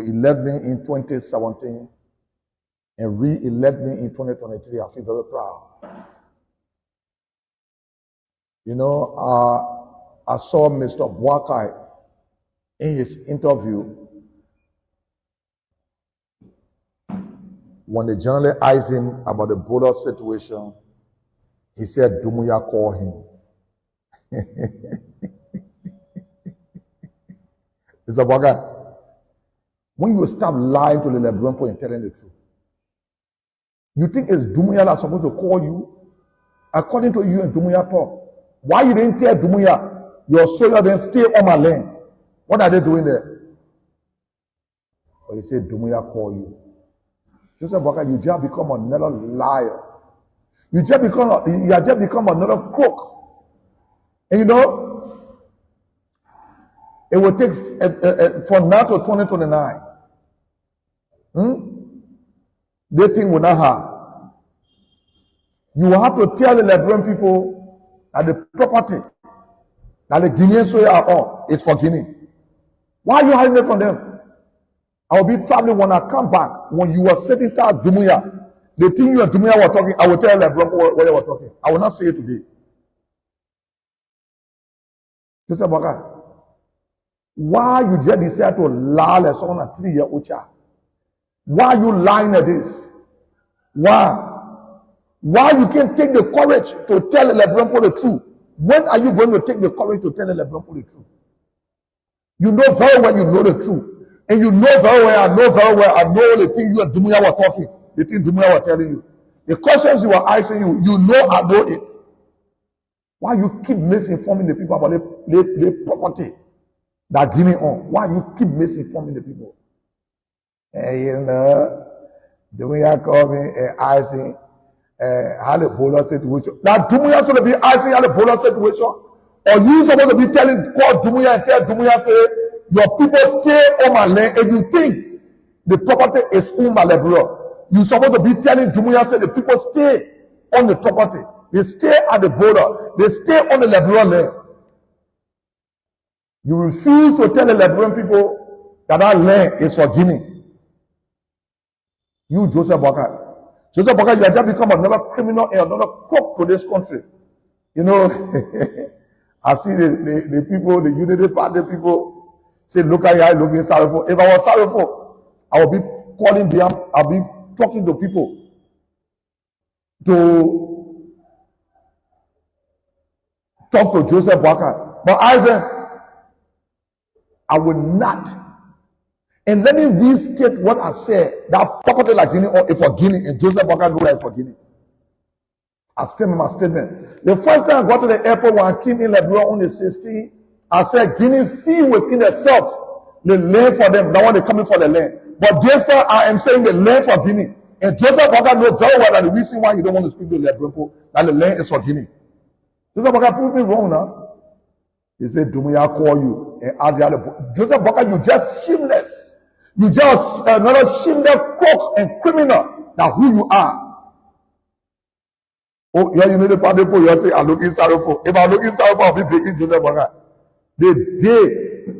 to elect me in 2017 and re-elect me in 2023. I feel very proud. You know, I saw Mr. Boakai in his interview when the journalist asked him about the border situation. He said Dumuya called him. Mr. Boakai, when you stop lying to the Liberian people and telling the truth, you think it's Dumuya that's supposed to call you? According to you and Dumuya talk, why you didn't tell Dumuya your soldier then stay on my land? What are they doing there? But he said Dumuya call you. Joseph Boakai, you just become another liar. You have just become another crook. And you know, it will take from now to 2029. They think will not have. You will have to tell the Liberian people that the property that the Guineans are on is for Guinea. Why are you hiding it from them? I will be traveling when I come back. When you were sitting at Dumuya, the thing you and Dumuya were talking, I will tell the Liberian people what they were talking. I will not say it today. Joseph Boakai, why you just decide to lie like someone at 3-year-old child? Why are you lying at this? Why? Why you can't take the courage to tell the Liberian people the truth? When are you going to take the courage to tell the Liberian people the truth? You know very well you know the truth. And you know very well, I know the thing you and Dumuya were talking, the thing Dumuya were telling you. The questions you were asking you, you know I know it. Why you keep misinforming the people about the property that Guinea on? Why you keep misinforming the people? And you know, Dumuya called me and asking how the border situation. Now Dumuya should be asking how the border situation, or you supposed to be call Dumuya and tell Dumuya say your people stay on my land, and you think the property is owned by Liberia. You supposed to be telling Dumuya say the people stay on the property. They stay at the border. They stay on the Liberian land. You refuse to tell the Liberian people that land is for Guinea. You, Joseph Boakai. Joseph Boakai, you have just become another criminal and another crook to this country. You know, I see the people, the Unity Party people say, look at you, looking sorrowful. If I was sorrowful, I would be calling them, I'll be talking to people to talk to Joseph Boakai. But I said, I will not. And let me restate what I said. That property like Guinea or for Guinea, and Joseph Boakai know that for Guinea. I stated my statement. The first time I got to the airport when I came in Liberia on the 16th, I said Guinea feel within itself the land for them. Now when they coming for the land. But this time I am saying the land for Guinea. And Joseph Boakai knows very well that the reason why he don't want to speak to the Liberian people, that the land is for Guinea. Joseph Boakai proved me wrong now. He said, Dumuya call you and ask the other. Joseph Boakai, you just shameless. You just another shameless crook and criminal. Now who you are. Oh, yeah, you know the party people, you say, I'm looking sorrowful. If I'm looking sorrowful, I'll be breaking Joseph Boakai. The day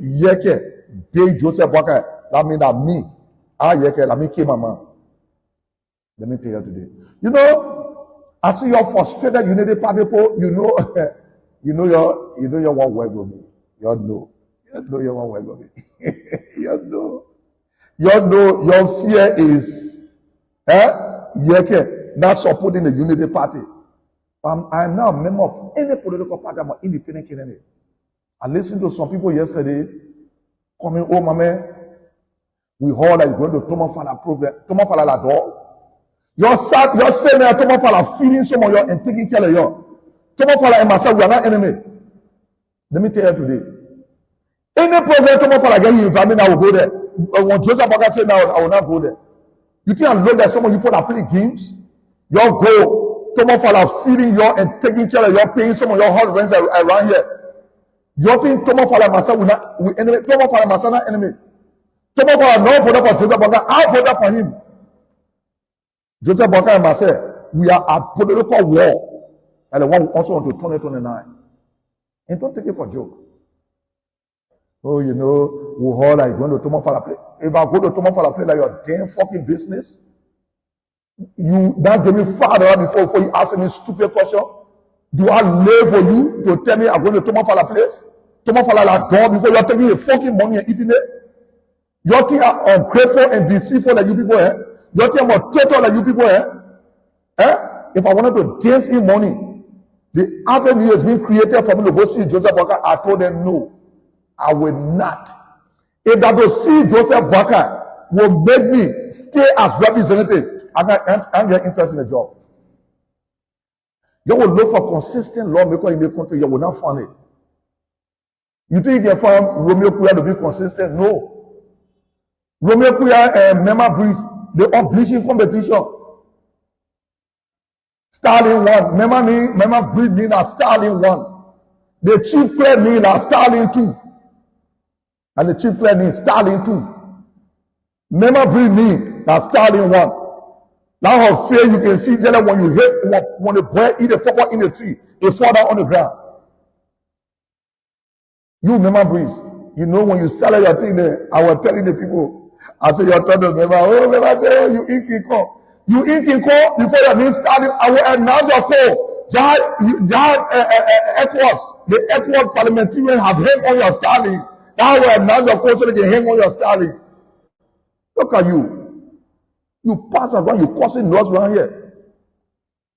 Yeke beg Joseph Boakai, that means that me, Yeke, let me kill my man. Let me tell you today. You know, I see your frustrated Unity Party people, you know your one word with me. You know your one word with me. You know your fear is Yeke not supporting the Unity Party. I am now a member of any political party. I'm an independent candidate. I listened to some people yesterday coming, oh, my man, we heard that you're going to Thomas Fala program. Thomas Fala la door. You're saying that Thomas Fala feeding some of you and taking care of you. Thomas Fala and myself, we are not enemy. Let me tell you today. Any program Thomas Fala get you invite me, I will go there. When Joseph Boakai said now, I will not go there. You think I know that some of you people are playing games? Your goal. Thomas Fala feeding you and taking care of you, paying some of your hard rents around here. You think Thomas Fala and myself will not enemy? Thomas Fala and myself not enemy. Thomas Fala no vote for Joseph Boakai. I voted for him. Joseph Boakai and myself, we are at political war, and the one also until 2029. And don't take it for a joke. Oh, you know, we all like going to Thomas Fala play. If I go to Thomas Fala play like your damn fucking business, you that get me fired up before you ask any stupid question. Do I live for you to tell me I'm going to Thomas Fala place? Thomas Fala like dog before you're taking your fucking money and eating it? You think I'm ungrateful and deceitful like you people, eh? You think I'm a traitor like you people, eh? If I wanted to dance in money, the avenue has been created for me to go see Joseph Walker. I told them no, I will not. If that to see Joseph Walker will make me stay as representative, I'm get interested in the job. You will look for consistent lawmaker in the country. You will not find it. You think you can find Romeo Kuya to be consistent? No. Romeo Kuya and Mema Breeze, they are bleaching competition. Starling one. Mema Breeze mean a Starling one. The chief player mean a Starling two. And the chief player mean Starling two. Mema Breeze mean a Starling one. Now how fair you can see that when you hit when the boy eat a purple in the tree, it fall down on the ground. You Mema Breeze, you know when you started your thing there, I was telling the people, I said you're telling them, Mema say, oh, you eat King Kong. You eat King Kong before your name started, I will announce your call. ECOWAS, the ECOWAS parliamentarians have hang on your starling. Now I will announce your call so they can hang on your starling. Look at you. You pass around, you causing laws around here.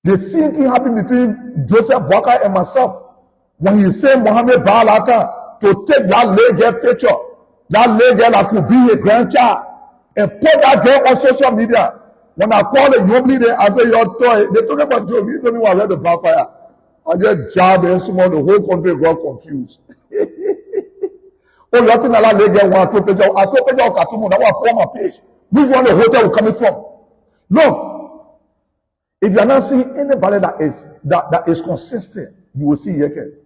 The same thing happened between Joseph Walker and myself. When he said Mohammed Balaka to take that lady picture, that lady that could be a grandchild, and put that girl on social media. When I called the young lady, I said, your toy, they talking about Joe, you told me I read the backfire. I just jabbed and small, the whole country got confused. Oh, you think that lady want to picture? I told picture of Katumu, that was from my page. Which one the hotel will coming from? Look, if you are not seeing anybody that is consistent, you will see Yeke.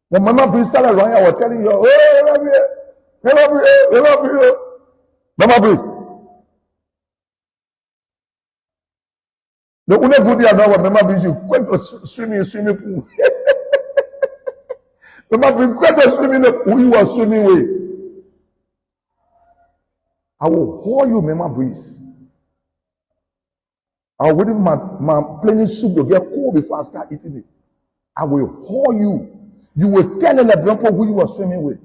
When Mama Breeze started running, I was telling you, oh, Mama Breeze. The only good thing about Mama Breeze, you went to swimming pool. Mama Breeze went to swimming pool, you were swimming with. I will hold you, Mama Breeze. I will wait my plain soup to get cold before I start eating it. I will hold you. You will tell the people who you were swimming with.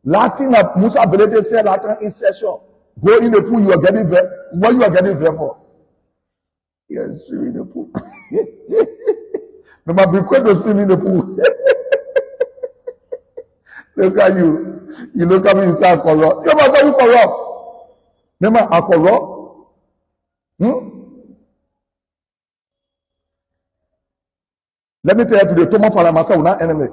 Latin Musa Belete said Latin in session. Go in the pool, you are getting there. What you are getting there for? Yes, swim in the pool. Mama Breeze going to swim in the pool. Look at you. You look at me inside corrupt. You must be corrupt. Remember, I corrupt. Let me tell you today, Thomas Fala myself not enemy.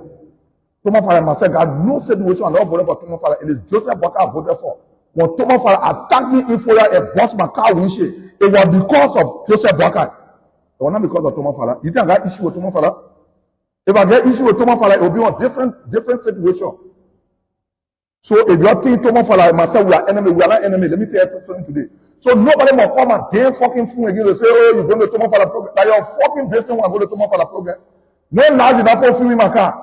Thomas Fala myself got no situation and all voted for Thomas Fala. It is Joseph Walker I voted for. When Thomas Fala attacked me in Foya and bust my car windshield, it was because of Joseph Walker. It was not because of Thomas Fala. You think I got issue with Thomas Fala? If I get issue with Thomas Fala, it will be a different situation. So if you think Thomas Fala and myself, we are enemy, we are not enemy. Let me tell you something today. So nobody will come and damn fucking phone again to say, oh, you're going to Thomas Fala program. Like your fucking business will go to Thomas Fala program. When large enough for filming my car.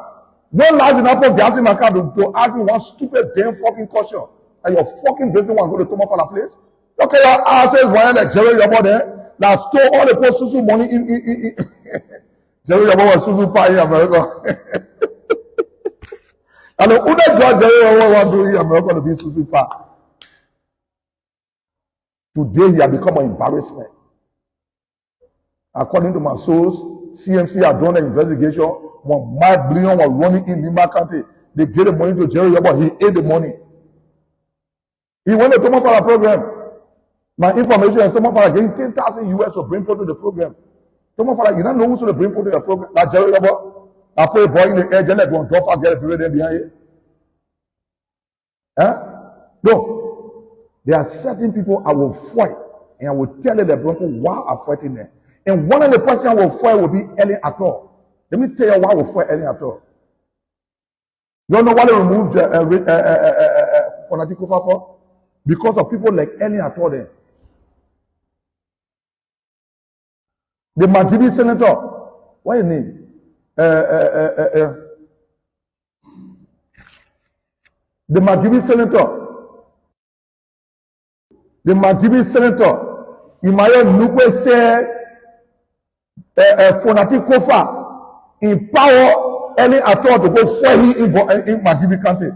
When large enough for gassing my car to ask me one stupid damn fucking question. And your fucking business will go to Thomas Fala place. Look at your asses running like Jerry Yabo there. That stole all the post Susu money in Jerry Yabo was Susu pie in America. And the other judge want to in America to be super. Today he has become an embarrassment. According to my source, CMC had done an investigation. When Mike Billion was running in Nima County, they gave the money to Jerry Yabo. He ate the money. He went to Thomas Fala program. My information is Thomas Fala getting 10,000 US for bring people to the program. Thomas Fala, you don't know who's going to bring people to the program. Like Jerry Yabo. I put a boy in the air, just like one drop and get a period there behind you. No. There are certain people I will fight, and I will tell the people why I'm fighting them. And one of the person I will fight will be Ellen Ator. Let me tell you why I will fight Ellen Ator. You don't know why they removed Fonatiko for? Because of people like Ellen Ator there. The Magidi senator, what is his name? the Magibi senator, Imaye Nukwe say, Fonati Kofa, empower any at all to go for him in Magibi County.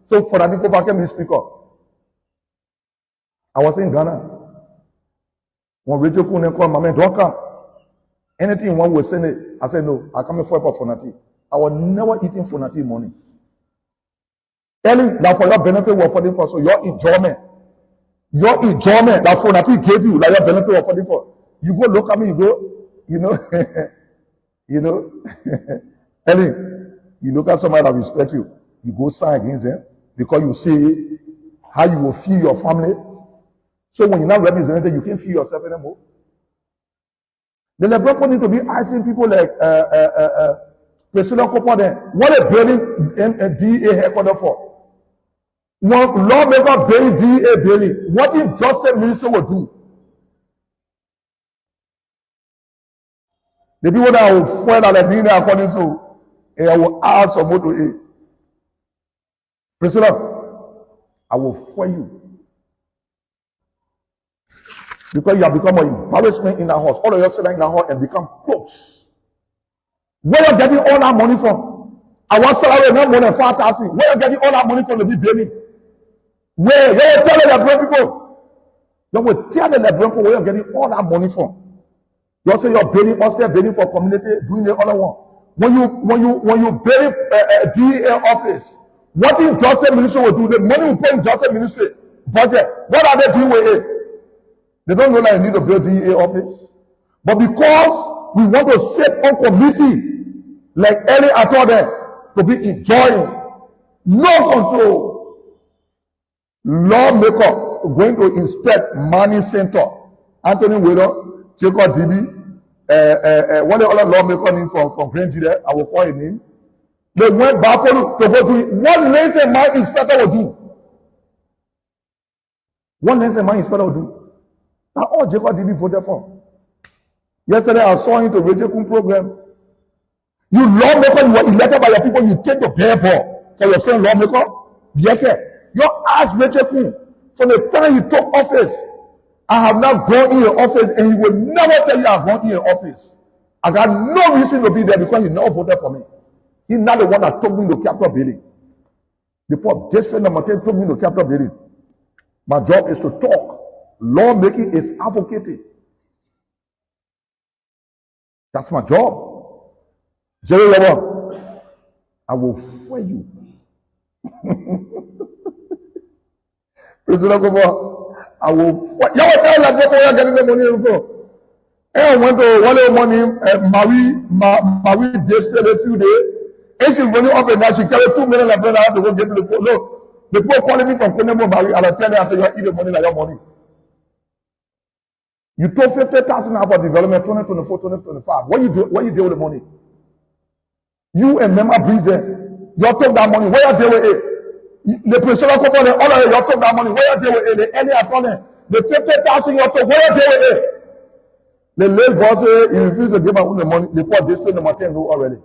So Fonati Kofa came in speaker. I was in Ghana. When Rachel Kune called Mama, don't come. Anything one was saying it, I said, no, I come for Fonati. I was never eating Fonati money. Early, that for your benefit was for the for so your enjoyment that Fonati gave you, like your benefit was for the for. You go look at me, you go, Ellie, you look at somebody that respect you, you go sign against them because you see how you will feel your family. So when you're not represented, you can't feel yourself anymore. The Lebron need to be asking people like Priscilla Cooper then, what a building DA headquarters for? One lawmaker building DA building. What if Justice Minister will do? The people that will find out that being there according to, I will ask some more to it. Priscilla, I will fire you. Because you have become an embarrassment in that house. All of you sit in that house and become close. Where are you getting all that money from? I want salary not more than 5,000. Where are you getting all that money from the big baby? Where? You will tell the Lebron people. You will tell the Lebron people where you're getting all that money from. You say you're building upstairs, building for community, doing the other one. When you build a DA office, what if Justice Ministry will do? The money will pay in Justice Ministry budget. What are they doing with it? They don't know that you need to build DA office. But because we want to set on committee, like any at them, to be enjoying, no control. Lawmaker going to inspect money center. Anthony Widow, Jacob DB, one of the other lawmakers from Grand Nigeria, I will call his name. They went back to go do it. What Nancy mine inspector will do? What Nancy mine inspector will do? That's all Jacob DB voted for. Yesterday I saw him to Rachel Kun program. You lawmaker, you were elected by your people, you take the bear ball for your friend lawmaker. Yes, you ask Rachel Kun from the time you took office. I have not gone in your office, and he will never tell you I have gone in your office. I got no reason to be there because he never voted for me. He's not the one that took me to Capitol building. The poor district number 10 took me to Capitol building. My job is to talk. Lawmaking is advocating. That's my job. Jerry Level, I will fire you. President Kobo, I will fire you. You will tell that people are getting the money from. And went to one money, Marie district a few days. And she's running up and down. She carried 2 million and brother to go get to the poor. No, the poor calling me from Konemo Marie. I will tell her, I say, you eat the money like your money. You took 50,000 out for development 2024, 2025. What you do with the money? You and Mema Breeze there. You took that money. Where you deal with it? The Priscilla company, all of you took that money. Where you deal with it? The early opponent, the 50,000 you took. Where you deal with it? The late boss he refused to give out the money before district number 10 go already.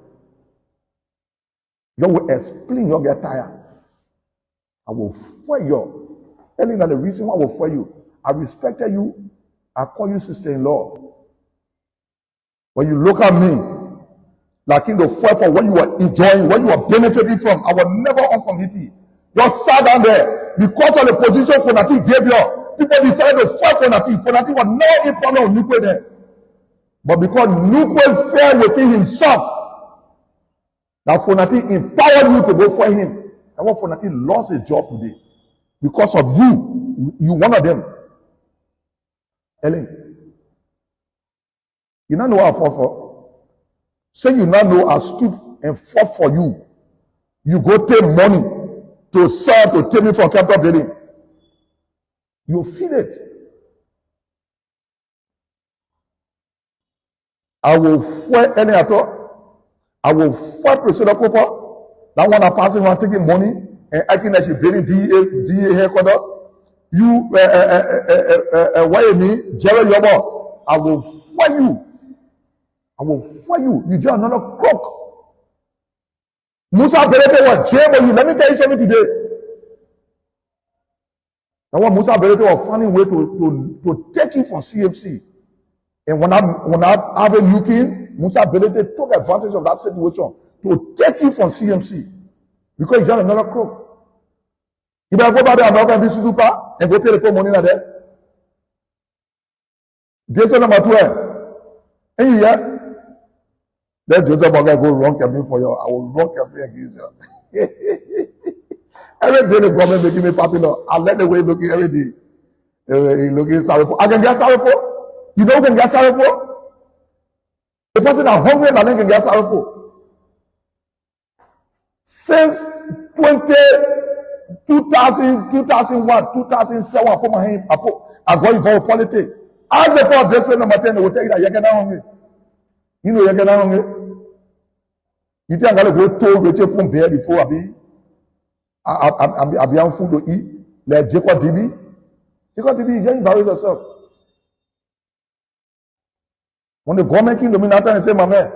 You will explain. You get tired. I will fire you. Telling that the reason why I will fire you, I respected you. I call you sister-in-law. When you look at me, like in the fight for what you are enjoying, what you are benefiting from, I was never on committee. You sat down there because of the position Fonati gave you. People decided to fight Fonati. Fonati was never in front of Nukwe there. But because Nukwe fell within himself, that Fonati empowered you to go for him. And what Fonati lost his job today. Because of you, you one of them. Ellen, you not know what I fought for. Say you not know I stood and fought for you. You go take money to sell to take me from Capitol building. You feel it. I will fight any at all. I will fight Priscilla Cooper. That one I passing around taking money and acting that she building DA headquarters. You, Jerry Yobo, I will fire you. I will fire you. You just another crook. Musa Berete was jail for you. Let me tell you something today. And what Musa Belete was finding a way to take it from CFC. And when I have looking, Musa Belete took advantage of that situation to take it from CMC. Because he's just another crook. You better go back there and knock and be super and go pay the poor money like that. Jason number 12. And you hear? Let Joseph Boga go run campaign for you. I will run campaign against you. Every day the government making me popular. I let the way looking every day. Looking sorry for. I can get sorry for. You know who can get sorry for? The person that hungry and then can get sorry for. Since 2001, 2007, I put my hand, I got involved in politics. As the poor district number 10, they will tell you that you're getting hungry. You know you're getting hungry. You think I'm going to go to Rachel Pompeii before I'll be on food to eat? Like Jacob DB. Jacob DB, you just embarrass yourself. When the government came to me and say, my man,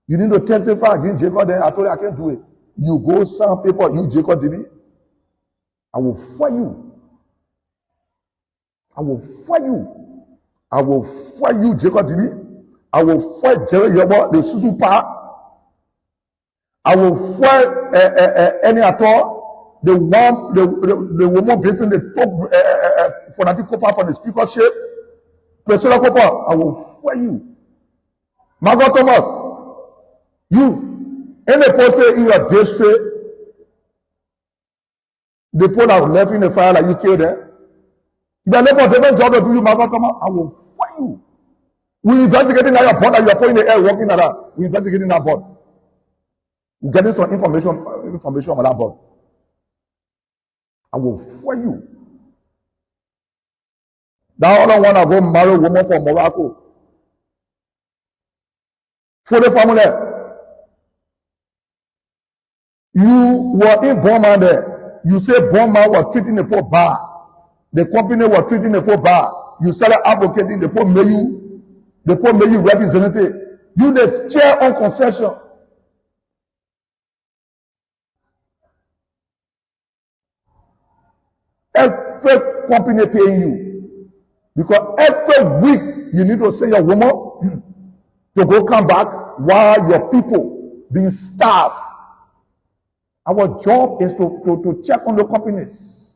you need to testify against Jacob, then I told you I can't do it. You go sign paper, you Jacob DB. I will fire you. I will fire you. I will fire you, Jacob DB. I will fire Jerry Yobo, the Susu Pa. I will fire any at all. The woman basing the top fanatic copper from the speakership. Priscilla Copper, I will fire you. Margaret Thomas, you. Any person in your district, the people that left in the fire like you killed them. If they left for different job to do you, Margaret Thomas, I will fire you. We investigating that your board that you are putting in the air working at that. We investigating that board. We getting some information on that board. I will fire you. That other one I go marry a woman from Morocco. For the family. You were in Burma there. You say Burma was treating the poor bad. The company was treating the poor bad. You started advocating the poor Mayu representative. You the chair on concession. Every company paying you. Because every week you need to send your woman to go come back while your people being starved. Our job is to check on the companies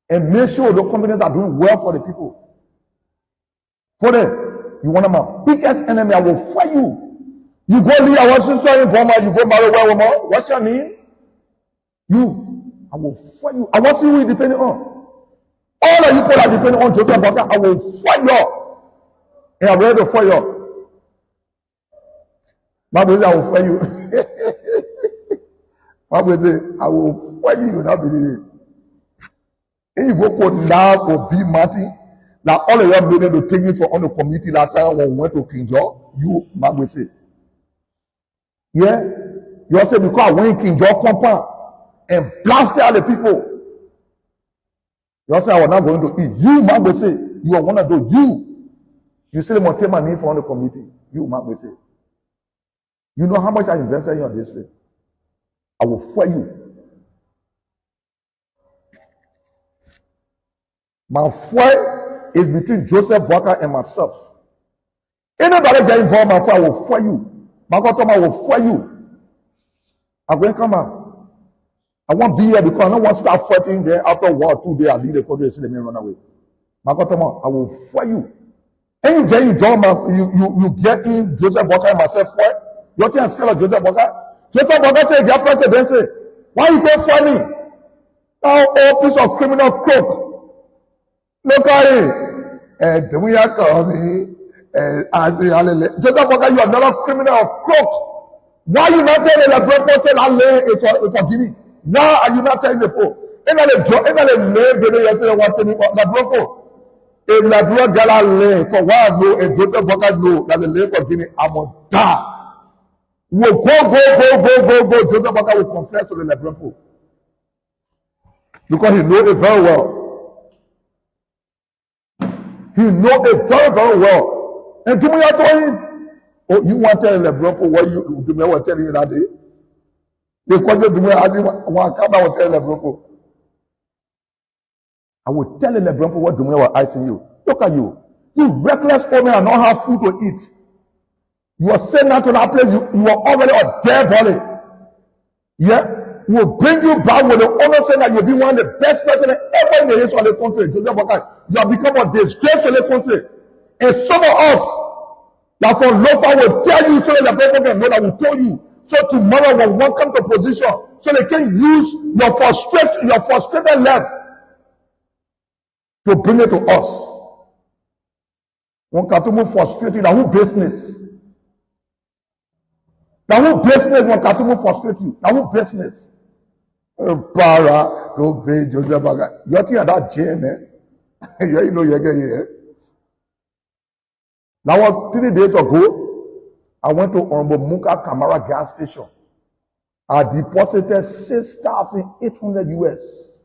and make sure the companies are doing well for the people. For them, you want my biggest enemy, I will fire you. You go leave our sister in Burma, you go marry one woman. What's your name? You. I will fire you. I want to see who you depending on. All of you people are depending on Joseph Boga. I will fire you. And I'm ready to fire you. My brother, I will fire you. My brother, I will fire you. Not believe it. And you go put now or be Martin. Now all of you are ready to take me for on the committee that time when we went to King George. You, my brother. Yeah? You also because I went King George compound and blasted all the people. You say I was not going to eat. You, man, will say, you are one of those. You say, I'm going to take my name for on the committee. You, man, will say. You know how much I invested in your district. I will fire you. My fire is between Joseph Boga and myself. Anybody get involved, my fire, I will fire you. My God, I will fire you. I'm going to come out. I won't be here because I don't want to start fighting there after 1 or 2 days. I'll leave the country and see the men run away. My God, I will fire you. And you get in John, you get in Joseph Boga and myself fight. You think I'm scared of Joseph Boga? Joseph Boga say, get presidency. Why you can't fight me? Now, all piece of criminal crook. Look at it. And we are coming. Joseph Boga, you are not a criminal crook. Why you not telling the brother say, I'll lay it for Guinea? Now are you not telling the poor? And I lay baby yesterday one thing the broker. If the brother gala lay for one no and Joseph Boga no that the lay for Guinea, I will die. Will go. Joseph Boga will confess to the brother. Because he knows it very well. He knows it very well. And to me, I told him, oh, you want to tell the brother what you do me what telling you that day? The question to me, I didn't want to come out and tell the broker. I will tell the people what Dumia was asking you. Look at you. You reckless old man and not have food to eat. You are sent out to that place. You are already a dead body. Yeah? Will bring you back with the honor saying that you'll be one of the best person ever in the history of the country. You have become a disgrace to the country. And some of us that from local will tell you so that people can know that we told you. So tomorrow when one come to position, so they can use your frustrated life to bring it to us. One can move frustrated. Now who business? Now who business one can move frustrate you? Now who business? Para go pay Joseph Baga. You're thinking that jail, man. You know you're getting here. Now 3 days ago, I went to Honorable Munka Kamara gas station. I deposited 6,800 US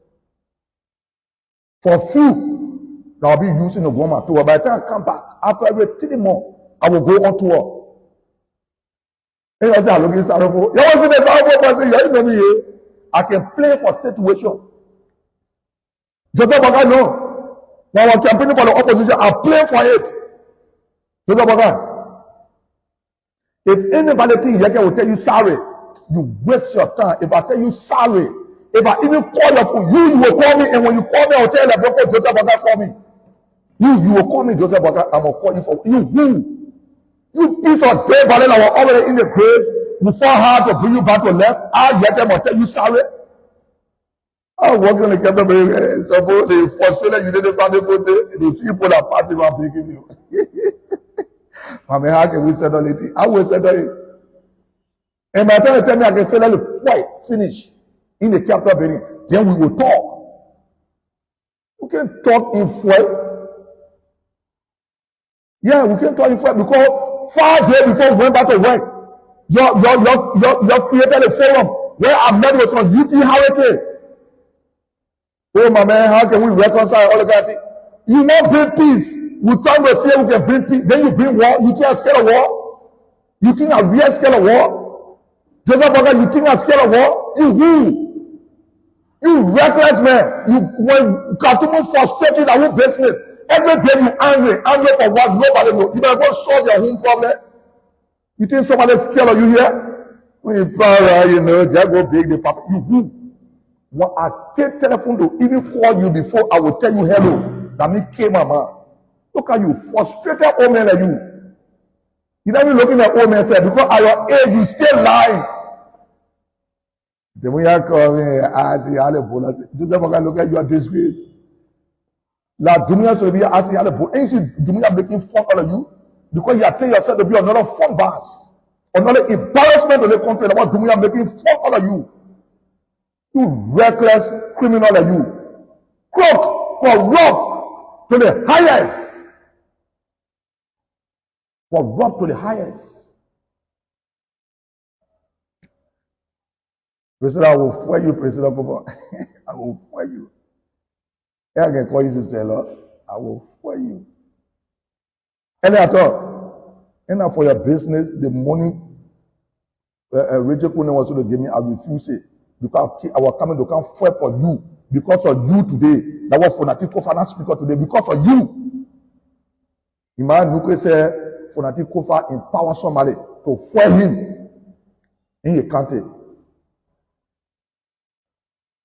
for food that I'll be using to go on my tour. By the time I come back, after every 3 months, I will go on tour. And I say, I'm looking sorrowful. You want to see the sorrowful person? You know me here. I can play for situation. Joseph Baga, no. When I was campaigning for the opposition, I play for it. Joseph Baga. If anybody think Yeke will tell you sorry, you waste your time. If I tell you sorry, if I even call your phone, you will call me, and when you call me, I will tell you that Joseph Baga call me. You will call me, Joseph Baga. I'm gonna call you for you. Who? You piece of dead body that were already in the grave. Before hard to bring you back to left, I get them or tell you sorry. I work on the camera, suppose they frustrated you didn't find the they see people that party around picking you. I mean, how can we settle it? I will settle it. And by the time they tell me I can settle it, fight, finish in the capital building, then we will talk. We can talk in fuel. Yeah, we can talk in fuel because 5 days before we went back to work, you created a forum where I met with some UP hurricane. Oh my man, how can we reconcile all of that? You want bring peace. We trying to see if we can bring peace. Then you bring war. You think I'm scared of war? You think I'm really scared of war? Joseph Baga, you think I'm scared of war? You who? You reckless man. You when Khartoum frustrated our own business. Every day you angry for what nobody knows. You better go solve your own problem. You think somebody's scared of you here? When you power, you know, just go big the papa. You who? When I take telephone to even call you before I will tell you hello. That me came, mama. Look at you, frustrated old man like you. You don't even looking at old man say because at your age you still lying. The way I call me, I say, "Ale bola." Joseph Baga, look at your disgrace. La Dumia should be asking Ale bola. And you see Dumia making fun out of you. Because you are telling yourself to be another fun bass, another embarrassment to the country about Dumia making fun out of you. You reckless criminal like you. Crook, corrupt to the highest. Corrupt to the highest. President, I will fire you, President Papa. I will fire you. I can call you sister, Lord. I will fire you. And at all, and for your business, the money Rachel Kune wants to give me, I refuse it. Because I was coming to come fight for you. Because of you today. That was Fonati Kofa, not speaker today. Because of you. Imagine Nuke say, Fonati Kofa empower somebody to fight him in your country.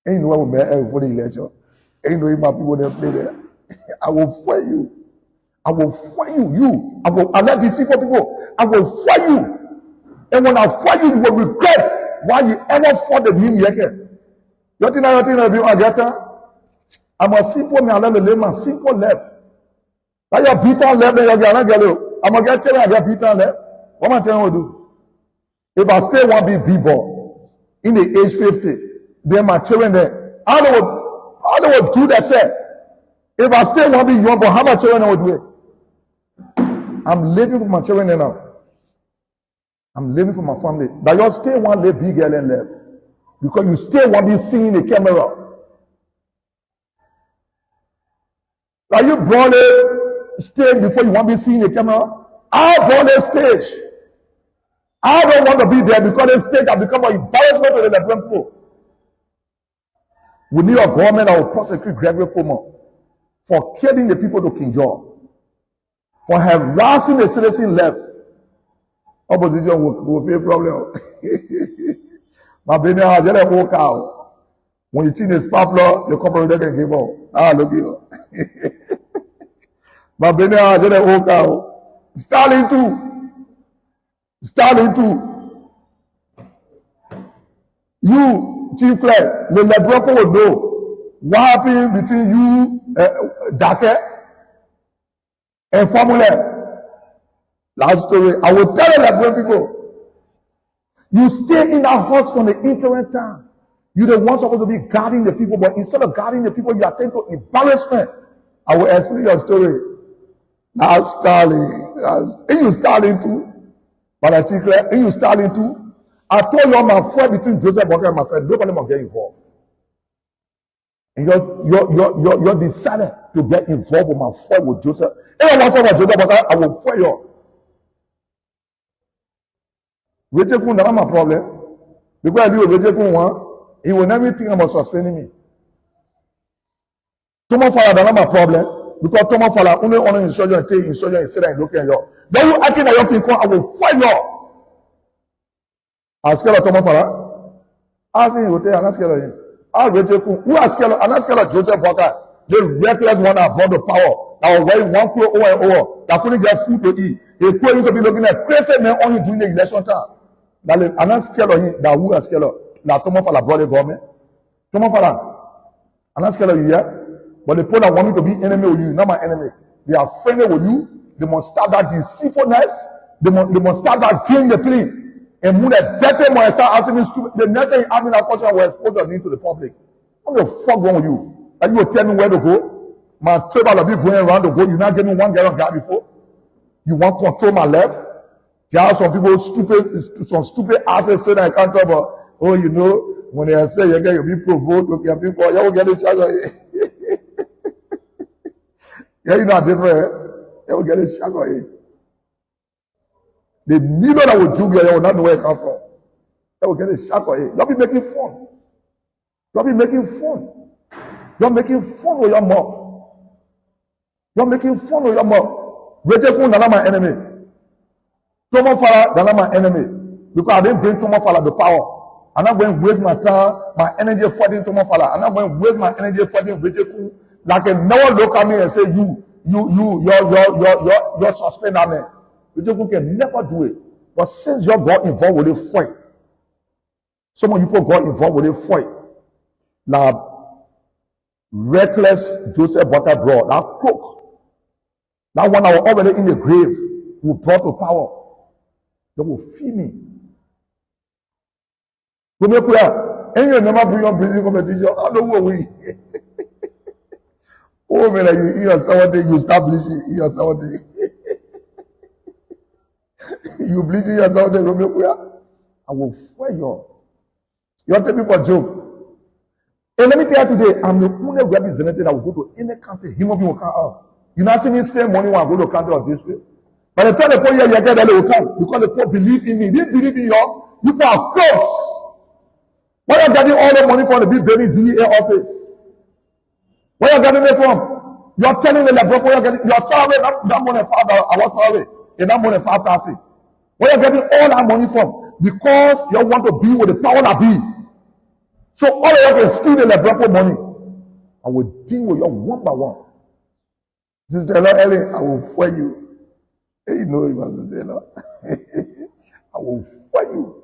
Ain't no one will for the election. Ain't no my people that play there. I will fight you. I will fight you. I let these people. I will fight you. And when I fight you, you will regret why you ever fought the meme yeke. You think I be on that? I'm a simple man, I let my simple left. Like your beat on left, then you're gonna get it. I'm gonna get you, I get beat on left. What am I telling you to do? If I stay one big b-ball in the age 50, then my children there, I would do that set. If I stay one big young, but how my children would do it? I'm living for my children now. I'm living for my family. But you stay one lay big girl and left. Because you stay one be seeing the camera. Are you brought a stage before you want to be seeing the camera? I brought a stage. I don't want to be there because the stage has become an embarrassment to the Liberian people. We need a government that will prosecute Gregory Pomo. for killing the people to King George, for harassing the citizen left. Opposition will face problem. My baby, I just walk out. When you change the sparkler, the corporate can give up. Ah, look here. My baby, I just walk out. Starting to. You, Chief Clerk, the Lebroco will know what happened between you, Dake, and Formula. Last story. I will tell the Lebron people, you stay in that house from the interim time. You're the one supposed to be guarding the people, but instead of guarding the people, you attend to embarrassment. I will explain your story. Now, Starling. And you Starling too. But I think, and you Starling too. I told you I'm afraid between Joseph Walker and myself, nobody must get involved. And you're decided to get involved with my fight with Joseph. If I want to fight with Joseph Walker, I will fight you. Rejekun, that's not my problem. Because I do Rejekun one, he will never think about suspending me. Thomas Fala, that's not my problem. Because Thomas Fala only honor insurgent and take insurgent and sit there and look at you. Then you acting like you can, I will fight you. I'm scared of Thomas Fala. I think you tell, I'm not scared of him. I Rejekun, who are scared of? I'm not scared of Joseph Walker. The reckless one that brought the power. That was wearing one clothes over and over. That couldn't get food to eat. He could used to be looking at crazy men only during the election time. That I'm not scared of him. That who are scared of? That Thomas Fala brought the government. Thomas Fala, I'm not scared of you yet. But the people that want me to be enemy with you, not my enemy. They are friendly with you. They must start that deceitfulness. They must start that game the play. And when the dirty man start asking me stupid, the next thing you ask me that question will expose your name to the public. What the fuck wrong with you? And you will tell me where to go? My tribal will be going around to go. You not give me one girl on guard before. You want to control my left? There are some people stupid asses say that I can't talk about. Oh, you know, when they expect you get, you'll be provoked. Okay, people, you will get a shot. Yeah, you know different. You will get a shot. The needle that will juke you will not know where it comes from. You will get a shot. Don't be making fun. Don't be making fun. You're making fun with your mouth. You're making fun with your mouth. Rejekun, that's not my enemy. Thomas Fala, that's not my enemy. Because I didn't bring Thomas Fala to power. I'm not going to waste my time, my energy fighting Thomas Fala. I'm not going to waste my energy fighting Rejekun. Like a no one look at me and say, you're suspended me. Rejekun can never do it. But since you got involved with a fight, some of you people got involved with a fight. Now, reckless Joseph Walker brought that crook, that one that was already in the grave, who brought to power. They will feed me. And you never bring your prison competition. I don't know we. Oh man, you hear something, you start bleaching. You hear something. You bleaching yourself. I will fire you. You're telling me for a joke. And let me tell you today, I'm the only representative that will go to any country. Human being will come out. You not see me spend money when I go to a country of district. By the time they put here, you get there, they will come. Because the people believe in me. They believe in you. You people are crooks. Where are you getting all the money from the big baby DEA office? Where are you getting it from? You're telling the Lebron where you're getting your salary, that money 5,000, our salary, and that money 5,000. Where are you getting all that money from? Because you want to be with the power that be. So all of you can steal the Lebron money. I will deal with you one by one. Sister Ellen, I will fight you. Hey, you know, Sister Ellen. I will fight you.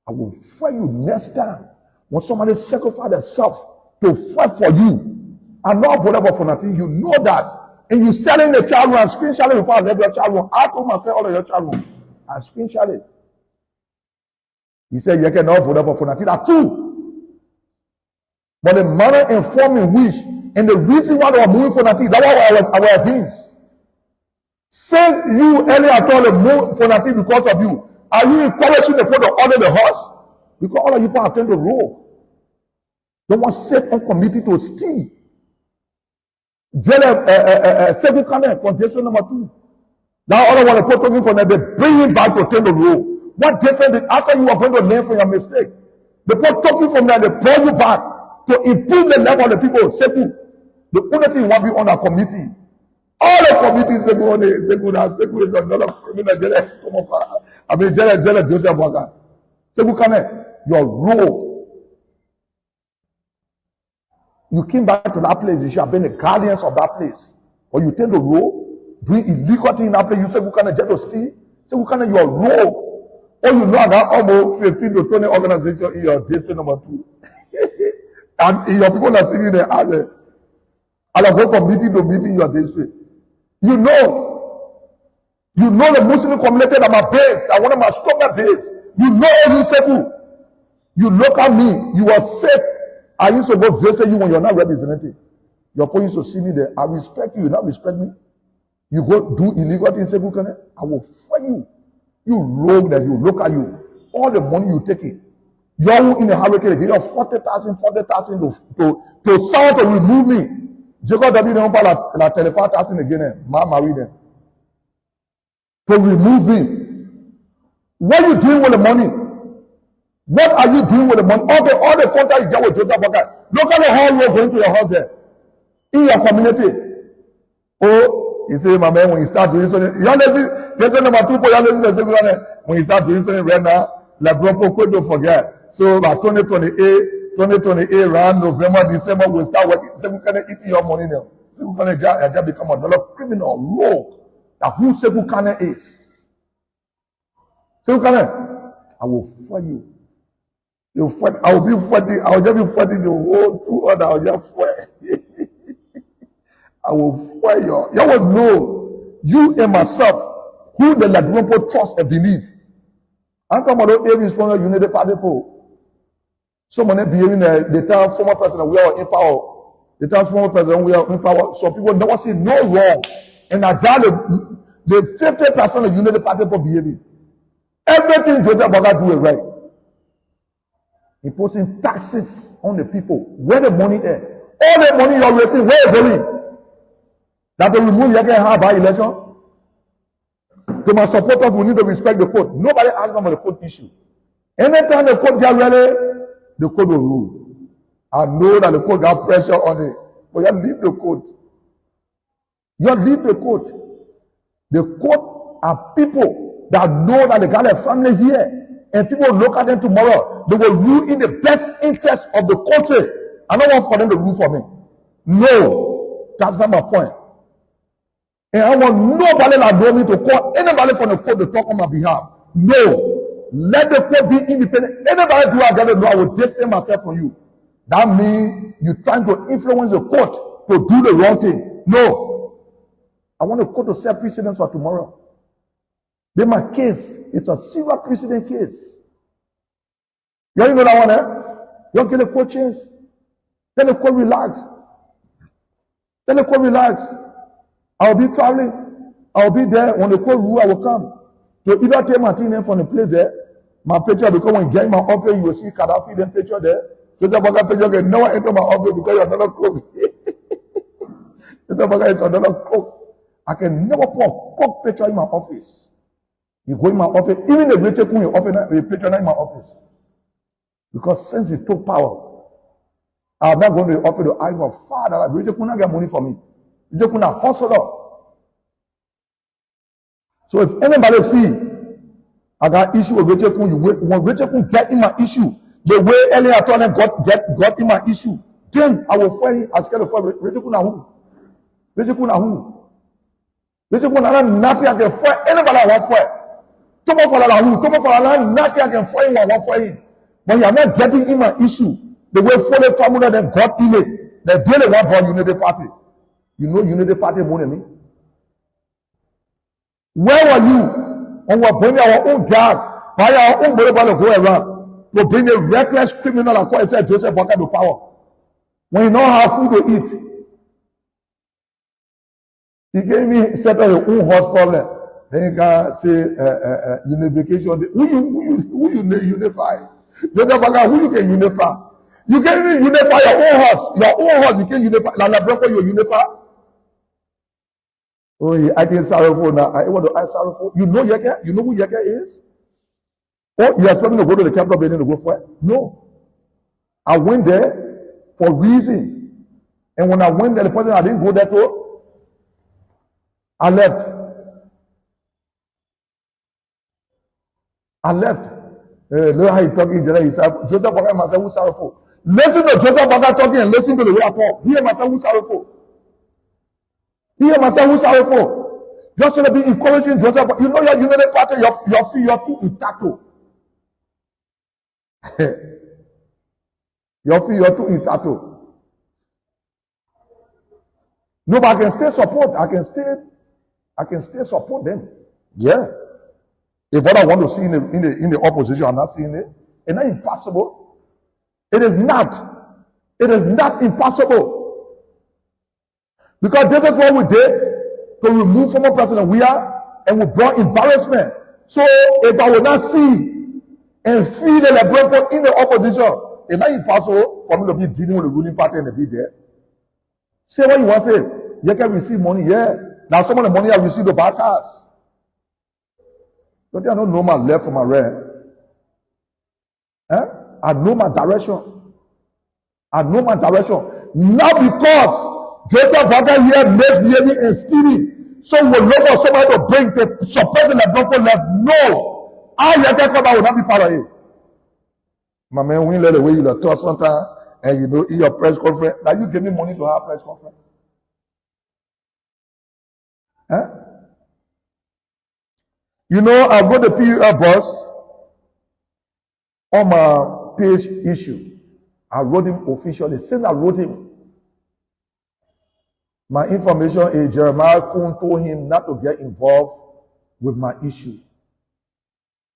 I will fight you next time. When somebody sacrifice themselves to fight for you, and not available for nothing, you know that. And you selling the child room and screenshot it before I left your child room. I told myself all of your child room. I screenshot it. He said, you cannot available for nothing. That's true. But the manner and form in which, and the reason why they were moving for nothing, that's why our things. Since you earlier told them move for nothing because of you, are you encouraging the people to order the horse? Because all of you people attend the road. They want set on committee to steal. Second comment from Genesis number 2. Now all I want to put talking for them, they bring him back to tell the rule. What difference after you are going to learn from your mistake? They put talking from there, they pull you back to improve the level of the people. They The only thing you want to be on a committee. All the committees they go on they could is another criminal jail. Come on, I mean jail Joseph Boakai. Your role. You came back to that place, you should have been the guardians of that place. Or you take the role, doing illegal thing in that place, you say, who can get to steal? Say, who can your role? Or you know, I got almost 15 to 20 organizations in your district number 2. And your people are sitting there as a, I'll go from meeting to meeting in your district. You know the Muslim community that my base, that one of my stronger base. You know you say who? You look at me, you are safe. I used to go visit you when you're not represented. Your point used to see me there. I respect you, you not respect me. You go do illegal things, say, I will fight you. You rogue that you look at you. All the money you take it. You're in a hurricane, you have 40,000 to sound to remove me. Jacob David don't pay la telephone thousand again. Ma marry them. To remove me. What are you doing with the money? What are you doing with the money? All the contact you get with Joseph Boakai. Look at the whole road going to your house there. In your community. Oh, you say, my man, when you start doing something, number 2, when you start doing something right now, like Bropo don't forget. So by 2028 around November, December, we'll start working. So we can eat your money now. So we can just become another criminal rogue. That who Sebukane is. Sebukane, I will fight you. You fight. I will be fighting. I will just be fighting the whole 2 other. I will just fight. I will fight you. You will know you and myself who the Ladrompo trust and believe. I'm talking about every stronger unity party people. Someone behaving the tell former president we are in power. The tell former president we are in power. So people never see no wrong. And Nigeria, the 50% of unity party people behaving. Everything Joseph Boakai do is right. Imposing taxes on the people. Where the money is. All the money you're raising, where is going? That will remove your by election. To my supporters, we need to respect the code. Nobody asked them for the code issue. Anytime the code get ready, the code will rule. I know that the code got pressure on it. But you leave the code. You leave the code. The code are people that know that they got a family here. And people look at them tomorrow. They will rule in the best interest of the country. I don't want for them to rule for me. No. That's not my point. And I want nobody that know me to call anybody from the court to talk on my behalf. No. Let the court be independent. Anybody do I gotta know, I will distance myself from you. That means you're trying to influence the court to do the wrong thing. No. I want the court to set precedent for tomorrow. Then my case, it's a serious precedent case. You know that one, eh? You get the court chance. Let the court relax. Let the court relax. I'll be traveling. I'll be there. When the court rule, I will come. To either take my thing from the place there, my picture, because when you get in my office, you will see Gaddafi, then picture there. Joseph Boakai picture can never enter my office because you're another crook. Joseph Boakai is another crook. I can never put a crook picture in my office. You go in my office, even the Rachel Kun, your office, the picture not in my office. Because since he took power, I'm not going to the office to ask for Father, like Rachel Kun not get money for me. Rachel Kun not hustle up. So if anybody see I got issue with Rachel Kun, when Rachel Kun get in my issue, the way Elia Attorney got in my issue, then I will fight him. I scared to fight Rachel Kun. Who? Rachel Kun who? Rachel Kun nothing I can fight. Anybody I want fight. Tomo for la who? Tomo for la nothing I can fight him. I want fight him. But you are not getting in my issue. The way Foley family then got in it. They did want for Unity Party. You know Unity Party more than me. Where were you? And we're bringing our own gas, buy our own money to go around to bring a reckless criminal like what I said Joseph Boakai to power. When you don't have food to eat, he gave me set up your own horse problem. Then you can say unification. Who you unify? Joseph Boakai, who you can unify? You can't even unify your own horse. Your own horse, you can't unify. Like Bronco, you unify. Oh, I think sorrowful now. I want to ask sorrowful. You know Yeke? You know who Yeke is? Oh, you expect me to go to the capital building to go for it? No. I went there for reason. And when I went there, the person I didn't go there to, I left. Look how he talking. He said, Joseph Boga must say, who's sorrowful? Listen to Joseph Boga talking and listen to the way I talk. He must say, who's sorrowful? He must say, who's sorrowful? Just to be encouraging Joseph. You know the part your feet, you're too intact. Your feet, you're too intact. No, but I can still support. I can still support them. Yeah. If what I want to see in the opposition, I'm not seeing it. It's not impossible. It is not. It is not impossible. Because this is what we did to remove former President Weah, and we brought embarrassment. So if I will not see and feel the liberation in the opposition, it's not impossible for me to be dealing with the ruling party and be there. Say what you want to say. You can receive money, yeah. Now some of the money I received the backers. But I don't know my left from my right. I know my direction. I know my direction. Not because Joseph Boga here makes me and stealing. So we look for somebody to bring the support the Lebron left. No. I will not be part of it. My man, we let the way you talk sometimes, and you know, in your press conference, now you give me money to have a press conference. You know, I wrote the PUF boss on my page issue. I wrote him officially. Since I wrote him, my information is Jeremiah Kuhn told him not to get involved with my issue.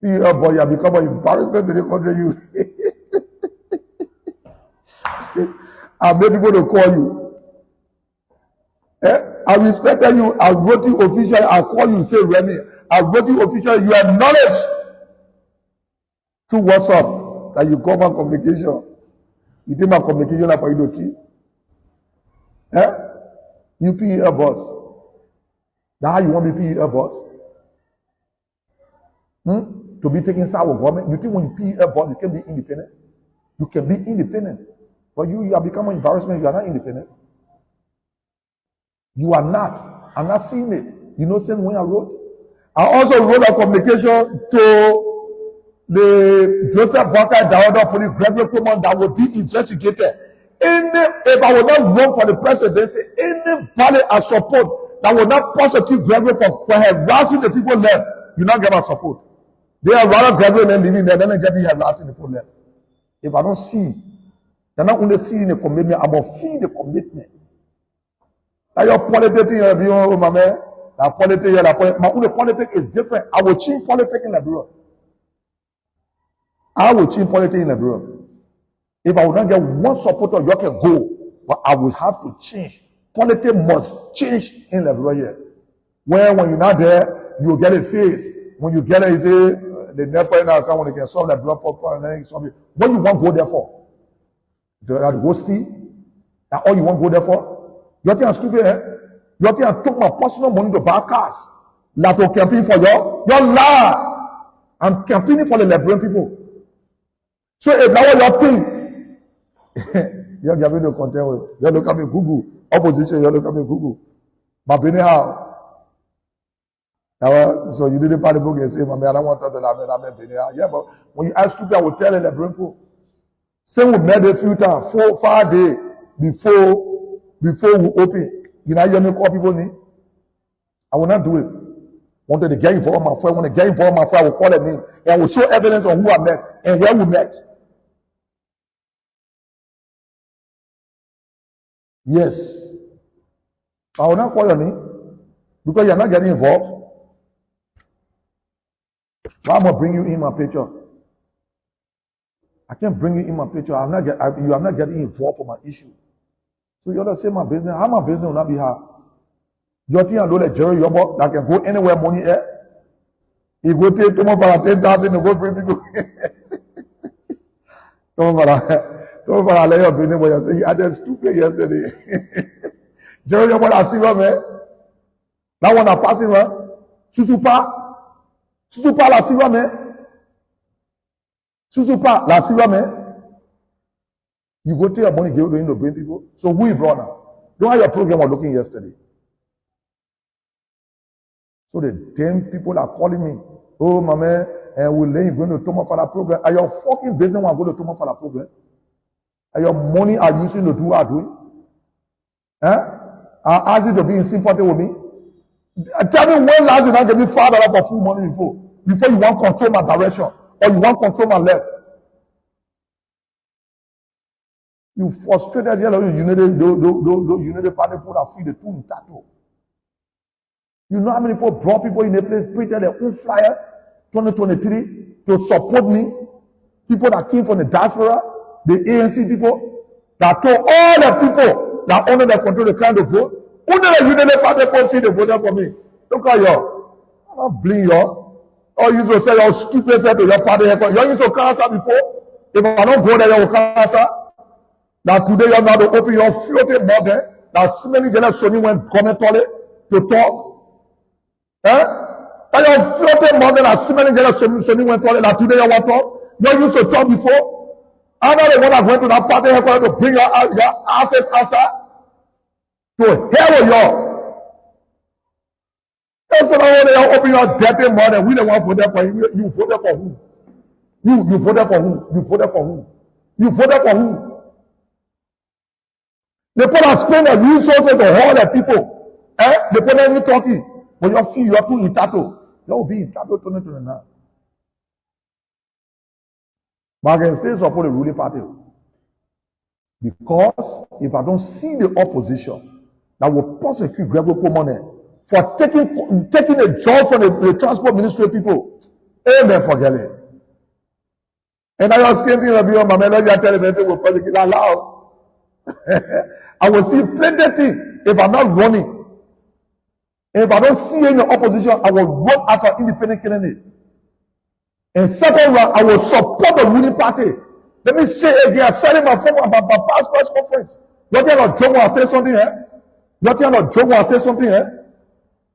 PUF boy, you have become an embarrassment to the country. I made people to call you. I respected you. I wrote you officially. I call you, say Remy. I wrote you officially. You acknowledge through WhatsApp that you call my communication. You think my communication is for you to keep? You PUF boss. That's how you want to be PUF boss? To be taking side with government. You think when you PUF boss, you can be independent? You can be independent. But you have become an embarrassment. You are not independent. You are not. I'm not seeing it. You know, since when I wrote? I also wrote a communication to the Joseph Boga Dawoda Police Gregory Coleman that would be investigated. If I will not run for the presidency, anybody I support that will not prosecute Gregory for harassing the people left, you not get my support. They are rather Gregory than living there, then they get me harassing the people left. If I don't see, they're not only seeing the commitment, I'm going to feel the commitment. That your politics here, my man. That politics here, my own politics is different. I will change politics in the bureau. I will change politics in the bureau. If I will not get one supporter, you can go. But I will have to change. Politics must change in the bureau here. When you're not there, you get a face. When you get it, you say, the NEPA now come when they can solve that blood problem and then solve it. What you want to go there for? To go steal? That's all you want to go there for? You think I'm stupid, eh? You think I took my personal money to buy cars? Like to campaign for your lie. I'm campaigning for the Liberian people. So if that was your thing, you're giving the content with, you look at me Google. Opposition, you look at me Google. But anyhow, so you didn't part the book and say, man, I don't want to talk to that. Yeah, but when you ask stupid, I will tell the Liberian people. Same with made a few times, 4 days before we open. You know, you call people name. I will not do it. Wanted to get involved with my friend. Want to get involved with my friend, I will call their name. And I will show evidence on who I met and where we met. Yes. I will not call your name because you are not getting involved. Why am I bring you in my picture? I can't bring you in my picture. You are not getting involved for my issue. So you understand my business? How my business will not be hard? You think I know that Jerry Yobo that can go anywhere money air? He go take come for 10,000 to go bring people. Come for let your business boy. I say you had stupid yesterday. Jerry Yobo I see one man. That one I passing one. Susupa la see one man. Susupa la see one man. You go take your money, give it to bring people. So who you brought now? Don't have your program was looking yesterday. So the damn people are calling me. Oh, my man, we're going to Thomas Father program. Are your fucking business want to go to Thomas Father program? Are your money are using to do what I'm doing? I ask you to be in sympathy with me. Tell me when last you give me $5 for full money before you want to control my direction or you want to control my left. You frustrated here, you know the party people that feed the two in tattoo. You know how many people brought people in a place, printed their own flyer 2023 to support me? People that came from the diaspora, the ANC people, that told all the people that under their control the kind of vote. Only the Unity Party people see the voter for me. Look at you. I'm not bling you. Or you used to say your stupid self to your party. You used to cancel before. If I don't go there, you will cancel. Now today you're now to open your floating mouth there. Now smelling jealous Sony went comment on it to talk. And your floating mouth there, smelling jealous Sony went on it. Now today you want to talk. You used to talk before. I'm not the one that went to that party to bring your asses outside. To hell with y'all. That's what I want to open your dirty mouth and we don't want to vote for you. You voted for who? You voted for who? You voted for who? You voted for who? They put a spend the resources to all the people. They put them in Turkey. But you feel you are too entitled. You will be entitled to 2029. But I can still support the ruling party. Because if I don't see the opposition that will prosecute Gregory Komone for taking a job from the transport ministry people, amen, forget it. And I was thinking of you, my man, you are telling me will prosecute that loud. I will see plenty things if I'm not running. And if I don't see any opposition, I will run as an independent candidate. And second round, I will support the ruling party. Let me say again, I'm selling my phone about my past press conference. You think I'm joking when I say something here? You think I'm joking when I say something here?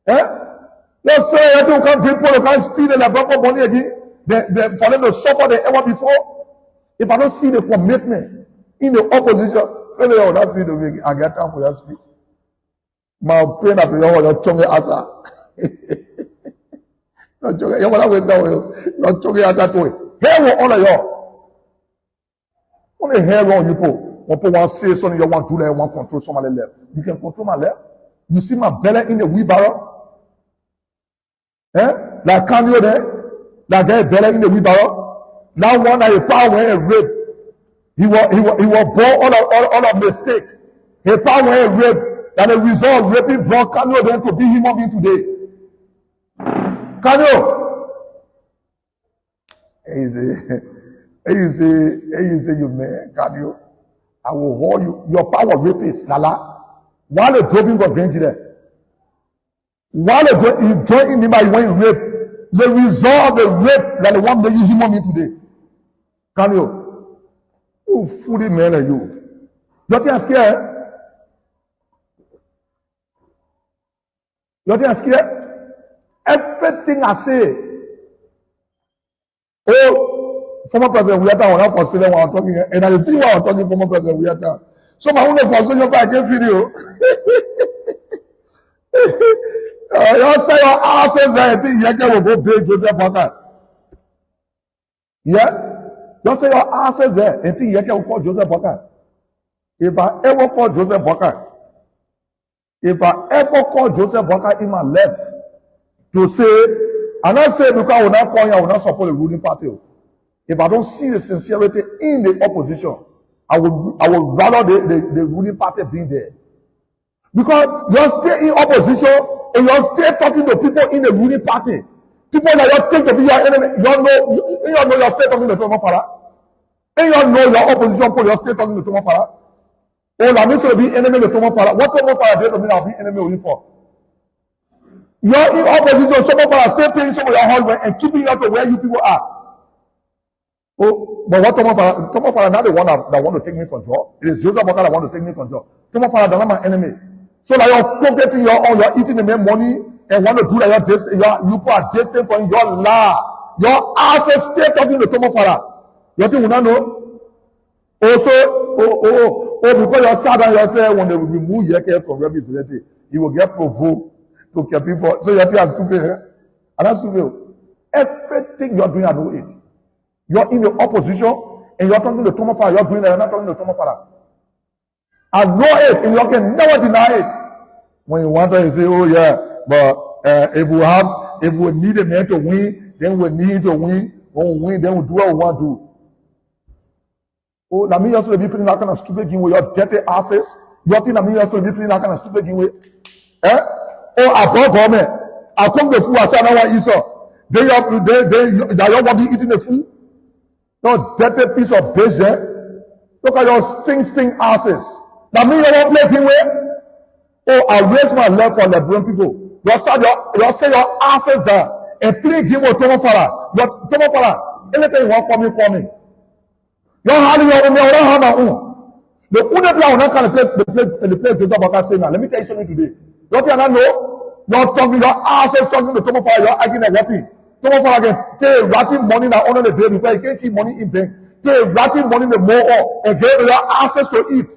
Let's say you can't bring people, you can't steal the Lebron money again. For them to suffer than ever before. If I don't see the commitment in the opposition, really, that's me to make I get time for your speech. My pain at your tongue answer. Not joking. You want to wait down. Not joking at that way. Here will all of you. Only hair on you people. One people want to say something you want to do that, you want to control somebody left. You can control my left. You see my belly in the wheelbarrow? Like Canio there? That guy belly in the wheelbarrow? That one that he found when he raped. He was born all of mistake. He found when he raped. That the result raping brought Canio then to be human being today. Canio! You say, you man, Canio. I will hold you. Your power rapist, Lala. While the dropping got Benji there. While you join in by when you rape, the result of the rape that the one made you human being today. Canio. You fully man are you. You think I'm scared? You think I'm scared? Everything I say. Oh, former President Wiata was not Australia while I'm talking, and I see why I'm talking former President Wiata. So my own frustration by against video. You say your asses I think you will go pay Joseph Boka. Yeah? You say your asses there and think you will call Joseph Boka. If I ever call Joseph Boka, in my left to say, and I say because I will not call you, I will not support the ruling party. If I don't see the sincerity in the opposition, I would rather the ruling party being there. Because you're still in opposition and you're still talking to people in the ruling party. People that you think to be your enemy, you know you're still talking to Thomas Farah. And you know your opposition people, you're still talking to Thomas Farah. Oh, I'm not to be enemy to Thomas Farah. What Thomas Farah did to me, I'll be enemy only for. You're in opposition, Thomas Farah still paying some of your hardware and keeping you to where you people are. Oh, but what Thomas Farah not the one that want to take me control. It is Joseph Boka that want to take me control. Thomas Farah is not my enemy. So that you're pocketing your own, you're eating the main money and want to do that you are destined for your law. Your ass is still talking to Thomas Farah. You think we don't know? Also, Oh, because you're sad and you say when they will remove Yeke from representative, he will get provoked to kill people. So you're stupid, eh? And that's stupid. Everything you're doing, I know it. You're in the opposition and you're talking to Thomas Farah, you're doing that, you're not talking to Thomas Farah. I know it and you can never deny it. When you want to say, oh yeah, but if we need a man to win, then we need to win. When we win, then we do what we want to do. Oh, na me also be playing that kind of stupid game with your dirty asses. You think na me also be playing that kind of stupid game with? Eh? Oh, I brought government. I come the food. I say I don't want to eat so. They don't want to be eating the food. No dirty piece of bitch there. Look at your sting asses. Na me you want to play game with? Oh, I raise my leg for Lebron people. You say your asses there and play game with Thomas Farah. Thomas Farah, anything you want, call me. Your hand in your own, your hand on. The only player who can play Joseph Baka say now. Let me tell you something today. Don't you know? You're talking, your asses talking to Thomas Farah, you're arguing and rapping. Thomas Farah can take ratting money now under the day because he can't keep money in bank. Take ratting money the more and get your asses to eat.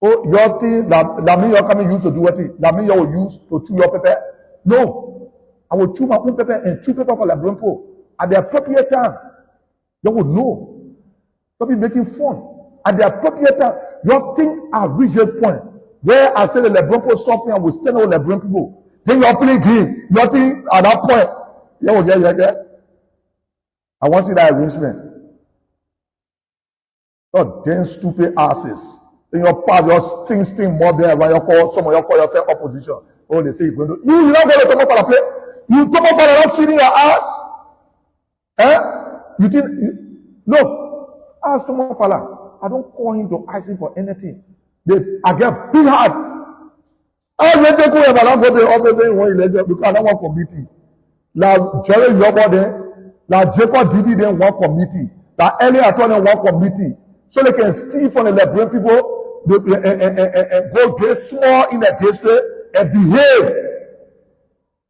Oh, your thing that mean you're coming use to do what thing? That mean you will use to chew your pepper? No. I will chew my own pepper and chew pepper for Lebron Po. At the appropriate time, you will know. Don't be making fun. At the appropriate time, your thing has reached a point where I say the Lebron people suffering and will stand over Lebron people. Then you're playing game. Your thing at that point, yeah. I want to see that arrangement. Oh, damn stupid asses. In your part, your sting more than when you call some of you call yourself opposition. Oh, they say you're going to you're not going to come up for a play. You come up for not feeding your ass. Eh? You think look. Ask Thomas Farah. I don't call him to ask him for anything. I get big heart. I let them go and I go there all the day when you because I don't want committee. Now Jerry Yobo there, now Jacob Didi then one committee. Now Eli Attorney one committee. So they can steal from the Liberian people, go get small in the district and behave.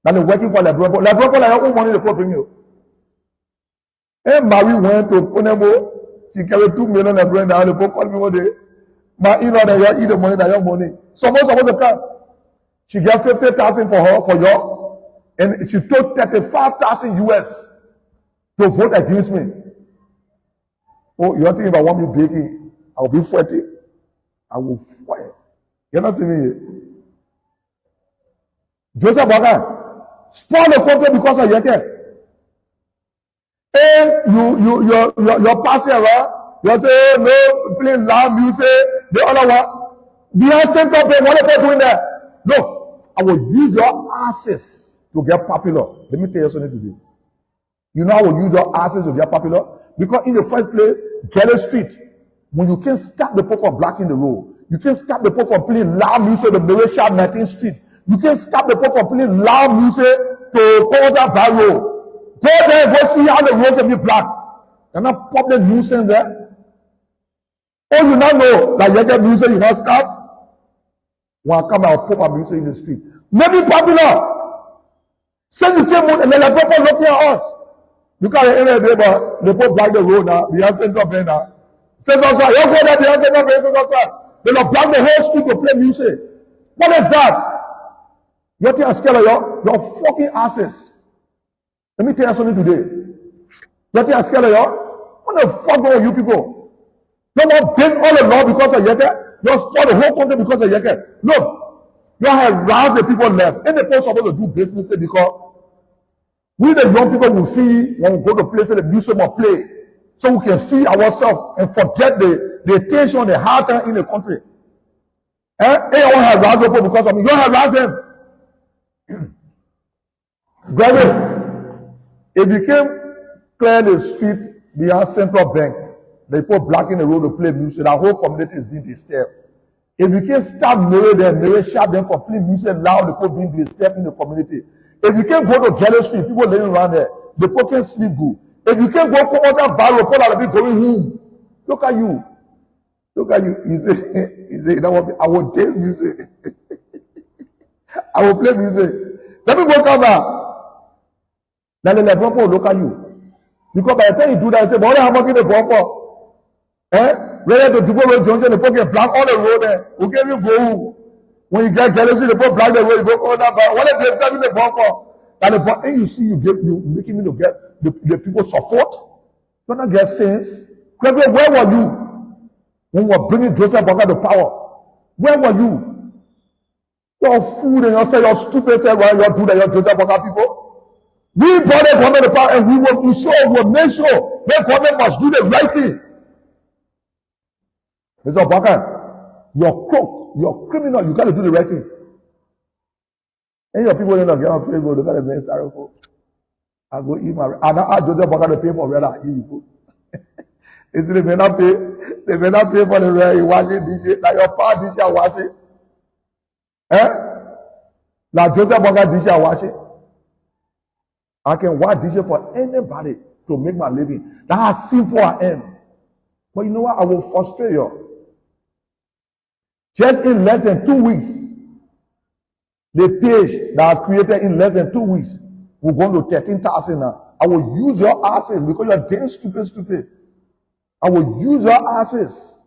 Now they're working for Liberian people. Liberian people are your own money they bring you. And Marie went to Konebo. She carried 2 million and bring down the book on me one day. My in order you eat the money that your money. Someone's supposed to come. She got 50,000 for you, and she took 35,000 US to vote against me. Oh, you're thinking if I want me baking, I'll be 40. I will fight. You're not seeing me. Joseph Baka spoil the country because of Yeke. And you're passing around, you say, oh, no, playing loud music, the other one. Behind Central Bank, what are they doing there? No, I will use your asses to get popular. Let me tell you something today. You know I will use your asses to get popular? Because in the first place, Galley Street, when you can't stop the people from blocking the road, you can't stop the people from playing loud music on the Malaysia 19th Street, you can't stop the people from playing loud music to Corda Barrow. Go there, go see how the road can be blocked. You're not public nuisance there. Oh, you not know that you get music, you not stop. When I come out, put my music in the street. Maybe popular. Say you came out and then the people looking at us. You can't enter there, but they put block the road now. They have Central Bank now. Central Bank, you go there, they have Central Bank, Central Bank. They don't block the whole street to play music. What is that? You're thinking scared of your fucking asses. Let me tell you something today. You think I'm scared of y'all? What the fuck are you people? No more bend all the law because of Yeke. You spoil the whole country because of Yeke. Look, you have roused the people left. And the people supposed to do business because we the young people will see when we go to places the music will play. So we can see ourselves and forget the tension, the hard time in the country. Anyone have roused the people because of me. You don't have roused them. Graduate. It became clear the street behind Central Bank. They put blocking the road to play music. The whole community is being disturbed. It became stop Mary sharp them for playing music loud. The people being disturbed in the community. If you can't go to Galley Street, people living around there, the people can sleep good. If you can't go to other barrel, people are going home. Look at you. Look at you. He say, you know what? I will dance music. I will play music. Let me go come back. Now the Lebron will look at you. Because by the time you do that, you say, but how much they go for? Rather to go road junction, they put a black on the road there. Who gave you go? When you get jealousy, they put black the road, you go over that. But what if they're starting the bumper? And you see, you making me to get the people support. You're not get sense. Where were you when we were bringing Joseph Boakai to power? Where were you? You're fool and you say you're stupid. Say why you're doing that? You're Joseph Boakai people. We brought the government to power, and we will ensure, we will make sure the government must do the right thing. Mr. Boakai, you're crook, you're criminal. You got to do the right thing. And your people don't get on Facebook, they got a very sorrowful. I go eat my, and I Joseph Boakai to pay for rent, I eat food. It's they may not pay for the rent, you wash it, dish it, like your pa dish and wash it. Like Joseph Boakai dish and wash it. I can wash dishes for anybody to make my living. That's how simple I am. But you know what? I will frustrate you. Just in less than 2 weeks, the page that I created in less than 2 weeks will go to 13,000 now. I will use your asses because you're damn stupid. I will use your asses.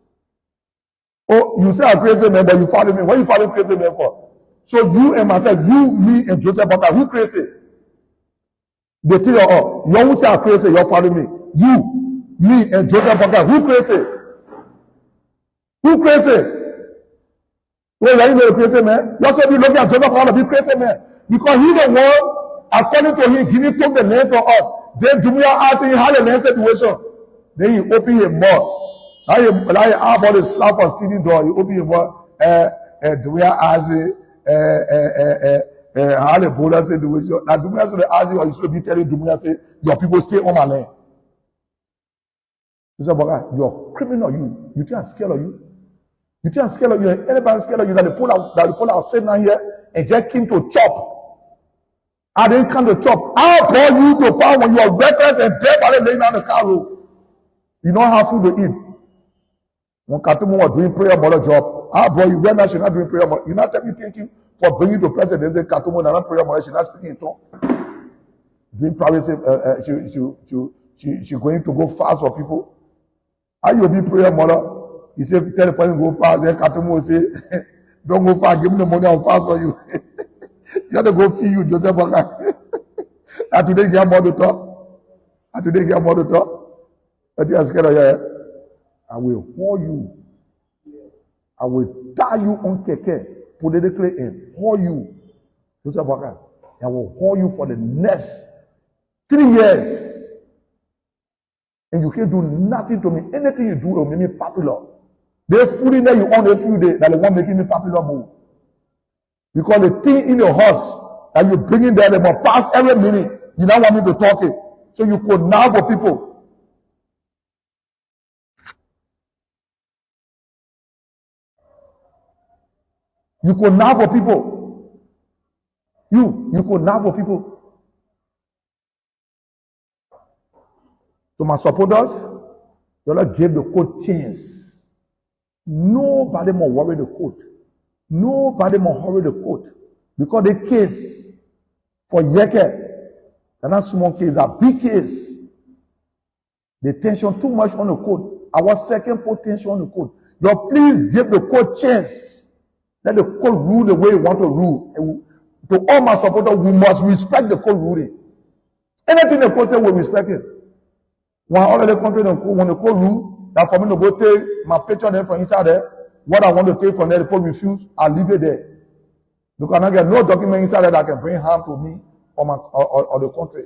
Oh, you say I'm crazy man, but you follow me. What you follow crazy man for? So you and myself, you, me, and Joseph Boakai, who crazy? They tell you, oh, you who say I'm crazy, you follow me. You, me, and Joseph Boakai, who crazy? Who crazy? Well, you know crazy man. You also be looking at Joseph Boakai to be crazy man. Because he the one, according to him, he took the land for us. Then Jumia asked him how the land situation. Then he opened his mouth. Like about the slap for stealing door, he opened his mouth. Jumia asked him, how the border said the way. Now Jumia should ask you, or you should be telling Jumia, say, your people stay on my land. Joseph Boakai, you're criminal, you think I'm scared of you? You think I'm scared of you? Anybody scared of you that they pull out Satan out here and just came to chop? I didn't come to chop. I'll call you to power when you are reckless and dead by laying down the car road. You don't have food to eat. When Katumo was doing prayer model job, our boy, when now she's not doing prayer model, you not tell me thinking for bringing to president, they say Katumo not prayer model, she's not speaking in tongue. Doing private, she going to go fast for people. How you be prayer model? He said, tell the person go fast. Then Katumo will say, don't go fast, give me the money, I'll fast for you. You have to go feed you, Joseph Boakai. And today you get more to talk. But you are scared of you. I will haul you. I will tie you on keke politically and haul you. Joseph Boakai. I will haul you for the next 3 years. And you can't do nothing to me. Anything you do will make me popular. They're fooling that you on a few days that they won't make me popular move. Because the thing in your house that you bring in there, they must pass every minute. You don't want me to talk it. So you could now for people. You could now for people. You could now for people. To my supporters, the Lord gave the court chance. Nobody more worry the court. Nobody more hurry the court. Because the case for Yeke, they're not small case, a big case. The tension too much on the court. Our second put tension on the court. Lord, please give the court chance. Let the court rule the way you want to rule. And to all my supporters, we must respect the court ruling. Anything the court says, we respect it. When all of the country, when the court rule, that for me to go take my picture there from inside there, what I want to take from there, the court refuse, I leave it there. Because I get no document inside there that can bring harm to me or the country.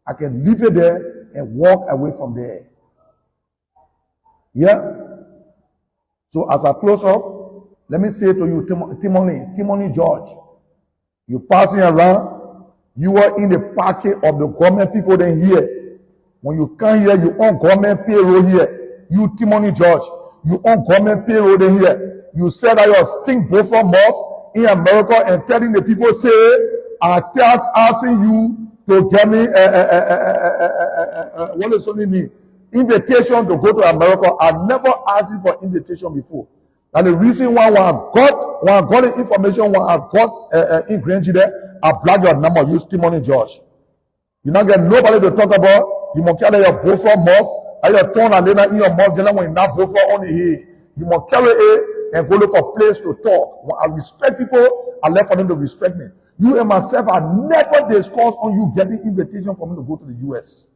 I can leave it there and walk away from there. Yeah? So as I close up, let me say to you, Timothy George, you passing around, you are in the pocket of the government people then here. When you come here, you own government payroll here. You Timothy George, you own government payroll in here. You said that you stink both from mouth in America and telling the people, say, I start asking you to get me what is something mean? Invitation to go to America. I never asked you for invitation before. And the reason why when I got the information, when I got in Grange there, I blocked your number, use Timothy George. You not get nobody to talk about. You must carry your both from mouth. I your turn and later in your mouth, when that go for only here. You must carry it and go look for a place to talk. When I respect people, I let for them to respect me. You and myself are never discussed on you getting invitation for me to go to the US.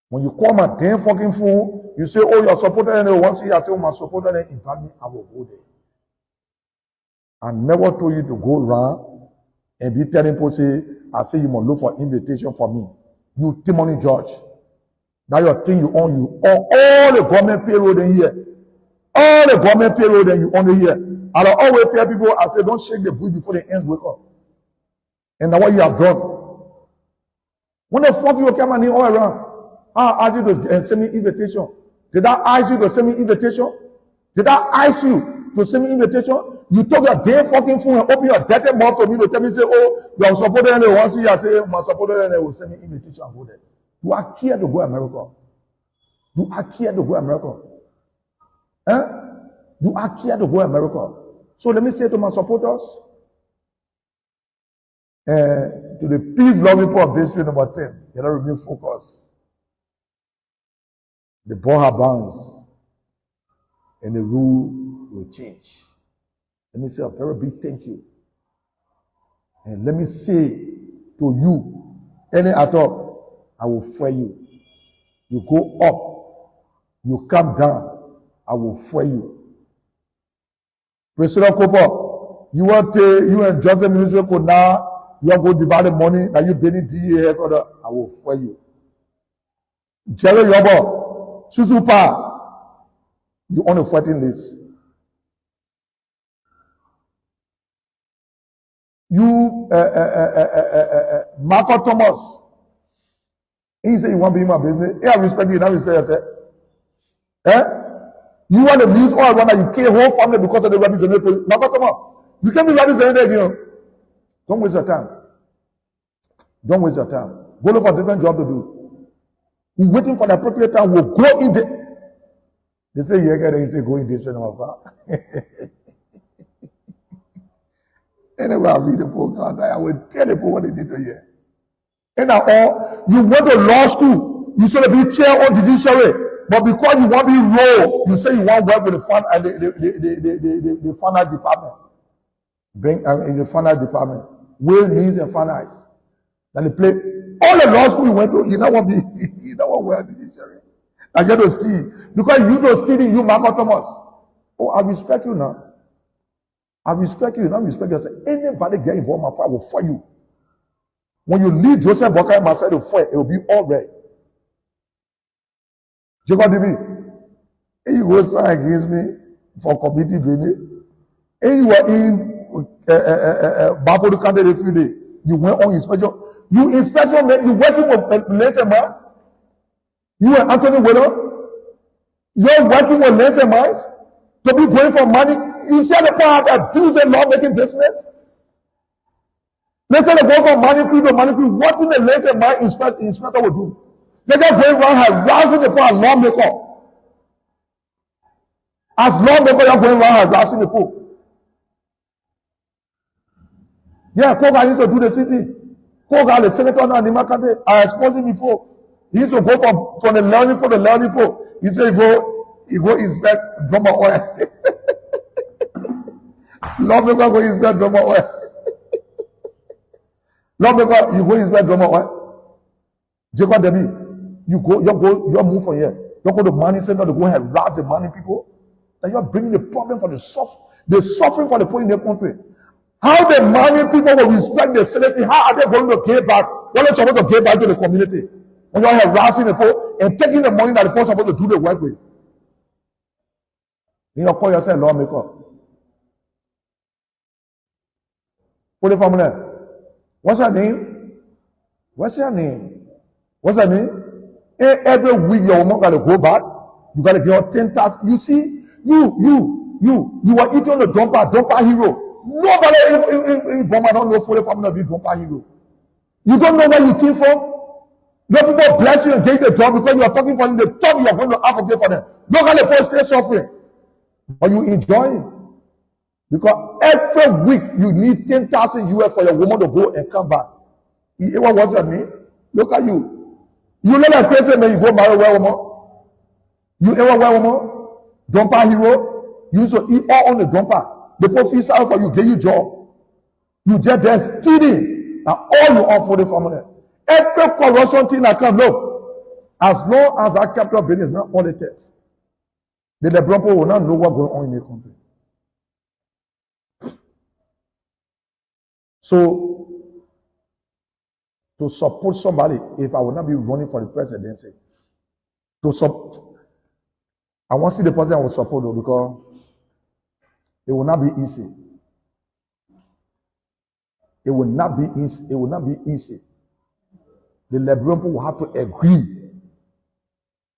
When you call my damn fucking phone, you say, oh, your supporter, and they want to see, I say, oh, my supporter, then invite me, I will go there. I never told you to go around and be telling people, say, I say you must look for invitation for me. You Timothy George. Now your thing you own all the government payroll in here. All the government payroll that you own here. And I always tell people, I say, don't shake the boot before the ends wake up. And that's what you have done. When the fuck you come and all around? I asked you to send me invitation. Did I ask you to send me invitation? Did I ask you to send me invitation? You took your damn fucking phone and open your dirty mouth to me to tell me, say, oh, your supporter and they want to see you. I say, my supporter and they will send me invitation and go there. Do I care to go to America? Do I care to go to America? Do I care to go to America? So let me say to my supporters, to the peace-loving people of district number 10, you know, remain focused. The ball have bounced, and the rule will change. Let me say a very big thank you. And let me say to you, any at all, I will fire you. You go up, you come down, I will fire you. President Cooper, you want you and Joseph Minister could now, you are going to divide the money that you bring in DA headquarters, I will fire you. Jerry Yobo, Susupa, you on a fighting list. You, Marco Thomas, he said you want to be in my business. Yeah, I respect you, not respect yourself. You want to lose all one that you kill whole family because of the representative. Marco Thomas, you can't be represented again. Don't waste your time. Don't waste your time. Go look for a different job to do. We're waiting for the appropriate time. We'll go in the. They say, yeah, they say, go in the. Anyway, I read the book, I will tell the people what they did to you. And now, you went to law school, you should be chair on judiciary, but because you want to be raw, you say you want to work with the finance department. In the finance department. Will means and finance. Then they play all the law school you went to, you don't want to be, you don't want to work judiciary. I get to steal. Because you don't steal, you Marco Thomas. Oh, I respect you now. I respect you, not respect yourself. Anybody get involved in my fight will fight you. When you leave Joseph Boka and myself to fight, it will be all right. Jacob DB, and you go sign against me for committee building. And you were in Babu candidate a few days. You went on inspection. You inspection, you working with Lesser Man. You and Anthony Weller. You're working with Lesser Mines to be going for money. You said the part that do the law-making business. Let's say they go for money, what in the lesser my inspector will do? They just going around harassing the poor lawmaker. As lawmaker, you're going around harassing the poor. Yeah, Koga used to do the city. Koga, the senator now in the market, I exposed him before. He used to go from the learning pool to the learning pool. He said he go inspect drummer oil. Lawmaker go inspect drummer oil. Lawmaker, you go inspect drummer oil. Jacob Debbie, you move from here. You go to money center to go and harass the money people. Then you're bringing the problem for the suffering for the poor in the country. How the money people will respect the citizen, how are they going to give back? What are they supposed to give back to the community? When you're harassing the poor and taking the money that the poor is supposed to do the work with. You call yourself lawmaker. Put it from there. What's your name? What's your name? What's your name? Every week your woman got to go back. You got to get 10,000. You see, you are eating on the dumper hero. Nobody in Burma don't know fully from the dumper hero. You don't know where you came from. No people bless you and give the job because you are talking for them. The job you are going to advocate for them. Look at the poor stay suffering. But you enjoy it. Because every week you need 10,000 US for your woman to go and come back. What was your name? Look at you. You look like crazy man, you go marry a woman. You ever wear one dumper hero? You used to eat all on the dumper. The profit side for you, get you job. You just there stealing. And all you offer the family. Every corruption thing that comes, look, as long as that capital building is not audited, the Lebron people will not know what's going on in the country. So, to support somebody, if I will not be running for the presidency, I want to see the person I will support though, because it will not be easy. It will not be easy. It will not be easy. The Liberian people will have to agree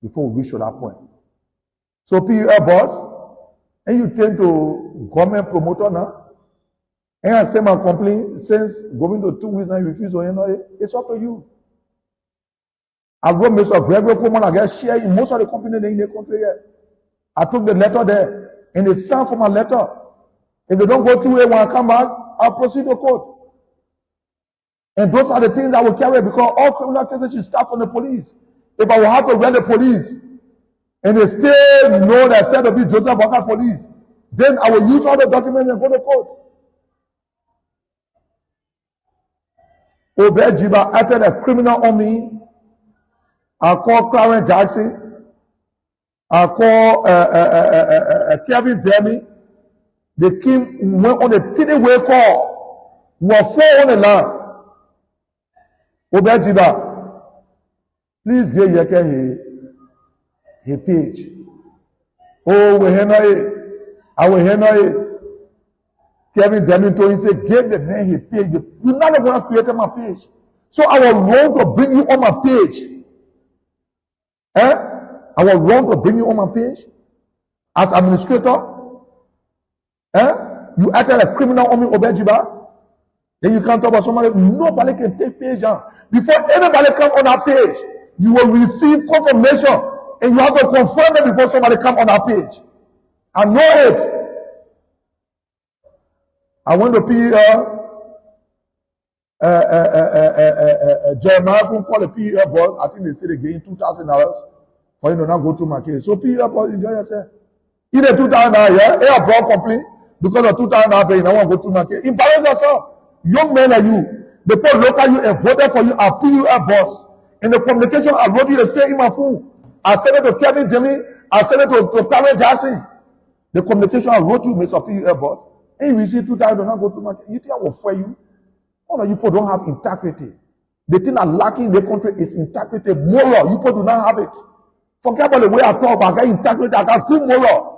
before we reach to that point. So PUL boss, and you tend to government promoter now, and I say my complaint since going to 2 weeks now, you refuse to it. It's up to you. I wrote Mr. Gregory Coleman, I get share in most of the companies in the country here. I took the letter there, and they signed for my letter. If they don't go through it when I come back, I'll proceed to court. And those are the things I will carry because all criminal cases should start from the police. If I will have to run the police, and they still know that said to be Joseph Boakai police, then I will use all the documents and go to court. Obed Jiba acted a criminal on me. I call Clarence Jackson. I call Kevin Demi. They went on a 3-way call. We were 4 on the line. Obed Jiba, please get your he page. Oh, we have I will handle Kevin Demi told him, say, give the man his page. You're not going to create my page. So I was wrong to bring you on my page. I was wrong to bring you on my page as administrator. You acted a criminal on me, Obed Jiba. Then you can't talk about somebody. Nobody can take page down. Before anybody come on our page, you will receive confirmation. And you have to confirm it before somebody come on our page. I know it. I went to Jeremiah couldn't call the PUL boss. I think they said they gave $2,000 for you to not go through my case. So PUL boss, enjoy yourself. Either $2,000, yeah, they are broad complaint because of $2,000 pay. You don't want to go through my case. Embarrass yourself. Young men like you, they put local you and voted for you as PUL boss. In the communication, I wrote you to stay in my phone. I sent it to Kevin Jimmy. I sent it to Clarence Jackson. The communication I wrote you, Mr. PUL boss. And you receive $2,000, do not go through my case. You think I will fire you? All of you people don't have integrity. The thing that lacking in the country is integrity, moral. You people do not have it. Forget about the way I talk. I got integrity. I got good moral.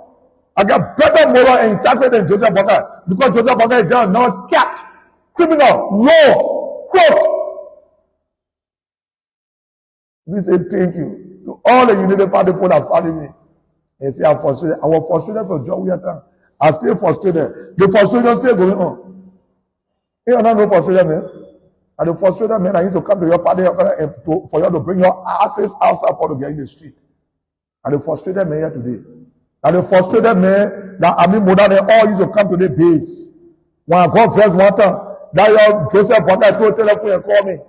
I got better moral and integrity than Joseph Boakai because Joseph Boakai is just not cat, criminal, law, crook. We say thank you to all the United Party people that follow me. And say I'm frustrated. I was frustrated for John Weirton. I stay frustrated. The frustration still going on. You don't know frustrated man. And the frustrated man, I need to come to your party and for you to bring your asses outside for to get in the street. And the frustrated man here today. And the frustrated man that I mean more than all used to come to the base. When I got first one time, that your Joseph Boakai told telephone and call me.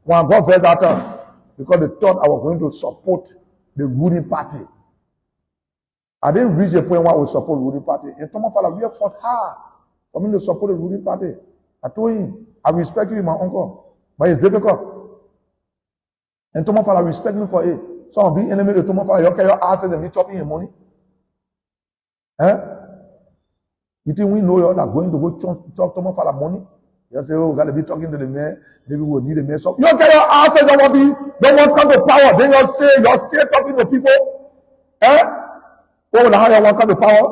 When I got first that time, because they thought I was going to support the ruling party. I didn't reach a point where I would support the ruling party. And Thomas Fala really fought hard for me to support the ruling party. I told him, I respect you, my uncle, but it's difficult. And Thomas Fala respect me for it. So I'll be enemy to Thomas Fala. You okay, your asses and me chopping your money. You think we know you're not going to go chop Thomas Fala money? You say, oh, we got to be talking to the mayor. Maybe we'll need a mayor. So you okay, your asses don't want to come to power. Then you say you're still talking to people. What would how you want to come to power?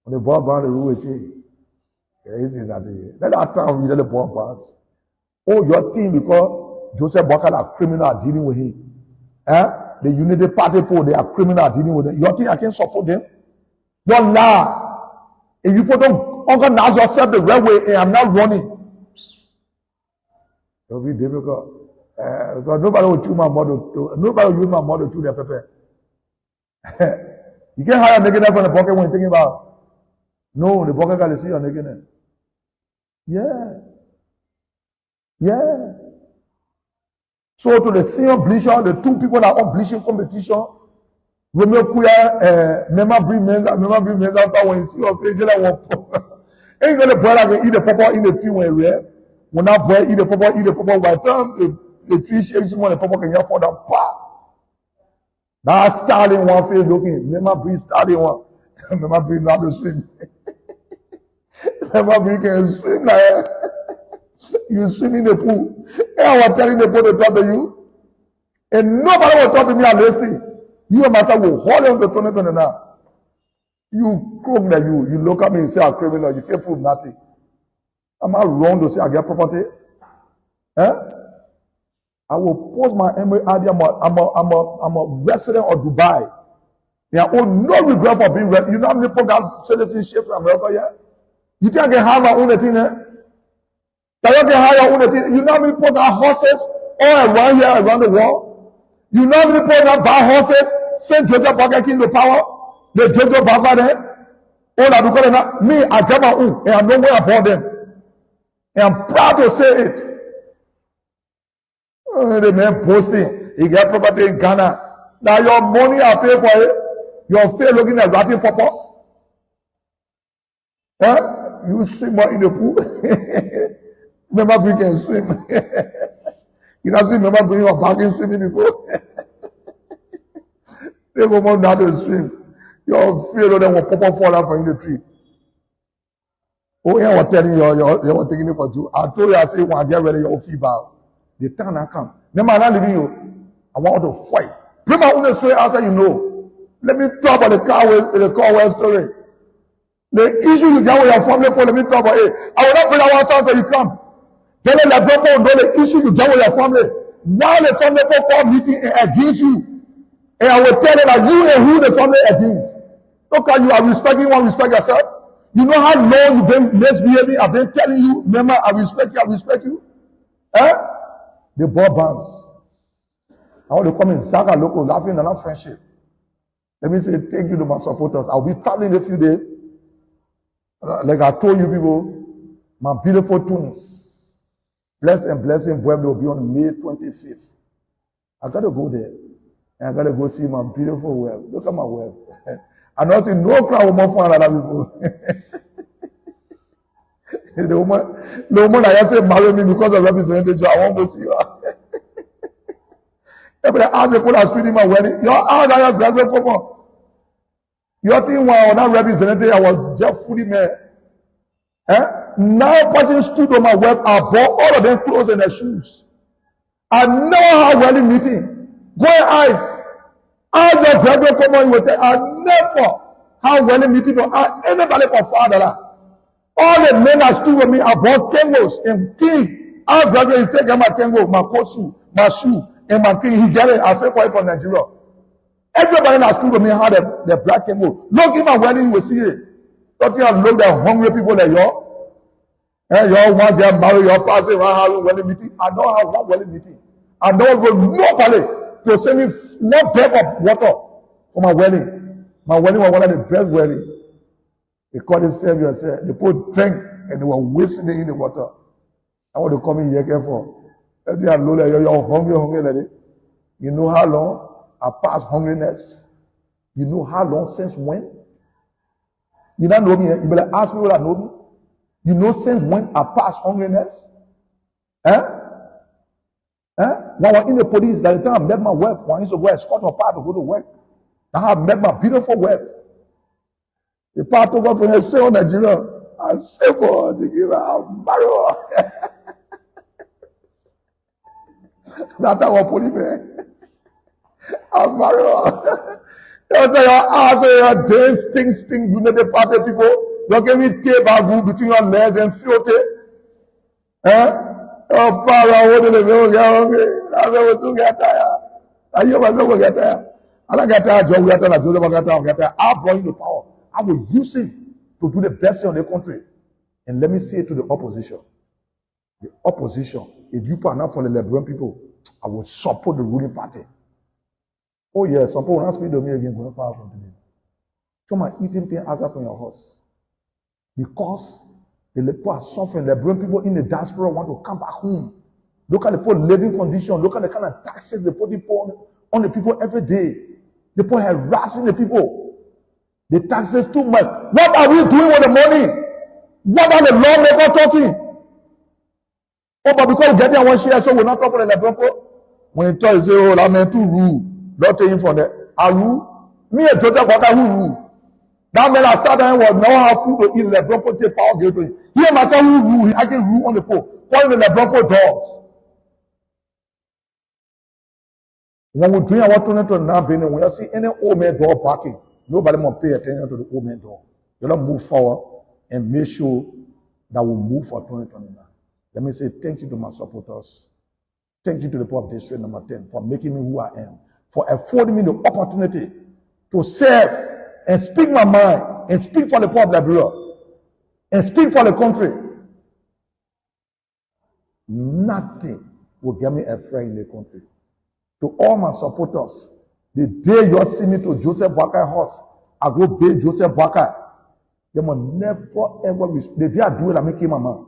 When the ball bound the rule, that time we did the ball pass. Oh, your team because Joseph Boakai are criminal are dealing with him. The Unity Party people, they are criminal are dealing with them. Your team, I can't support them. Don't lie. If you people don't organize yourself the right way, and I'm not running. It'll be difficult. Because nobody will choose my model. Nobody will use my model to their pepper. You can't hire a nigga from the pocket when you're thinking about. No, the pocket got to see your nigga. Yeah. So to the senior bleacher, the two people that are on bleaching competition, Romeo Kuya, remember Mensa after when you see your face, like one. Ain't gonna boy like eat the papa in the tree when rare. When that boy eat the papa, by the time the tree shakes him on the papa can hear for that part. Now starting one face looking, remember breathe starting one. Remember breathe not to swim. Remember breathe can swim like you swim in the pool. And I was telling the pool to talk to you. And nobody will talk to me at listening. You and myself will hold on to 2020 now. You crook that you look at me and say I'm criminal, you can't prove nothing. Am I wrong to say I get property? Eh? I will post my ID. I'm a resident of Dubai. Yeah, oh, no regret for being resident. You know how many people got citizenship from America yet? You think I can have my own thing? Eh? That you can have your own thing. You know how many people got horses all around here, around the world? You know how many people that buy horses, send Joseph Burger King to power? The Jojo Baba there? All I do call me, I get my own, and I know where I bought them. And I'm proud to say it. The man posting, he get property in Ghana. Now your money I pay for it. Your face looking at rapping papa. Huh? You swim in the pool. Remember we can swim. You know, remember bringing your back in swimming before. They go more now to swim. Your fear of them will pop up fall out from the tree. Oh, yeah, I was telling you were taking it for you. I told you, I say, when I get ready, your fever. The time I come. Remember, I'm not leaving you. I want to fight. Bring my own story outside, you know. Let me talk about the Carwell story. The issue you get with your family, let me talk about it. I will not bring that one sound till you come. Tell them that people know the issue you get with your family. Why the family people call meeting against you? And I will tell them that you and who the family against. Look at you are respecting one, respect yourself. You know how long you've been misbehaving. I've been telling you, remember, I respect you. Eh? The ball bounce. I want to come in Zaga local, laughing and not friendship. Let me say thank you to my supporters. I'll be traveling in a few days. Like I told you people, my beautiful twins, Bless and Blessing Web will be on May 25th. I gotta go there. And I gotta go see my beautiful web. Look at my web. I don't see no crowd with more fun than other people. The woman that say marry me because of representation, I won't go see her. But I ask the people that speaking my wedding, your house that your graduate program. Your team was not represented, I was just fully man. Eh? Now person stood on my web, I bought all of them clothes and their shoes. I never had wedding meeting. Go and eyes. As your graduate common with it, I never had wedding meeting or anybody for father. All the men that stood with me, I bought Kengos and King. Our graduate is taking my Kengo, my coat suit, my shoe, and my King. He get it. I said for it from Nigeria. Everybody that stood with me had the black Kengo. Look in my wedding, you will see it. Don't you look at hungry people like y'all? And y'all want to get married, y'all passing around having wedding meeting. I don't have one wedding meeting. I don't go nobody to send me one bag of water for my wedding. My wedding was one of the best weddings. They called it Savior. They put drink and they were wasting it in the water. I want to come in here careful. If you are low, you're hungry like it. You know how long I passed hungriness? You know how long since when? You don't know me. You better ask people that know me. You know since when I passed hungriness? When I was in the police, by the time I met my wife, when I used to go escort my part to go to work, I have met my beautiful wife. The part of God from here, say on Nigeria, I say for the giver, I'm married. That's our policeman. I'm married. You say your ass, your day stink, you know the party people. You give me tape and between your legs and filthy. Oh, power, what did they go? I will get tired. I hear myself get tired. I don't get tired, Joe, get tired, Joseph, get tired. I'll bring the power. I will use him to do the best thing on the country. And let me say it to the opposition. The opposition, if you are not for the Liberian people, I will support the ruling party. Oh, yes, some people will ask me to me again, going far from today. So my eating pain answer from your horse. Because the people are suffering, Liberian people in the diaspora want to come back home. Look at the poor living condition. Look at the kind of taxes they put on the people every day. The poor harassing the people. The taxes too much. What are we doing with the money? What are the lawmakers talking? Oh, but because we get there one share, so we're not talking like that. When you talk, you say, oh, I'm meant to rule. Not taking from that. I rule. Me and Joseph Walker who rule. That man I sat down was now have food to eat. LeBron take power give to him. He myself who rule. I can rule on the pole. Calling the LeBron dogs. When we drink our turn to now, when you see any old man door barking, nobody will pay attention to the old man door. You don't move forward and make sure that we move for 2029. Let me say thank you to my supporters. Thank you to the Poor District number 10 for making me who I am, for affording me the opportunity to serve and speak my mind and speak for the poor of Liberia and speak for the country. Nothing will get me a friend in the country. To all my supporters, the day you see me to Joseph Boakai house, I go pay Joseph Boakai. They will never ever the day I do it, I make him a man.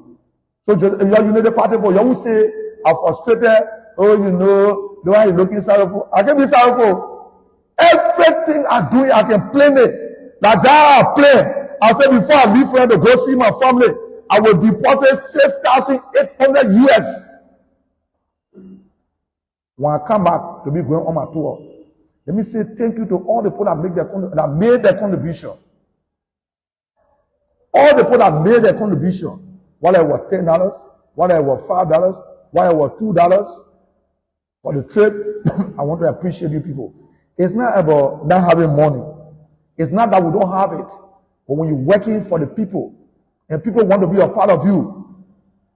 So you know the party for you will say I'm frustrated. Oh, you know, the way you're looking sorrowful. I can be sorrowful. Everything I do, I can plan it. That's how I plan. I said before I leave here to go see my family, I will deposit 6,800 US. When I come back to be going on my tour, let me say thank you to all the people that made their contribution. All the people that made their contribution, whether it was $10, whether it was $5, whether it was $2 for the trip. I want to appreciate you people. It's not about not having money. It's not that we don't have it. But when you're working for the people, and people want to be a part of you,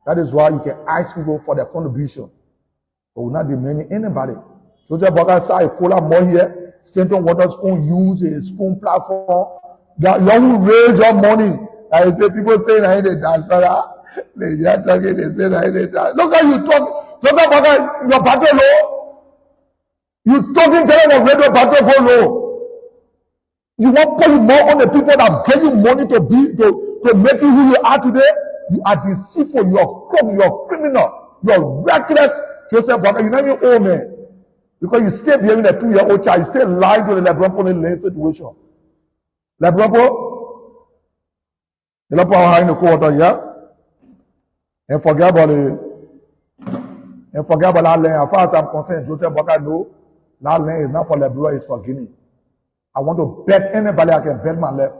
that is why you can ask people for their contribution. But we're not demanding anybody. So just Boakai say, Cola more here, Stanton Water Spoon use a spoon platform. That you will raise your money. I say people saying I need a dance, they are talking, they say I need a dance. Look how you talk. Look how Boakai, your battle low. You talking telling of radio battle go low. You want to put more on the people that give you money to make you who you are today. You are deceitful, you're crook, you're criminal, you're reckless. Joseph Boakai, you're not even old man. Because you stay behaving a 2-year-old child, you stay lying to the LeBron in the situation. LeBron, you know how the quarter, yeah? And forget about that land. As far as I'm concerned, Joseph Boakai, no, that land is not for Liberia, it's for Guinea. I want to bet anybody I can bet my left.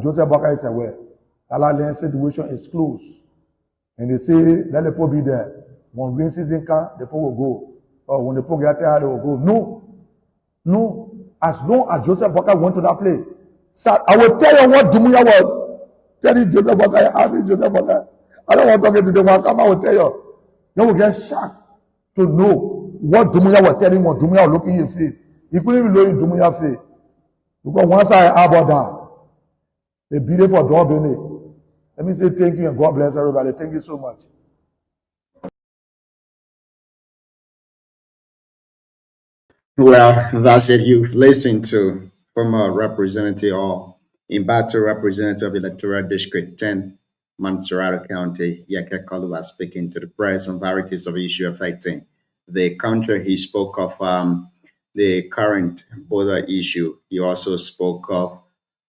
Joseph Boakai is aware. That land situation is closed. And they say, let the people be there. When rain season comes, the people will go. Or when the people get tired, they will go. No. No. As long as Joseph Boakai went to that place, I will tell you what Dumuya was. Tell you Joseph Boakai, ask Joseph Boakai. I don't want to talk to them. I will tell you. You will get shocked to know what Dumuya was telling when Dumuya was looking in your face. He couldn't even look in Dumuya's face. Because once I about that, they beat it for God. Let me say thank you and God bless everybody. Thank you so much. Well, that's it. You've listened to former representative or Imbato representative of Electoral District 10, Montserrat County, Yeke Koluba, speaking to the press on varieties of issues affecting the country. He spoke of the current border issue. He also spoke of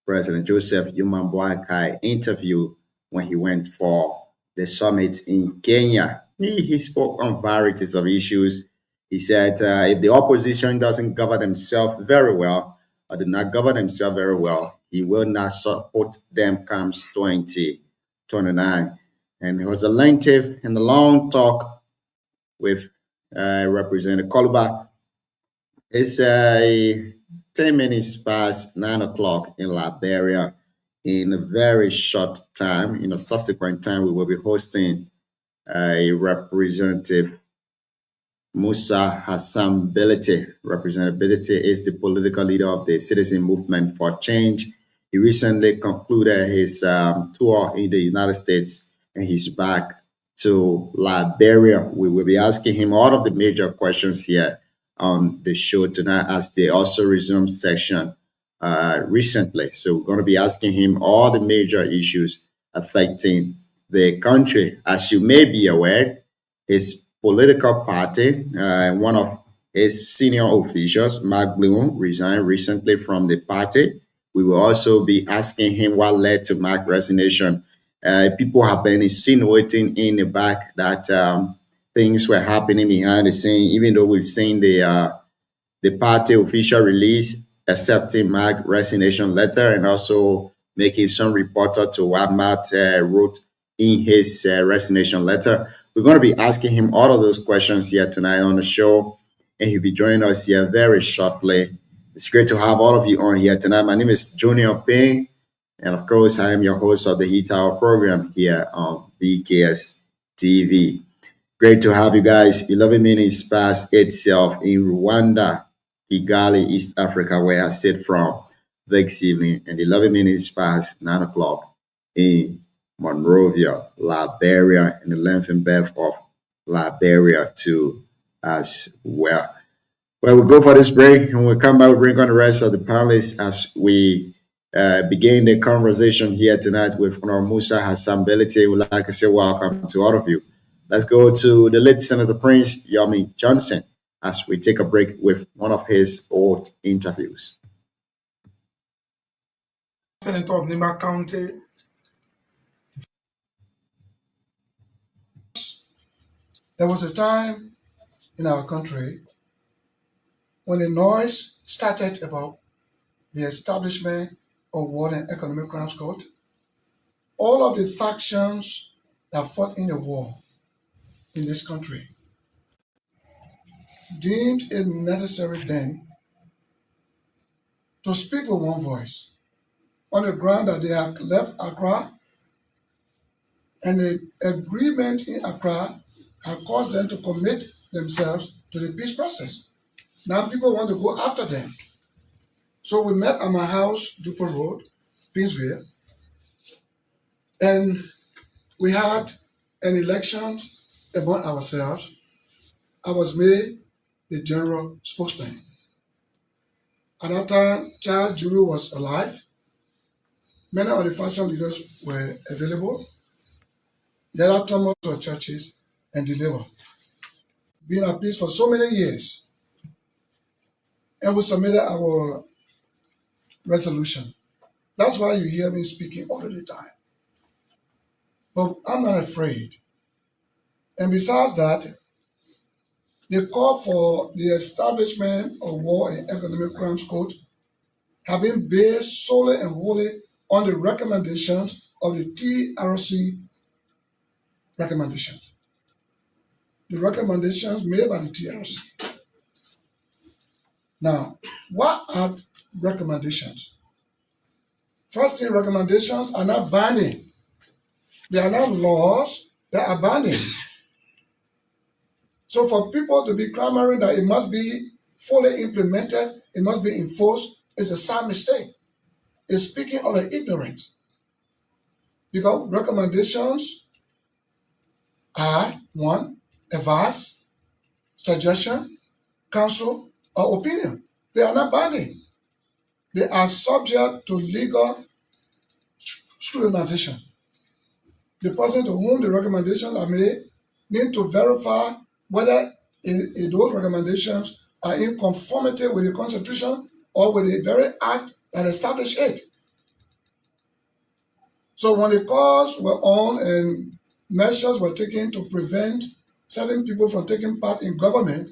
President Joseph Yuma Boakai interview when he went for the summit in Kenya. He spoke on varieties of issues. He said if the opposition doesn't govern themselves very well or do not govern themselves very well, he will not support them comes 2029. And it was a lengthy and a long talk with Representative Koluba. It's 10 minutes past 9 o'clock in Liberia. In a very short time, in a subsequent time, we will be hosting a Representative Musa Hassan Belete. Representative Belete is the political leader of the Citizen Movement for Change. He recently concluded his tour in the United States and he's back to Liberia. We will be asking him all of the major questions here on the show tonight as they also resumed session recently. So we're going to be asking him all the major issues affecting the country. As you may be aware, his political party. One of his senior officials, Mark Bloom, resigned recently from the party. We will also be asking him what led to Mark's resignation. People have been insinuating in the back that things were happening behind the scene, even though we've seen the party official release accepting Mark's resignation letter and also making some reporter to what Matt wrote in his resignation letter. We're going to be asking him all of those questions here tonight on the show, and he'll be joining us here very shortly. It's great to have all of you on here tonight. My name is Junior Payne, and of course, I am your host of the Heat Hour program here on BKS TV. Great to have you guys. 11 minutes past itself in Rwanda, Kigali, East Africa, where I sit from this evening, and 11 minutes past 9 o'clock in Monrovia, Liberia, and the length and breadth of Liberia too as well. Well, we'll go for this break, and we'll come back. We'll bring on the rest of the panelists as we begin the conversation here tonight with Honor Musa Hassan Belite. We'd like to say welcome to all of you. Let's go to the late Senator Prince Yomi Johnson as we take a break with one of his old interviews. Senator of Nimba County. There was a time in our country when a noise started about the establishment of War and Economic Crimes Court. All of the factions that fought in the war in this country deemed it necessary then to speak with one voice on the ground that they had left Accra, and the agreement in Accra had caused them to commit themselves to the peace process. Now people want to go after them. So we met at my house, Dupont Road, Pinsville, and we had an election among ourselves. I was made the general spokesman. At that time, Charles Juru was alive. Many of the faction leaders were available. The other Thomas were churches and deliver. Been at peace for so many years. And we submitted our resolution. That's why you hear me speaking all the time. But I'm not afraid. And besides that, the call for the establishment of War and Economic Crimes Court have been based solely and wholly on the recommendations of the TRC recommendations. The recommendations made by the TRC. Now, what are recommendations? First thing, recommendations are not binding. They are not laws, they are binding. So for people to be clamoring that it must be fully implemented, it must be enforced, is a sad mistake. It's speaking of the ignorance. Because recommendations are, one, advice, suggestion, counsel, or opinion. They are not binding. They are subject to legal scrutinization. The person to whom the recommendations are made need to verify whether those recommendations are in conformity with the Constitution or with the very act that established it. So when the calls were on and measures were taken to prevent certain people from taking part in government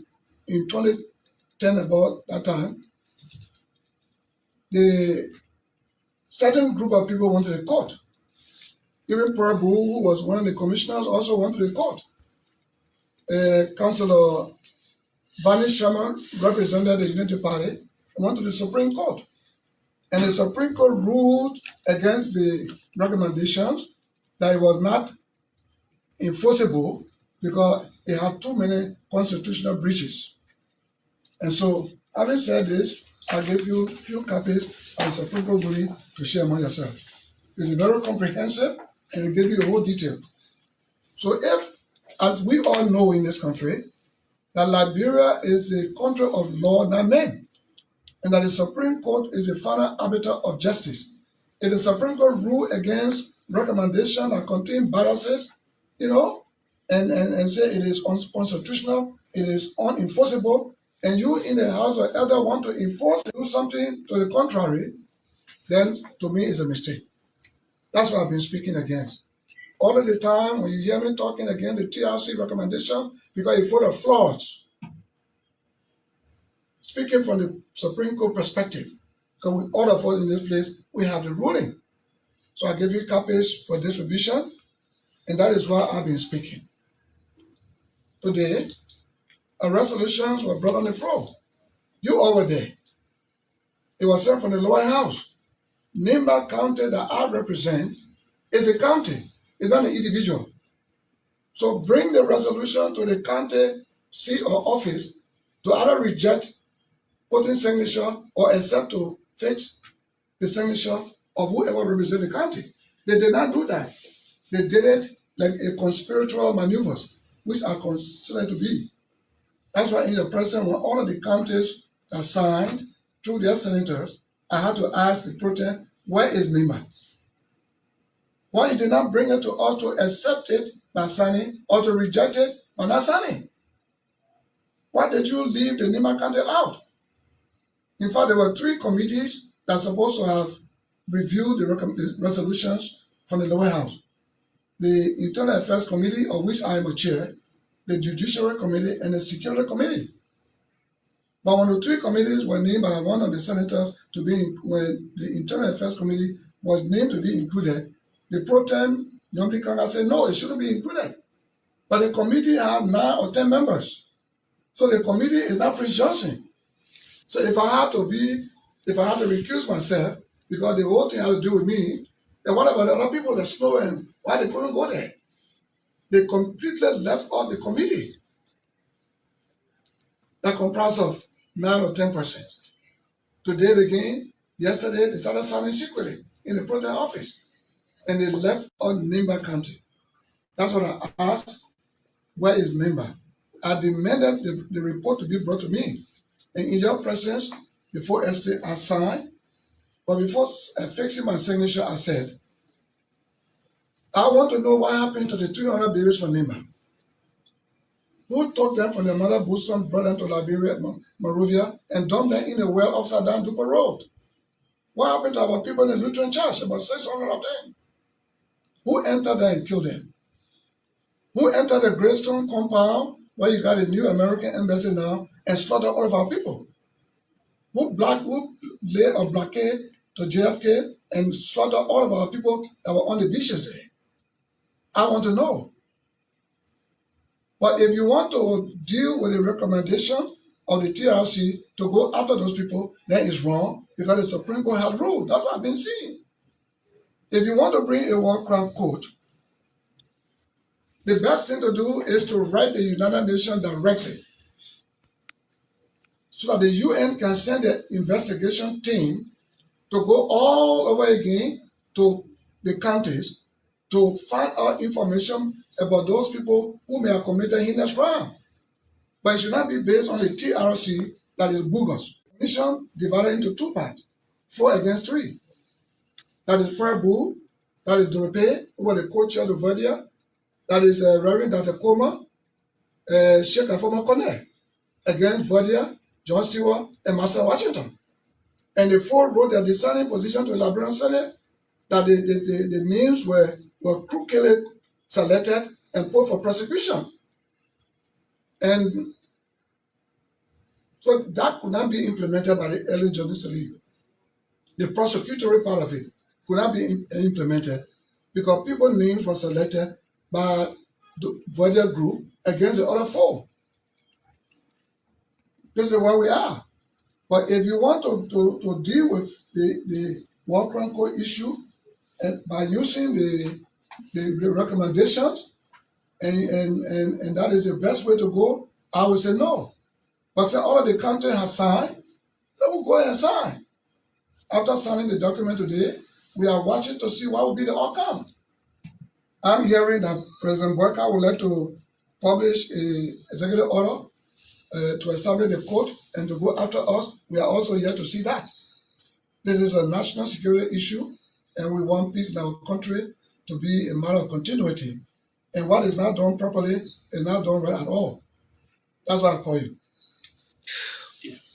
in 2010, about that time, the certain group of people went to the court. Even Prabhu, who was one of the commissioners, also went to the court. Councillor Barney Sherman represented the Unity Party and went to the Supreme Court. And the Supreme Court ruled against the recommendations that it was not enforceable because it had too many constitutional breaches. And so, having said this, I'll give you a few copies of the Supreme Court ruling to share among yourselves. It's very comprehensive and it gives you the whole detail. So if, as we all know in this country, that Liberia is a country of law, not men, and that the Supreme Court is the final arbiter of justice. If the Supreme Court rule against recommendations that contain biases, and say it is unconstitutional, it is unenforceable, and you in the House of Elder want to enforce, do something to the contrary, then to me it's a mistake. That's what I've been speaking against. All of the time when you hear me talking against the TRC recommendation, because it's full of flaws. Speaking from the Supreme Court perspective, because all of us in this place, we have the ruling. So I give you copies for distribution, and that is why I've been speaking. Today, resolutions were brought on the floor. You all were there. It was sent from the lower house. Nimba County that I represent is a county. It's not an individual. So bring the resolution to the county seat or office to either reject putting signature or accept to fix the signature of whoever represents the county. They did not do that. They did it like a conspiratorial maneuvers, which are considered to be. That's why in the present, when all of the counties are signed through their senators, I had to ask the president, where is Nimba? Why you did not bring it to us to accept it by signing or to reject it by not signing? Why did you leave the Nimba County out? In fact, there were 3 committees that are supposed to have reviewed the resolutions from the lower house. The Internal Affairs Committee, of which I am a chair, the Judiciary Committee, and the Security Committee. But when the 3 committees were named by one of the senators to be, when the Internal Affairs Committee was named to be included, the pro tem Yomdi Kanga said, no, it shouldn't be included. But the committee had 9 or 10 members. So the committee is not Prince Johnson. So if I had to recuse myself, because the whole thing had to do with me, then what about the other people that slow and why they couldn't go there? They completely left out the committee that comprised of 9 or 10%. Today again, yesterday, they started signing secretly in the pro tem office. And they left on Nimba County. That's what I asked, where is Nimba? I demanded the report to be brought to me. And in your presence, the 4 estates are signed. But before fixing my signature, I said, I want to know what happened to the 300 babies from Nimba. Who took them from their mother bosom, brought them to Liberia, Monrovia, and dumped them in a well upside down Duper Road? What happened to our people in the Lutheran Church? About 600 of them. Who entered there and killed them? Who entered the Greystone compound, where you got a new American embassy now, and slaughtered all of our people? Who laid a blockade to JFK and slaughtered all of our people that were on the beaches there? I want to know. But if you want to deal with the recommendation of the TRC to go after those people, that is wrong, because the Supreme Court had ruled. That's what I've been seeing. If you want to bring a war crime court, the best thing to do is to write the United Nations directly, so that the UN can send an investigation team to go all over again to the counties to find out information about those people who may have committed heinous crime. But it should not be based on the TRC that is bogus. Mission divided into 2 parts, 4 against 3. That is Prabu, that is Dorope, who was the co-chair of Verdia, that is Reverend Dr. Koma, Sheikh Afoma Kone, against Verdia, John Stewart, and Master Washington. And the 4 wrote their dissenting position to the Liberian Senate that the names were crookedly selected and put for prosecution. And so that could not be implemented by the Ellen Johnson League. The prosecutory part of it could not be implemented because people's names were selected by the Verdia group against the other 4. This is where we are. But if you want to deal with the war crime court issue and by using the recommendations, and that is the best way to go, I would say no. But since all of the countries have signed, let us go ahead and sign. After signing the document today, we are watching to see what will be the outcome. I'm hearing that President Boyka would like to publish an executive order to establish the court and to go after us. We are also here to see that. This is a national security issue, and we want peace in our country to be a matter of continuity. And what is not done properly is not done right at all. That's why I call you.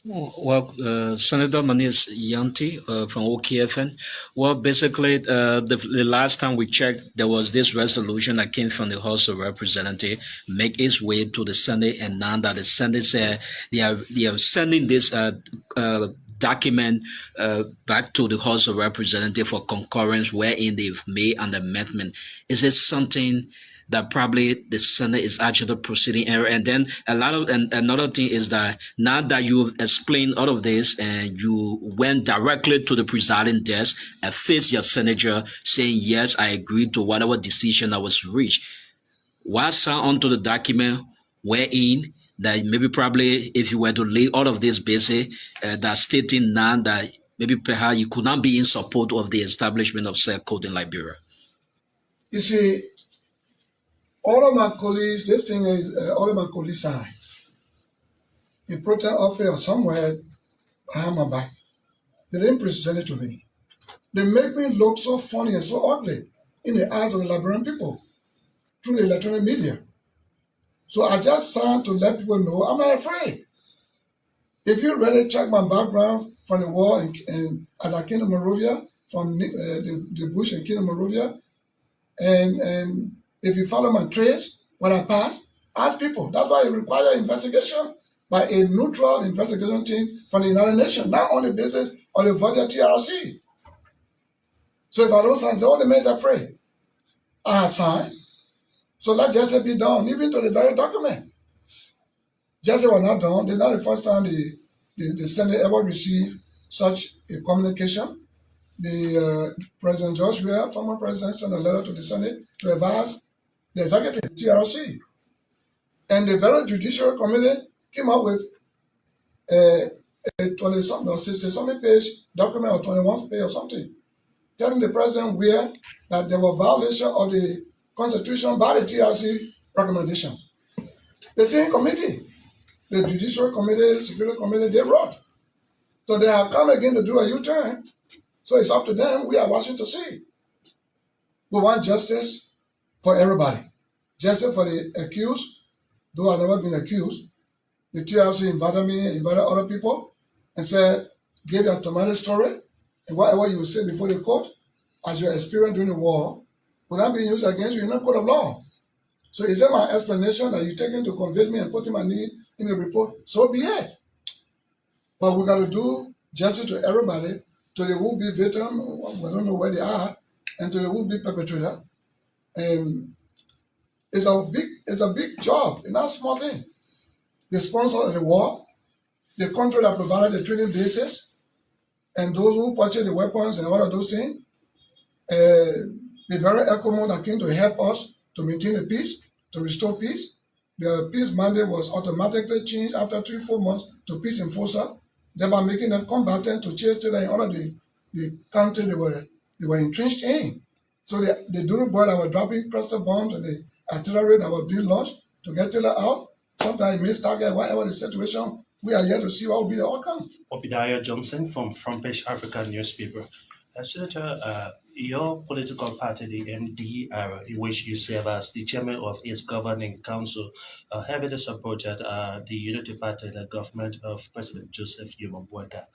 Well, Senator Manis Yanti from OKFN. Well, basically, the last time we checked, there was this resolution that came from the House of Representatives, make its way to the Senate, and now that the Senate said they are sending this document back to the House of Representatives for concurrence, wherein they've made an amendment. Is it something that probably the Senate is actually proceeding error? And then another thing is that now that you've explained all of this and you went directly to the presiding desk and faced your senator saying, yes, I agree to whatever decision that was reached, why sign onto the document wherein that maybe probably if you were to lay all of this basic that stating now that maybe perhaps you could not be in support of the establishment of said code in Liberia? You see, all of my colleagues, this thing is all of my colleagues signed. In protest office or somewhere behind my back. They didn't present it to me. They make me look so funny and so ugly in the eyes of the Liberian people through the electronic media. So I just signed to let people know I'm not afraid. If you really check my background from the war and as I came to Monrovia, from the bush and came to Monrovia, and if you follow my trace, when I pass, ask people. That's why it requires investigation by a neutral investigation team from the United Nations, not on the basis of the voter TRC. So if I don't sign, all the men is afraid. I have signed. So let justice be done, even to the very document. Justice was not done. This is not the first time the Senate ever received such a communication. The President Joshua, former president, sent a letter to the Senate to advise the executive, TRC. And the very Judiciary Committee came up with a 20-something or 60-something page document or 21 page or something, telling the president where that there were violations of the Constitution by the TRC recommendation. The same committee, the Judiciary Committee, Security Committee, they wrote. So they have come again to do a U-turn. So it's up to them. We are watching to see. We want justice for everybody. Justice for the accused, though I've never been accused. The TRC invited me, invited other people, and said, give your traumatic story, and whatever you will say before the court, as your experience during the war, will not be used against you in a court of law. So is that my explanation that you taking to convict me and putting my name in the report? So be it. But we got to do justice to everybody, to the would-be victim, we don't know where they are, and to the would-be perpetrator. And it's a big job, it's not a small thing. The sponsor of the war, the country that provided the training bases, and those who purchased the weapons and all of those things, the very ECOMO that came to help us to maintain the peace, to restore peace. The peace mandate was automatically changed after 3-4 months to peace enforcer, thereby making them combatant to chase Taylor in all of the country they were entrenched in. So the Duru boy that were dropping cluster bombs and the artillery that was being launched to get Taylor out, sometimes missed target, whatever the situation, we are here to see what will be the outcome. Obadiah Johnson from Front Page Africa newspaper. Senator, your political party, the MDR, in which you serve as the chairman of its governing council, heavily supported the Unity Party, the government of President Joseph Yuma Boyka.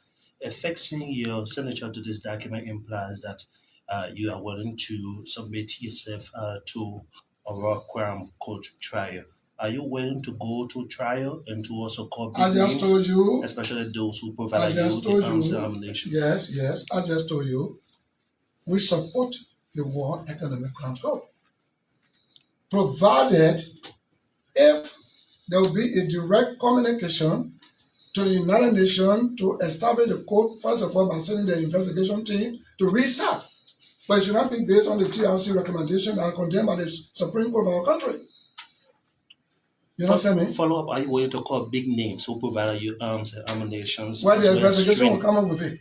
Fixing your signature to this document implies that you are willing to submit yourself to a raw crime court trial. Are you willing to go to trial and to also call I just told you, especially those who provide you the arms ammunition? Yes, I just told you, we support the War Economic Crimes Code, provided if there will be a direct communication to the United Nations to establish the code, first of all, by sending the investigation team to restart. But it should not be based on the TRC recommendation that are condemned by the Supreme Court of our country. You know what I'm saying? Follow up, are you willing to call big names who provide you arms and ammunition? Well, the investigation will come up with it.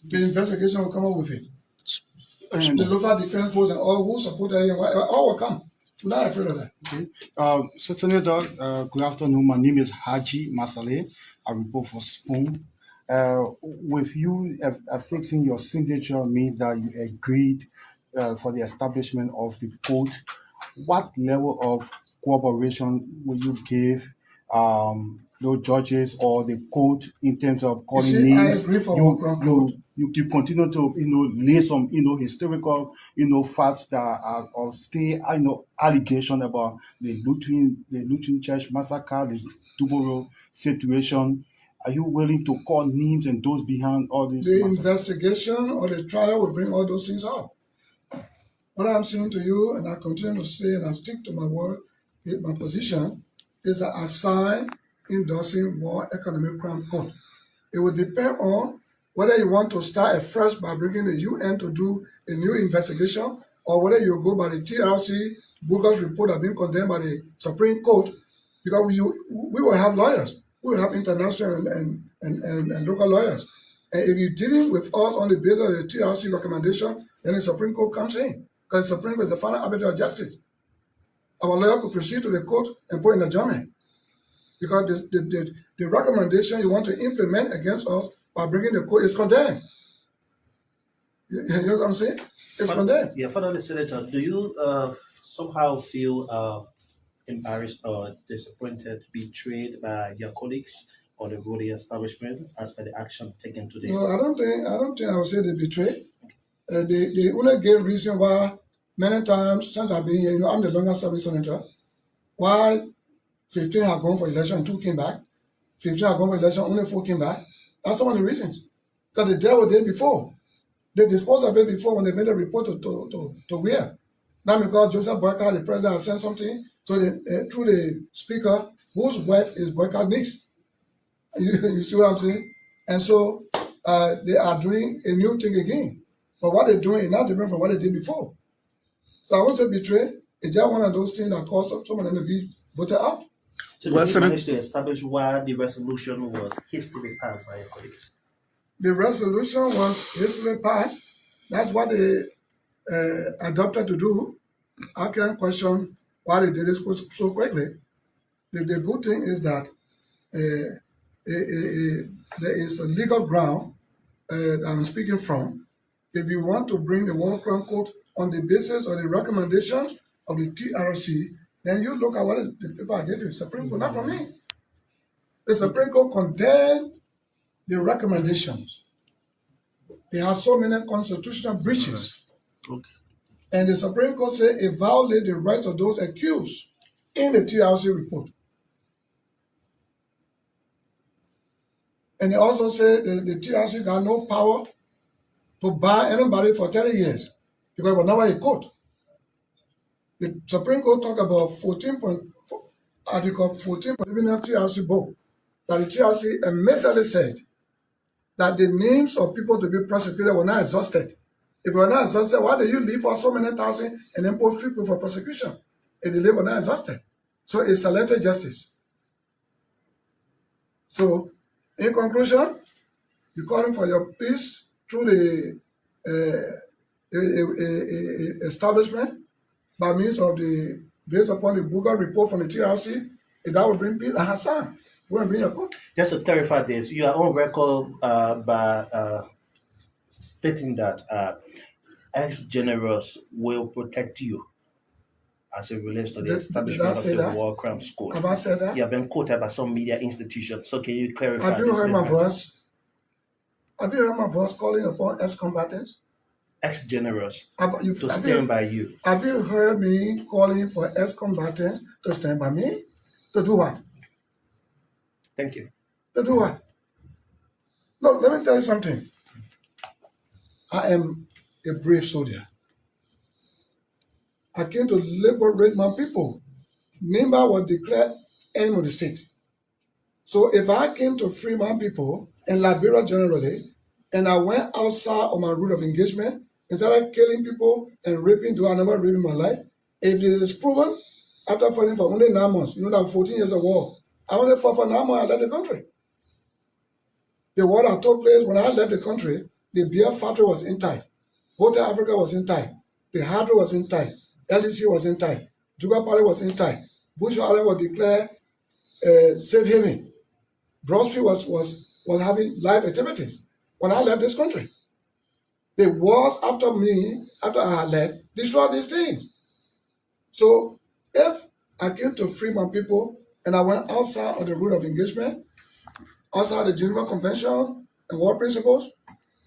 The investigation will come up with it. And the local defense force and all who support it, all will come. We're not afraid of that. Okay. So, Senator, good afternoon. My name is Haji Masale. I report for Spoon. With you affixing your signature means that you agreed for the establishment of the code what level of cooperation will you give those judges or the court in terms of You calling see, I names? agree for Walker Code. You continue to lay some historical facts that are of stay allegation about the Lutheran Church massacre, the Duboro situation. Are you willing to call names and those behind all these The massacres? investigation or the trial will bring all those things up. What I'm saying to you, and I continue to say, and I stick to my word, my position, is that I sign endorsing War Economic Crime Code. It will depend on whether you want to start afresh by bringing the UN to do a new investigation, or whether you go by the TRC bogus report that been condemned by the Supreme Court, because we will have lawyers. We will have international and local lawyers. And if you're dealing with us on the basis of the TRC recommendation, then the Supreme Court comes in, because the Supreme Court is the final arbiter of justice. Our lawyer could proceed to the court and put in adjournment, because the recommendation you want to implement against us by bringing the court is condemned. You know what I'm saying? It's condemned. Yeah, Father Senator, do you somehow feel embarrassed or disappointed, betrayed by your colleagues or the Rhodes establishment as per the action taken today? No, I don't think I would say they betray. They only gave reason why many times since I've been here, I'm the longest serving senator, why 15 have gone for election and 2 came back. 15 have gone for election, only 4 came back. That's some of the reasons. Because they dealt with it before. They disposed of it before when they made a report to where. Now because Joseph Boyka, the president, has sent something to through the speaker, whose wife is Boyka's niece. You see what I'm saying? And so they are doing a new thing again. But what they're doing is not different from what they did before. So I won't say betray. It's just one of those things that caused some of them to be voted out. So did you manage to establish why the resolution was hastily passed by your colleagues? The resolution was hastily passed. That's what they adopted to do. I can't question why they did it so quickly. The good thing is that there is a legal ground that I'm speaking from. If you want to bring the War Crime Code on the basis of the recommendations of the TRC, then you look at what the people I gave you. Supreme Court, not from me. The Supreme Court condemned the recommendations. They have so many constitutional breaches. Okay. And the Supreme Court said it violates the rights of those accused in the TRC report. And they also said the TRC got no power to bar anybody for 30 years because it was never a court. The Supreme Court talked about Article 14 of the TRC book, that the TRC immediately said that the names of people to be prosecuted were not exhausted. If they were not exhausted, why did you leave for so many thousand and then put few people for prosecution? If the labor were not exhausted. So it's selected justice. So in conclusion, you're calling for your peace through the establishment by means of based upon the Google report from the TRC, if that will bring peace, I have signed. Will bring a court. Just to clarify this, you are on record by stating that ex-generals will protect you as it relates to the establishment of the War Crimes Court. Have I said that? You have been quoted by some media institutions. So can you clarify? Have you heard my voice? Have you heard my voice calling upon ex-combatants? Ex-generals to stand by you. Have you heard me calling for ex-combatants to stand by me? To do what? Thank you. To do what? Look, let me tell you something. I am a brave soldier. I came to liberate my people. Nimba was declared enemy of the state. So if I came to free my people, and Liberia generally, and I went outside of my route of engagement, and started killing people and raping, though I never raped in my life, if it is proven, after fighting for only 9 months, you know that 14 years of war, I only fought for 9 months, I left the country. The war that took place when I left the country, the beer factory was intact. Hotel Africa was intact. The Hydro was intact. LDC was intact. Juga Pali was intact. Bush Island was declared safe haven. Broad Street was having live activities when I left this country. The wars after me, after I had left, destroyed these things. So if I came to free my people and I went outside of the rule of engagement, outside the Geneva Convention and war principles,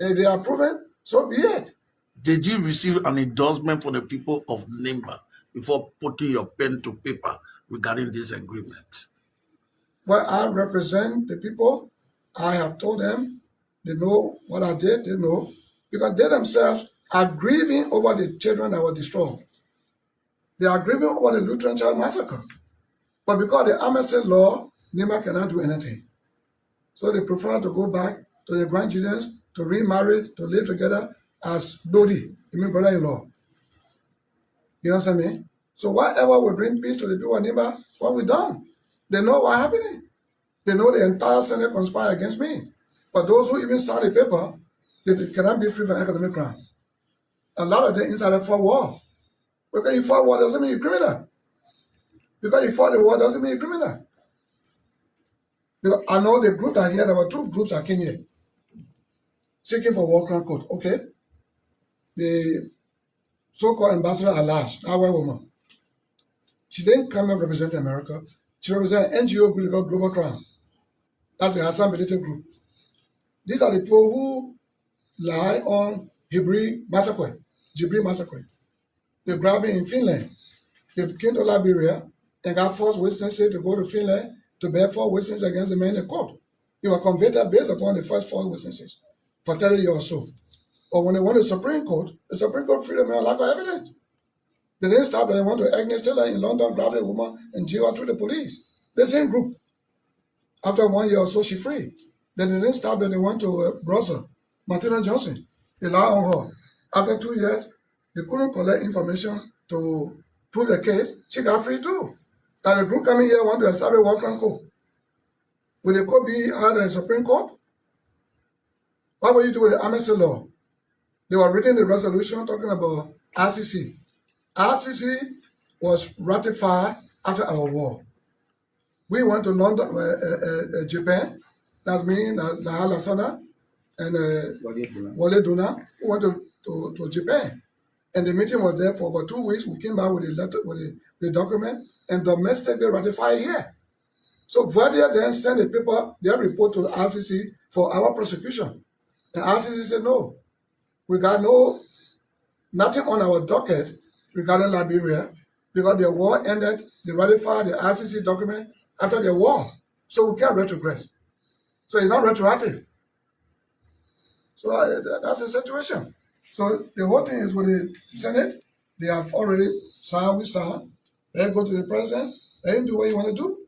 and they are proven, so be it. Did you receive an endorsement from the people of Nimba before putting your pen to paper regarding this agreement? Well, I represent the people. I have told them, they know what I did, they know, because they themselves are grieving over the children that were destroyed. They are grieving over the Lutheran child massacre. But because the amnesty law, Nimba cannot do anything. So they prefer to go back to the grandchildren, to remarry, to live together as Dodi, I mean brother-in-law. You understand me? So whatever will bring peace to the people of Nimba, what we done. They know what happening. They know the entire Senate conspired against me. But those who even signed the paper, they cannot be free from academic crime. A lot of them inside the fought war. Because you fought war doesn't mean you're criminal. Because you fought the war doesn't mean you're criminal. Because I know the group that here, there were two groups that came here seeking for war crime court. Okay? The so-called ambassador Alash, that white woman, she didn't come and represent America. She represents an NGO group called Global Crime. That's the Hassan Benito group. These are the people who lie on Jibril massacre. They grabbed me in Finland. They came to Liberia and got false witnesses to go to Finland to bear false witnesses against the man in court. They were convicted based upon the first false witnesses for 30 years or so. But when they went to the Supreme Court freed the man on lack of evidence. They didn't stop there. They went to Agnes Taylor in London, grabbed a woman and jailed her through the police. The same group. After 1 year or so, she free. Then they didn't stop there. They went to Brussels, Martina Johnson. They lied on her. After 2 years, they couldn't collect information to prove the case. She got free too. Now the group coming here want to establish war crime court. Will the court be held in the Supreme Court? What will you do with the amnesty law? They were reading the resolution talking about RCC. RCC was ratified after our war. We went to London, Japan. That's me, Nahal Asada, and Wale Duna. We went to Japan. And the meeting was there for about 2 weeks. We came back with a letter, with the document, and domestically ratified here. So Verdier then sent a paper, their report to the RCC for our prosecution. The RCC said, no, we got nothing on our docket regarding Liberia because the war ended. They ratified the RCC document after the war. So we can't retrogress. So it's not retroactive. So that's the situation. So the whole thing is with the Senate. They have already signed, we signed. They go to the president. They do what you want to do.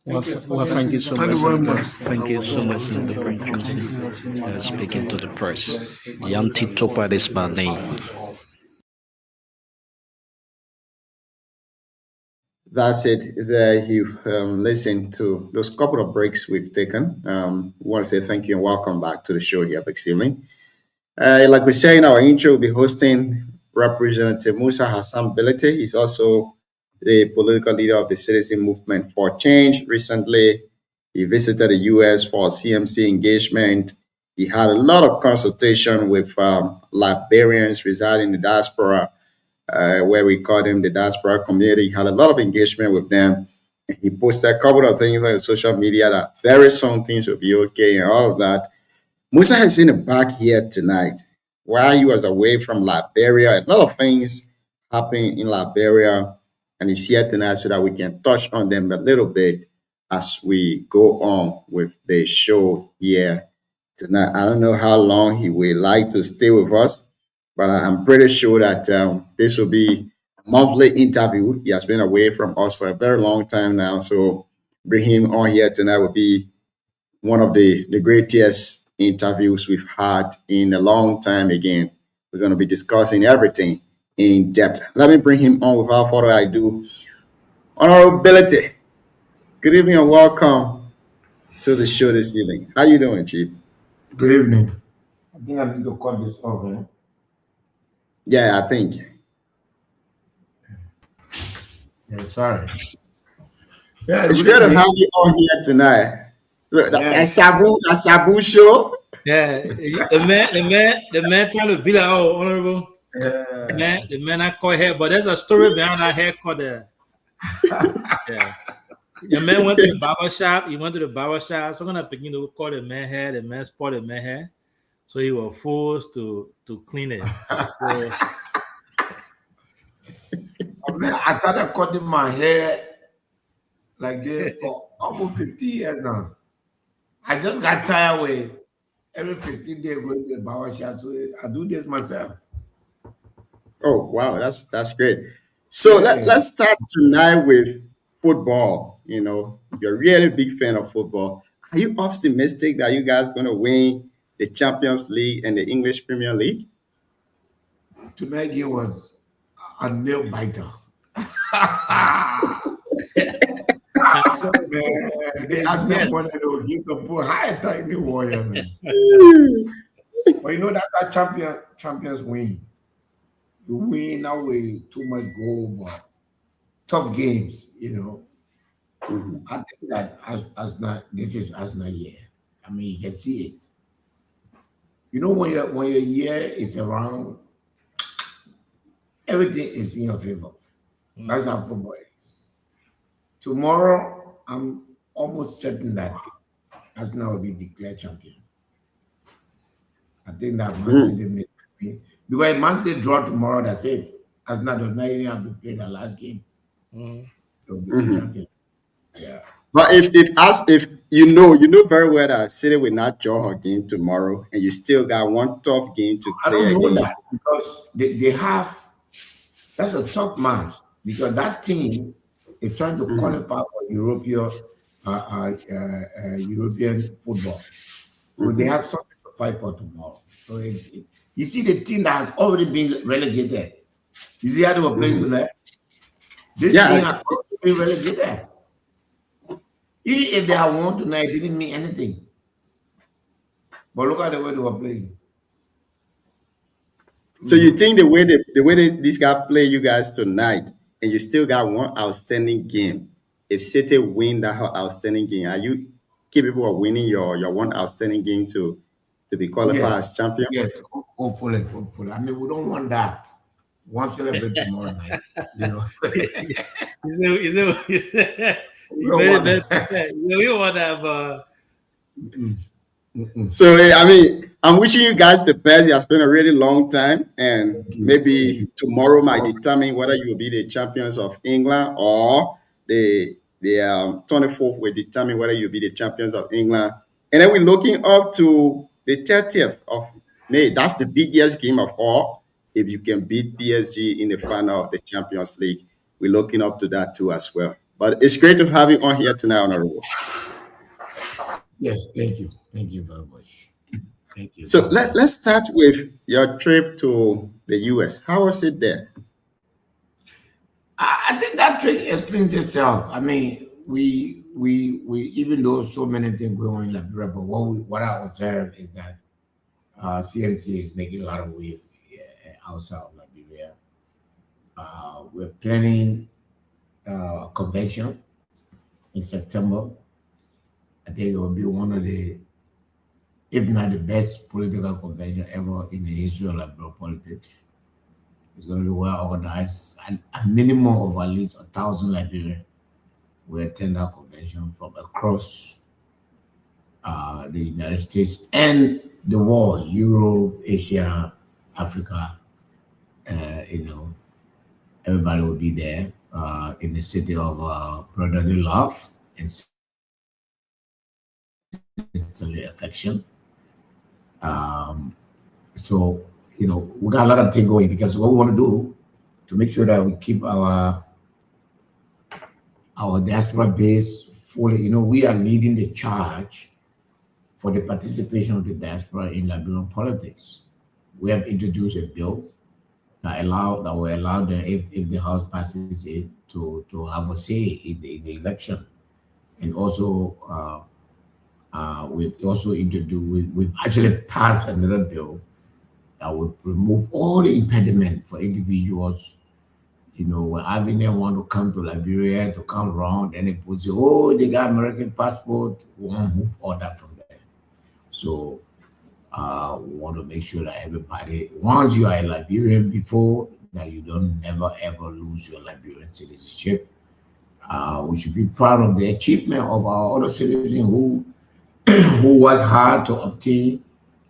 Well, thank you so Thank much, you very Senator. much. Thank you so much, Senator Brent Johnson, speaking to the press. Yanti Topa is my name. That's it. There you've listened to those couple of breaks we've taken. We want to say thank you and welcome back to the show here, this evening. Like we say in our intro, we'll be hosting Representative Musa Hassan Bilete. He's also the political leader of the Citizen Movement for Change. Recently, he visited the U.S. for a CMC engagement. He had a lot of consultation with Liberians residing in the diaspora, where we call them the diaspora community. He had a lot of engagement with them. He posted a couple of things on social media that very soon things will be okay and all of that. Musa has seen it back here tonight. While he was away from Liberia, a lot of things happened in Liberia, and he's here tonight so that we can touch on them a little bit as we go on with the show here tonight. I don't know how long he will like to stay with us, but I'm pretty sure that this will be a monthly interview. He has been away from us for a very long time now, so bring him on here tonight will be one of the greatest interviews we've had in a long time. Again, we're going to be discussing everything in depth. Let me bring him on without further ado. Honorability, good evening and welcome to the show this evening. How you doing, Chief? Good evening. I think I need to cut this off. Yeah, I think. Yeah, sorry. Yeah, It's good great to evening. have you on here tonight. Look, Yeah. a Sabu show. Yeah, the man trying to be like, oh, honorable. The man I call hair, but there's a story behind that haircut there. Yeah. The man went to the barber shop. He went to the barber shop. So I'm gonna begin to call the man hair. The man spotted the man hair, so he was forced to clean it. So, I started cutting my hair like this for almost 50 years now. I just got tired with every 15 days going to the barber shop, so I do this myself. Oh wow, that's great. So Yeah. let's start tonight with football. You know, you're a really big fan of football. Are you optimistic that you guys gonna win the Champions League and the English Premier League? Tonight game was a nail biter. so, They asked me yes. whether they would give some poor high attack the warrior, man. But you know that's a champions win. You win that way too much goal, but tough games, you know. Mhm. I think that as not this is as not year. I mean, you can see it. You know when your year is around, everything is in your favor. That's how football is. Tomorrow, I'm almost certain that Arsenal will be declared champion. I think that Man City may be because Man City draw tomorrow. That's it. Arsenal does not even have to play the last game. Mhm. They'll be the champion. Yeah. But if you know very well that City will not draw her game tomorrow, and you still got one tough game to I play don't know against. that because they have that's a tough match because that team is trying to qualify for European football. So they have something to fight for tomorrow. So you see the team that has already been relegated. You see how they were playing tonight? This Yeah, team has already been relegated. Even if they have won tonight, it didn't mean anything. But look at the way they were playing. So you think the way this guy play you guys tonight, and you still got one outstanding game. If City win that outstanding game, are you capable of winning your one outstanding game to be qualified Yes, as champion? yes, hopefully. I mean, we don't want that. One celebrate tomorrow night, you know. You We don't very want bad. that. You want to have So I mean, I'm wishing you guys the best. It has been a really long time, and Thank you. maybe tomorrow might determine whether you will be the champions of England, or the 24th will determine whether you'll be the champions of England. And then we're looking up to the 30th of May. That's the biggest game of all. If you can beat PSG in the final of the Champions League, we're looking up to that too as well. But it's great to have you on here tonight, Honorable. Yes, thank you. Thank you very much. Thank you. So let's start with your trip to the US. How was it there? I think that trick explains itself. I mean, we even though so many things going on in Liberia, but what I observe is that CMC is making a lot of wave outside of Liberia. We're planning a convention in September. I think it will be one of the, if not the best political convention ever in the history of Liberia politics. It's going to be well organized. And a minimum of at least 1,000 Liberians will attend that convention from across the United States and the world, Europe, Asia, Africa. You know, everybody will be there in the city of brotherly love and sisterly affection. So, you know, we got a lot of things going because what we want to do to make sure that we keep our diaspora base fully, you know, we are leading the charge for the participation of the diaspora in Liberian politics. We have introduced a bill that will allow them, if the House passes it, to have a say in the election. And also we've also introduced, we've actually passed another bill that would remove all the impediment for individuals. You know, when having them want to come to Liberia to come around, and they put say, oh, they got American passport, we won't move all that from there. So We want to make sure that everybody, once you are a Liberian before, that you don't never ever lose your Liberian citizenship. We should be proud of the achievement of our other citizens who who work hard to obtain,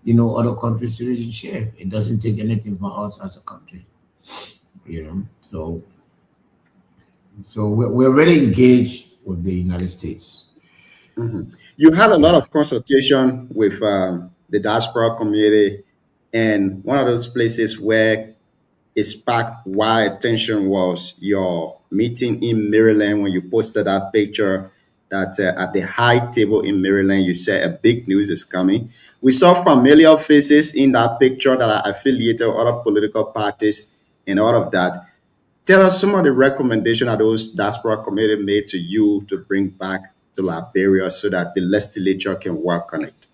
other countries' citizenship. It doesn't take anything from us as a country, you know. So we're very engaged with the United States. Mhm. You had a lot Yeah. of consultation with the diaspora community, and one of those places where it sparked wide attention was your meeting in Maryland when you posted that picture that at the high table in Maryland, you said a big news is coming. We saw familiar faces in that picture that are affiliated with other political parties and all of that. Tell us some of the recommendation that those diaspora committee made to you to bring back to Liberia so that the legislature can work on it.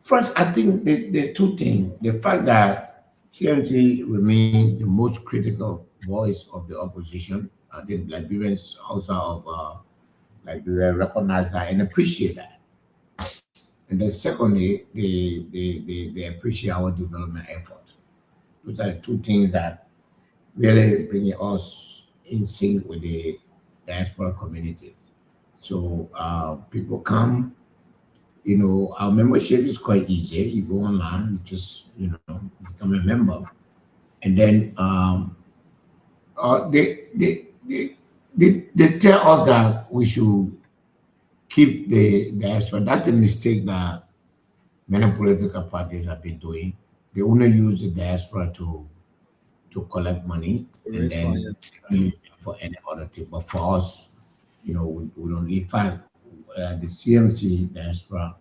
First, I think the two things: the fact that CMT remains the most critical voice of the opposition. I think Liberians outside of Liberia recognize that and appreciate that. And then secondly, they appreciate our development efforts. Those are the two things that really bring us in sync with the diaspora community. So people come, our membership is quite easy. You go online, you just, become a member. And then they tell us that we should keep the diaspora. That's the mistake that many political parties have been doing. They only use the diaspora to collect money and Raise fire. then use it for any other thing. But for us, we don't. In fact, the CMT diaspora,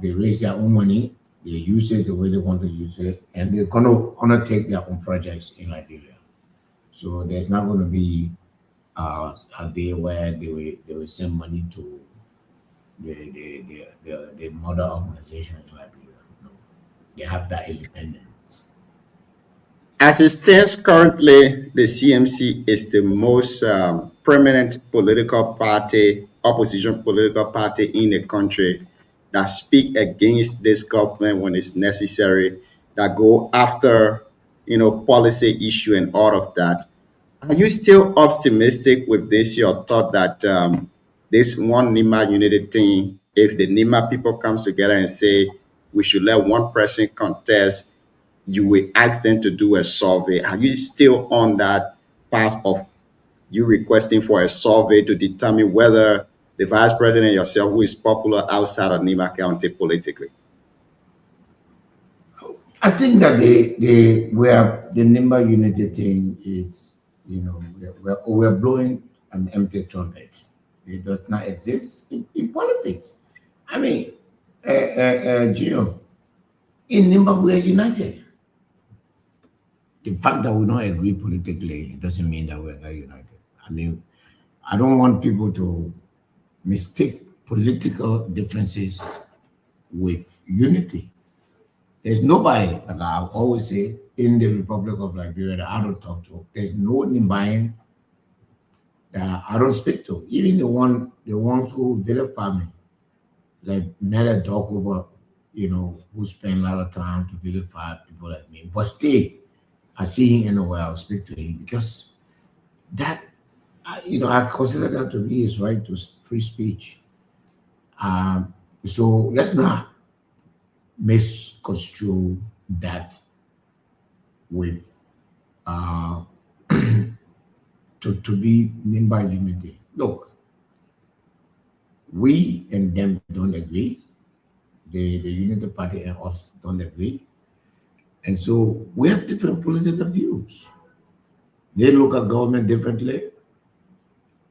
they raise their own money, they use it the way they want to use it, and they're gonna undertake their own projects in Liberia. So there's not going to be a day where they will send money to the mother organization in Liberia. No, they have that independence. As it stands currently, the CMC is the most prominent political party, opposition political party in the country that speak against this government when it's necessary, that go after, policy issue and all of that. Are you still optimistic with this? Your thought that this one NIMA unity thing, if the NIMA people comes together and say we should let one person contest, you will ask them to do a survey. Are you still on that path of you requesting for a survey to determine whether the vice president yourself, who is popular outside of Nima County politically? I think that where the Nimba unity thing is, we're blowing an empty trumpet. It does not exist in politics. I mean, Gio, in Nimba we are united. The fact that we don't agree politically doesn't mean that we're not united. I mean, I don't want people to mistake political differences with unity. There's nobody, like I always say, in the Republic of Liberia that I don't talk to. There's no Nimbayan that I don't speak to. Even the ones who vilify me, like Nella Dokuba, who spend a lot of time to vilify people like me. But still, I see him anywhere, I'll speak to him because that, I consider that to be his right to free speech. So let's not misconstrue that with to be Nimba unity. Look, we and them don't agree. The Unity Party and us don't agree. And so we have different political views. They look at government differently.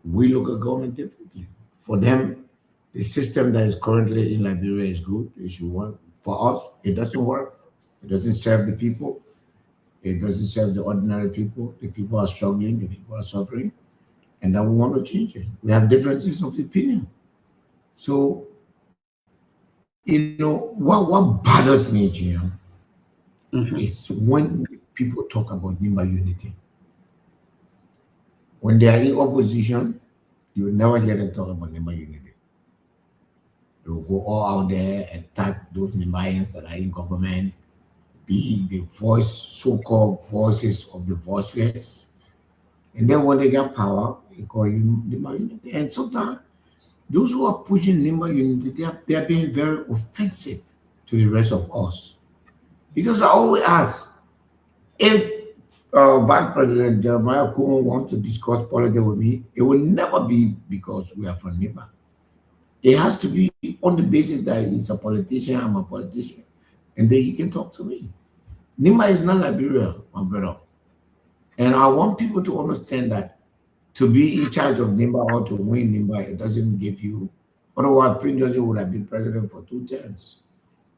We look at government differently. For them, the system that is currently in Liberia is good. It should work. For us, it doesn't work. It doesn't serve the people. It doesn't serve the ordinary people. The people are struggling. The people are suffering. And that we want to change it. We have differences of opinion. So, what bothers me, Jim, is when people talk about Nimba unity. When they are in opposition, you will never hear them talk about Nimba unity. They will go all out there, attack those Nimbayans that are in government, be the so-called voices of the voiceless. And then when they get power, they call you Nimba Unity. And sometimes those who are pushing Nimba Unity, they are being very offensive to the rest of us. Because I always ask, if Vice President Jeremiah Kuhn wants to discuss politics with me, it will never be because we are from Nimba. It has to be on the basis that he's a politician, I'm a politician, and then he can talk to me. Nimba is not Liberia, my brother. And I want people to understand that to be in charge of Nimba or to win Nimba, it doesn't give you, otherwise, Prince Joseph would have been president for 2 terms.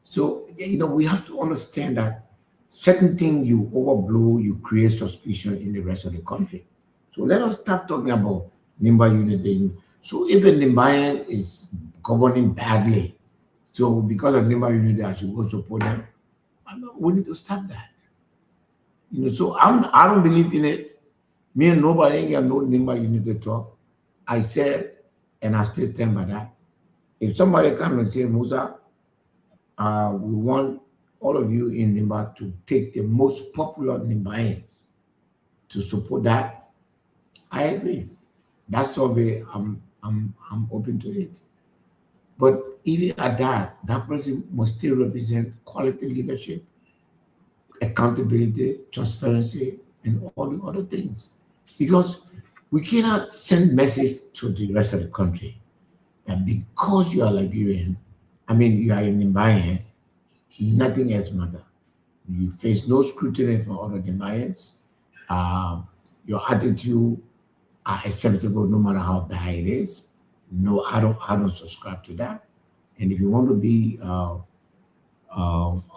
So, we have to understand that certain things you overblow, you create suspicion in the rest of the country. So let us start talking about Nimba Unity. So if a Nimbayan is governing badly, so because of Nimba Unity, I should go support them. We need to stop that. So I don't believe in it. Me and nobody ain't got no Nimba Unity talk. I said, and I still stand by that. If somebody come and say, Musa, we want all of you in Nimba to take the most popular Nimbayans to support that, I agree. That's survey, I'm open to it. But even at that person must still represent quality leadership, accountability, transparency, and all the other things. Because we cannot send message to the rest of the country that because you are Liberian, you are in Nimbayan, nothing else matter. You face no scrutiny from other Nimbayans. Your attitude are acceptable no matter how bad it is. No, I don't subscribe to that. And if you want to be a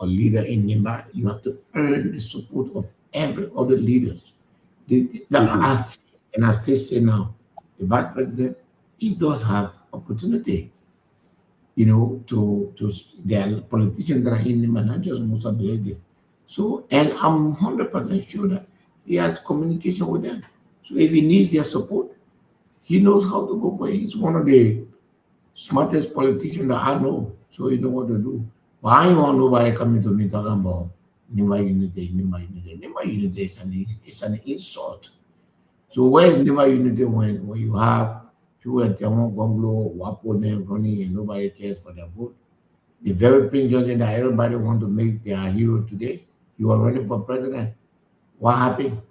leader in Nimba, you have to earn the support of every other leaders. And I still say now, the vice president, he does have opportunity, to there are politicians that are in Nimba, not just Musa Berege. So, and I'm 100% sure that he has communication with them. So if he needs their support, he knows how to go for it. He's one of the smartest politicians that I know. So he know what to do. But I don't want nobody coming to me talking about Nimba Unity, Nimba Unity. Nimba Unity is an insult. So where is Nimba Unity when you have people at Tiawan, Gonglo, Wapo, running and nobody cares for their vote? The very Prince Joseph that everybody want to make their hero today, you are running for president. What happened?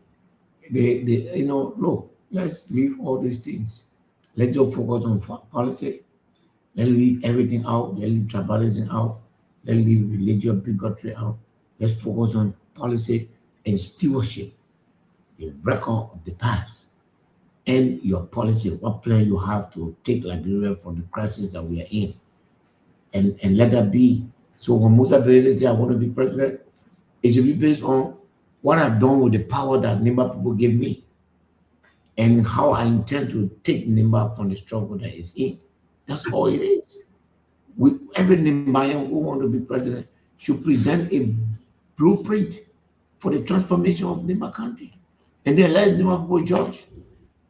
Look, let's leave all these things. Let's just focus on policy. Let's leave everything out. Let's leave tribalism out. Let's leave religious bigotry out. Let's focus on policy and stewardship, your record of the past, and your policy, what plan you have to take Liberia from the crisis that we are in. And let that be. So when Musa Berege says, I want to be president, it should be based on what I've done with the power that Nimba people give me and how I intend to take Nimba from the struggle that it's in. That's all it is. Every Nimbayan who want to be president should present a blueprint for the transformation of Nimba County. And then let Nimba people judge.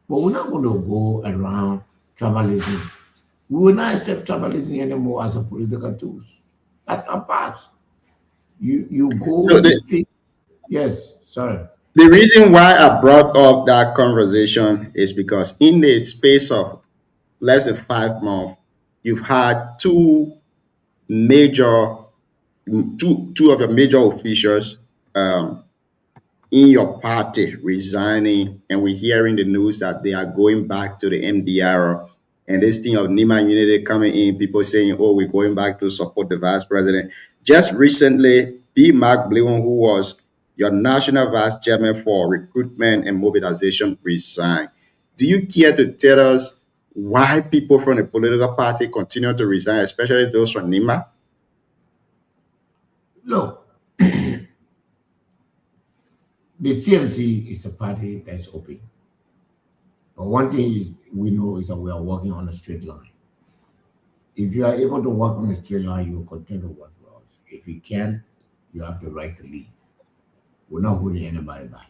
But we're not going to go around tribalism. We will not accept tribalism anymore as a political tool. That's a pass. You go. So Yes, sorry. the reason why I brought up that conversation is because in the space of less than 5 months, you've had two of your major officials in your party resigning, and we're hearing the news that they are going back to the MDR. And this thing of Nimba Unity coming in, people saying, oh, we're going back to support the vice president. Just recently, B. Mark Blewin, who was your national vice chairman for recruitment and mobilization, resigned. Do you care to tell us why people from the political party continue to resign, especially those from Nimba? Look, the CMC is a party that's open. But one thing we know is that we are working on a straight line. If you are able to work on a straight line, you will continue to work with us. If you can, you have the right to leave. We're not holding anybody back.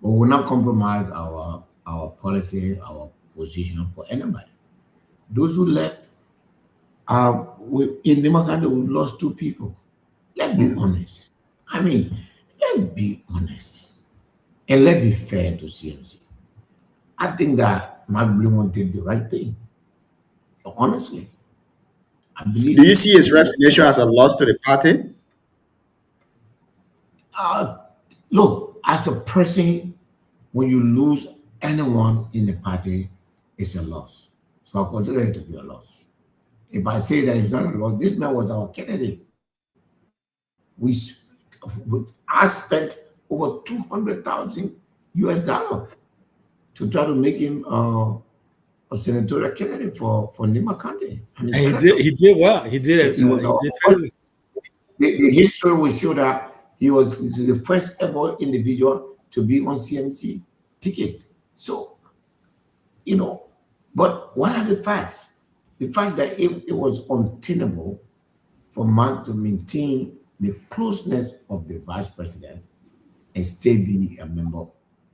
But we'll not compromise our policy, our position for anybody. Those who left In Nimakanda, we lost 2 people. Let's be honest. I mean, let's be honest and let's be fair to CMC. I think that Mark Blumen did the right thing. Honestly, I believe. Do you see his resignation as a loss to the party? Look, as a person, when you lose anyone in the party, it's a loss. So I consider it to be a loss. If I say that it's not a loss, this man was our candidate. I spent over 200,000 US dollar to try to make him a senatorial candidate for Nima County. I mean, And he did well. He did it. He was he did fairly. the history will show that he was the first ever individual to be on CMC ticket. So, but what are the facts? The fact that it was untenable for Mark to maintain the closeness of the vice president and still be a member,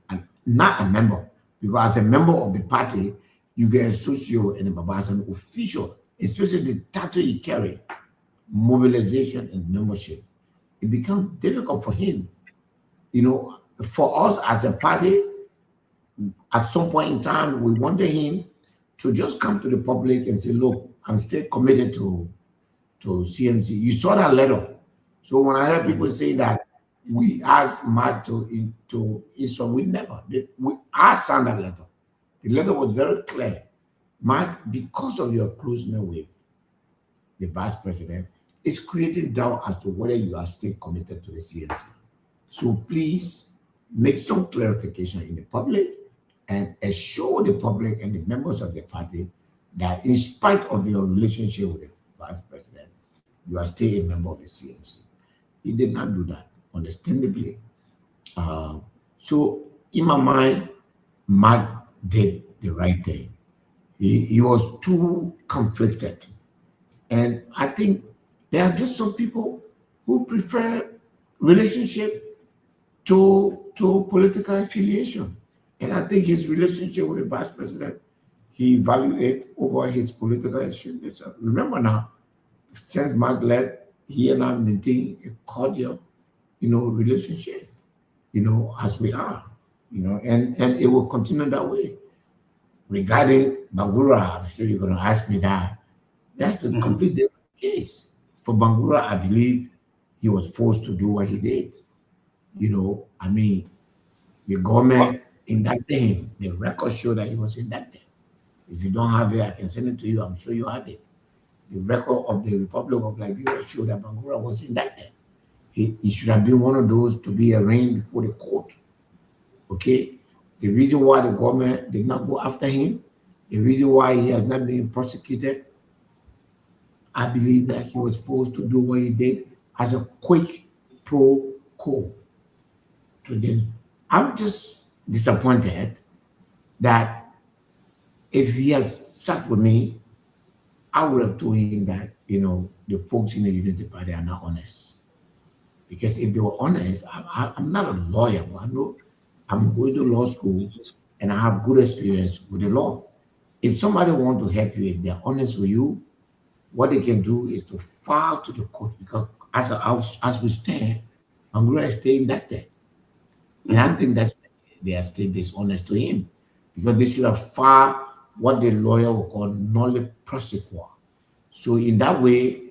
and not a member, because as a member of the party, you get associated and as an official, especially the title you carry, mobilization and membership. It becomes difficult for him. For us as a party, at some point in time, we wanted him to just come to the public and say, look, I'm still committed to CMC. You saw that letter. So when I heard people say that we asked Mark to install, we never did. I signed that letter. The letter was very clear. Mark, because of your closeness with the vice president, it's creating doubt as to whether you are still committed to the CMC. So please make some clarification in the public and assure the public and the members of the party that in spite of your relationship with the vice president, you are still a member of the CMC. He did not do that, understandably. So in my mind, Mark did the right thing. He was too conflicted. And I think there are just some people who prefer relationship to political affiliation. And I think his relationship with the vice president, he valued it over his political affiliation. Remember now, since Mark left, he and I maintain a cordial, relationship, as we are, and it will continue that way. Regarding Bangura, I'm sure you're going to ask me that. That's a complete different case. For Bangura, I believe he was forced to do what he did. The government indicted him. The records show that he was indicted. If you don't have it, I can send it to you. I'm sure you have it. The record of the Republic of Liberia show that Bangura was indicted. He should have been one of those to be arraigned before the court. Okay? The reason why the government did not go after him, the reason why he has not been prosecuted, I believe that he was forced to do what he did as a quick pro quo to them. I'm just disappointed that if he had sat with me, I would have told him that, the folks in the Unity Party are not honest. Because if they were honest, I'm not a lawyer, but I know I'm going to law school and I have good experience with the law. If somebody wants to help you, if they're honest with you, what they can do is to file to the court, because as we stand, Bangura is still indicted. And I think that they are still dishonest to him, because they should have filed what the lawyer will call nolle prosequi. So in that way,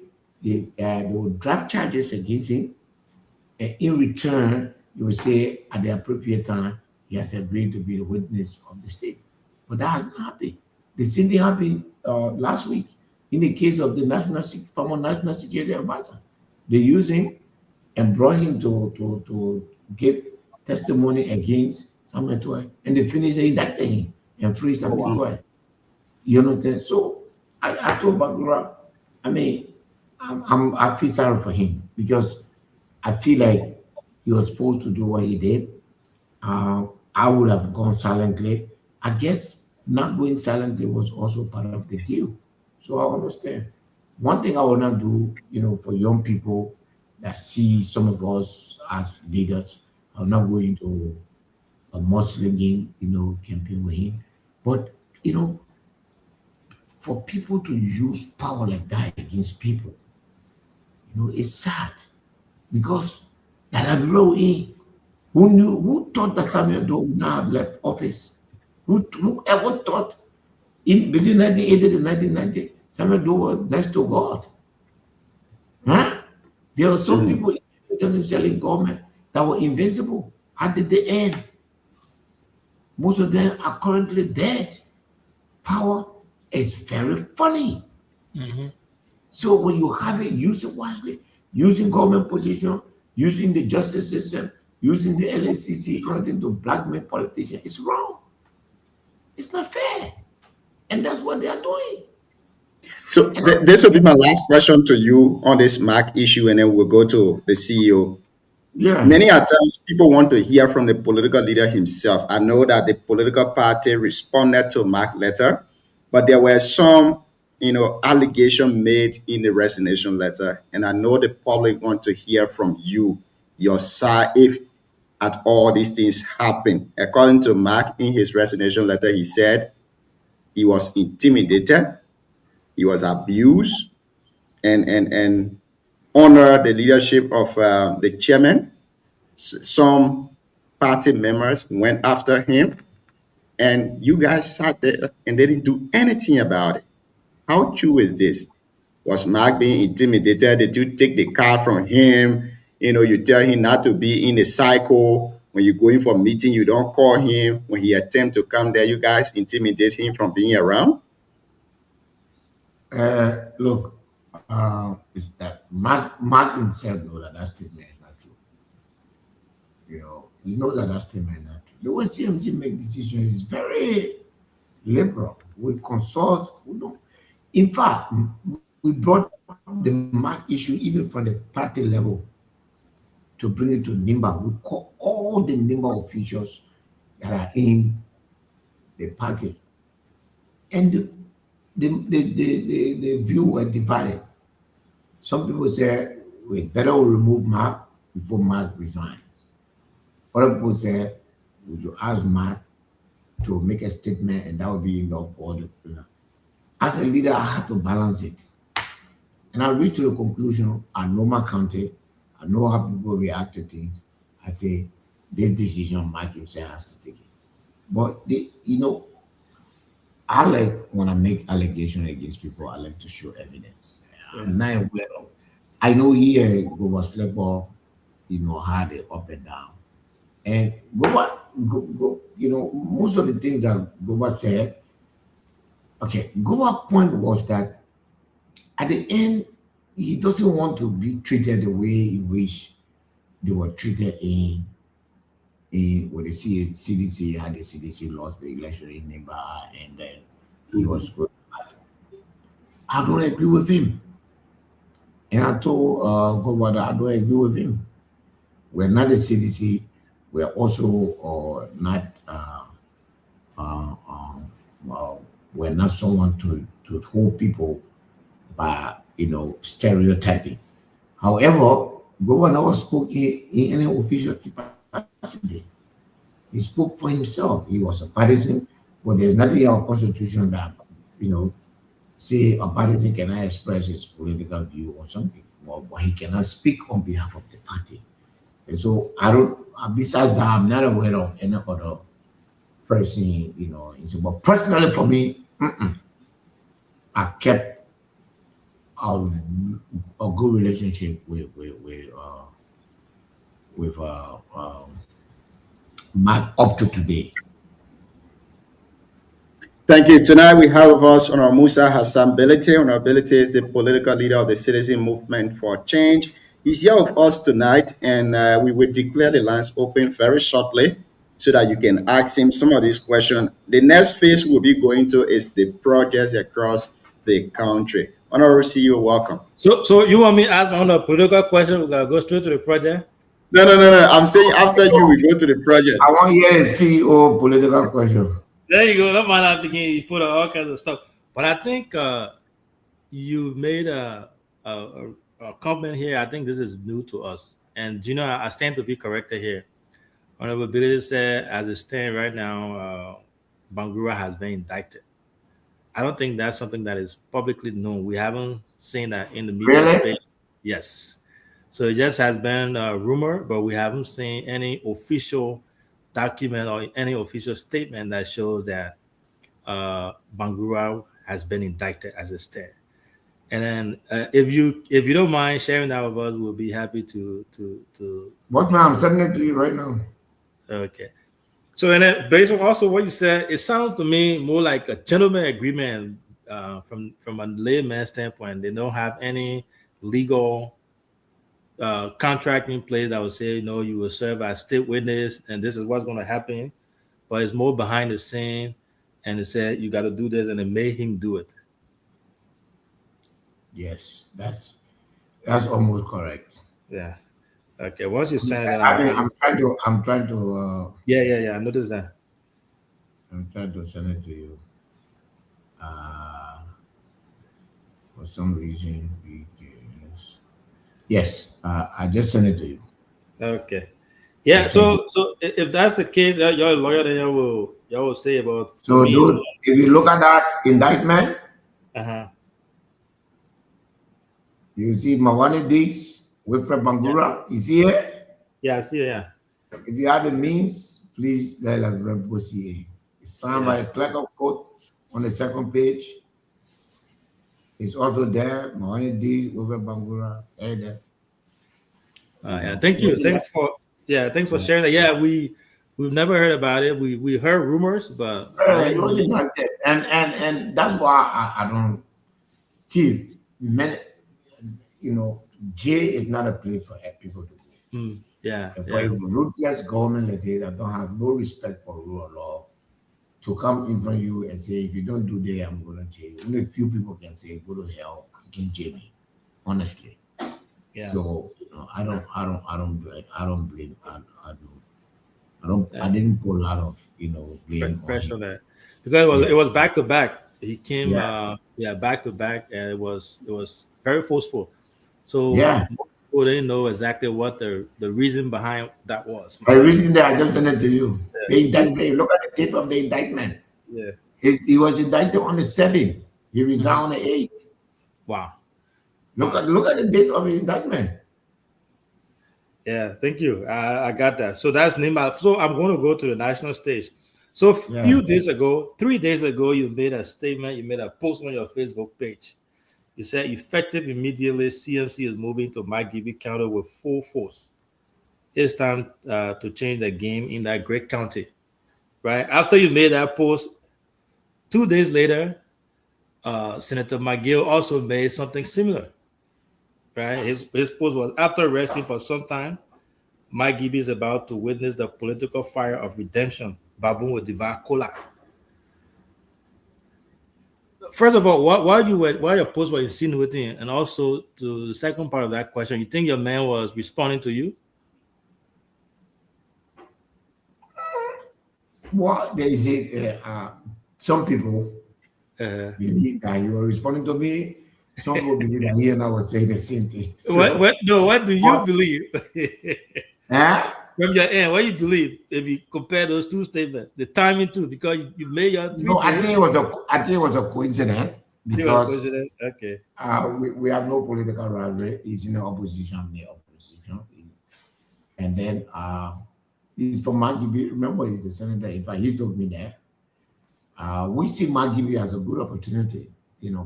they will draft charges against him, and in return, you will say at the appropriate time, he has agreed to be the witness of the state. But that has not happened. The same thing happened last week in the case of the former National Security Advisor. They used him and brought him to give testimony against Samuel Tuay, and they finished indicting him and free Samuel Tuay. You understand? So I told Bangura, I feel sorry for him, because I feel like he was forced to do what he did. I would have gone silently. I guess not going silently was also part of the deal. So I understand. One thing I will not do, for young people that see some of us as leaders, I'm not going to a mudslinging, campaign with him. But, for people to use power like that against people, it's sad because who thought that Samuel Doe would not have left office? Who ever thought in between 1980 and 1990 Samuel Doe was next to God? Huh? There were some people in the selling government that were invincible. How did they end? Most of them are currently dead. Power is very funny. So when you have it, use it wisely. Using government position, using the justice system, using the LACC, anything to blackmail politicians, it's wrong. It's not fair. And that's what they are doing. So this will be my last question to you on this Mark issue, and then we'll go to the CEO. Yeah. Many a times people want to hear from the political leader himself. I know that the political party responded to Mark's letter, but there were some, allegations made in the resignation letter, and I know the public want to hear from you, your side, if at all these things happen. According to Mark, in his resignation letter, he said he was intimidated, he was abused, and honor the leadership of the chairman. Some party members went after him, and you guys sat there and they didn't do anything about it. How true is this? Was Mark being intimidated? Did you take the car from him? You tell him not to be in the cycle. When you go in for a meeting, you don't call him. When he attempt to come there, you guys intimidate him from being around? Look, it's that Mark himself know that statement is not true. You know that statement is not true. The way CMC make decisions is very liberal. We consult. We don't. In fact, we brought the Mark issue even from the party level to bring it to NIMBA. We call all the NIMBA officials that are in the party, and the view were divided. Some people say we better remove Mark before Mark resigns. Other people say we should ask Mark to make a statement, and that would be enough for the people. As a leader, I had to balance it. And I reached to the conclusion, I know my country, I know how people react to things. I say, this decision Mark himself has to take it. But, I like when I make allegations against people, I like to show evidence. I'm not aware of. I know here, Goba Slepo, had it up and down. And Goba, most of the things that Goba said, okay, Goba's point was that at the end, he doesn't want to be treated the way he wish they were treated in with the CDC. Had the CDC lost the election in Nimba, and then he was good. I don't agree with him. And I told Goba that I don't agree with him. We're not the CDC. We're also not we're not someone to hold people by stereotyping. However, Goba never spoke in any official capacity. He spoke for himself. He was a partisan, but there's nothing in our constitution that say a partisan cannot express his political view or something, but he cannot speak on behalf of the party. And so I don't. Besides that, I'm not aware of any other person, but personally for me, I kept a good relationship with Mark up to today. Thank you. Tonight we have with us Honorable Musa Hassan Belete. Honorable Belete is the political leader of the Citizen Movement for Change. He's here with us tonight, and we will declare the lines open very shortly so that you can ask him some of these questions. The next phase we'll be going to is the projects across the country. Honorable CEO, welcome. So you want me to ask one of the political question? We're gonna go straight to the project. No. I'm saying after you, we go to the project. I want to hear the CEO political question. There you go. That might not begin for all kinds of stuff. But I think you made a comment here. I think this is new to us. And I stand to be corrected here. Honorable Billy said, as it stands right now, Bangura has been indicted. I don't think that's something that is publicly known. We haven't seen that in the media Really? space. Yes. So it just has been a rumor, but we haven't seen any official document or any official statement that shows that Bangura has been indicted as a state. And then, if you don't mind sharing that with us, we'll be happy to. What man? I'm sending it to you right now. Okay. So, and then based on also what you said, it sounds to me more like a gentleman agreement from a layman's standpoint. They don't have any legal contract in place that would say, no, you will serve as state witness, and this is what's going to happen. But it's more behind the scene, and it said you got to do this, and it made him do it. Yes, that's almost correct. Yeah. Okay. Once you send it, I mean, I'm trying to. Yeah. I noticed that. I'm trying to send it to you. For some reason, yes, I just sent it to you. Okay. Yeah. So if that's the case, you're a lawyer, then y'all will say about. So, dude, if you look at that indictment, you see Mawani Diggs, Wilfred Bangura. You see it? Yeah, I see it. Yeah. If you have the means, please let us see it. It's signed by the clerk of court on the second page. It's also there. Mawani Diggs, Wilfred Bangura. Right there. Yeah. Thank you. Thanks for sharing that. Yeah, we've never heard about it. We heard rumors, but it wasn't like that. And that's why I don't. See, jail is not a place for people to go. For a ruthless government like this that don't have no respect for rule of law to come in front of you and say, if you don't do that, I'm going to jail. Only a few people can say, go to hell, you can jail me. Honestly. Yeah. So I didn't put a lot of blame pressure on that because it was back to back. He came back to back, and it was very forceful. So people didn't know exactly what the reason behind that was. The reason that I just sent it to you. The indictment. Look at the date of the indictment. Yeah. He was indicted on the 7th. He resigned on the 8th. Wow. Look at the date of his indictment. Yeah, thank you. I got that. So that's Nimba. So I'm going to go to the national stage. So 3 days ago, you made a statement. You made a post on your Facebook page. You said effective immediately, CMC is moving to McGibby County with full force. It's time to change the game in that great county, right? After you made that post, 2 days later, Senator McGill also made something similar, right? His post was, after resting for some time, McGibby is about to witness the political fire of redemption. Baboon will devour Kola. First of all, while your post was insinuating, and also to the second part of that question, you think your man was responding to you? Well, there is some people believe that you were responding to me. Some people believe that he and I was saying the same thing. So, what do you believe? From your end, what do you believe if you compare those two statements, the timing too, because you made your three. No, I think it was a coincidence because okay. We have no political rivalry. He's in the opposition, I'm in the opposition, and then he's from McGibby. Remember, he's the senator. In fact, he told me that we see McGibby as a good opportunity,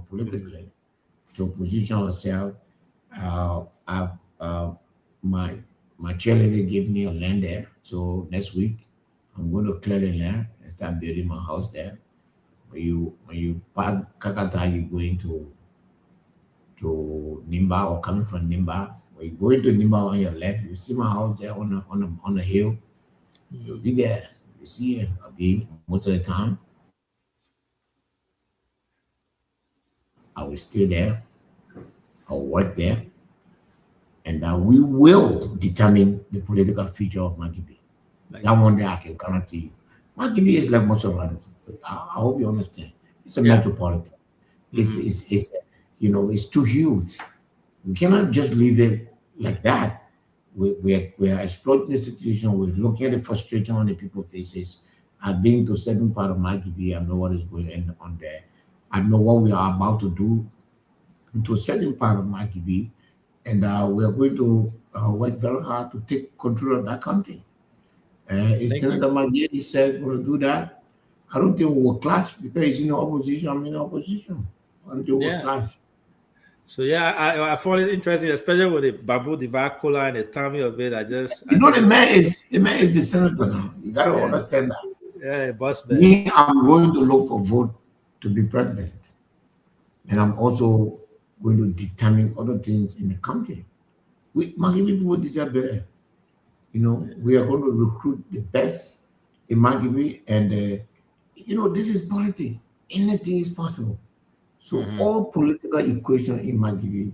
politically, to position ourselves. My cheerleader gave me a land there, so next week I'm going to clear the land and start building my house there. When you pass Kakata, you going to Nimba or coming from Nimba. When you go into Nimba on your left, you see my house there on the hill. You'll be there. You see it. I'll be most of the time. I will stay there. I'll work there. And that we will determine the political future of McGibby. That one day I can guarantee you. McGibby is like most of us. I hope you understand. It's a metropolitan. It's too huge. We cannot just leave it like that. We are exploiting the situation. We're looking at the frustration on the people's faces. I've been to certain part of McGibby. I know what is going on there. I know what we are about to do into a certain part of Markibi, and we are going to work very hard to take control of that country. If Thank you. Senator Maggie said we're going to do that, I don't think we will clash because he's in the opposition, I'm in the opposition. Until we Yeah. clash. So yeah, I found it interesting, especially with the Babu Divakola and the timing of it. I You know, think the man is the senator now. You got to yes, understand that. yeah, boss man. Me, I'm going to look for vote to be president, and I'm also going to determine other things in the country. We Markibi people deserve better. You know, we are going to recruit the best in Markibi, and you know, this is politics. Anything is possible. So all political equations in Markibi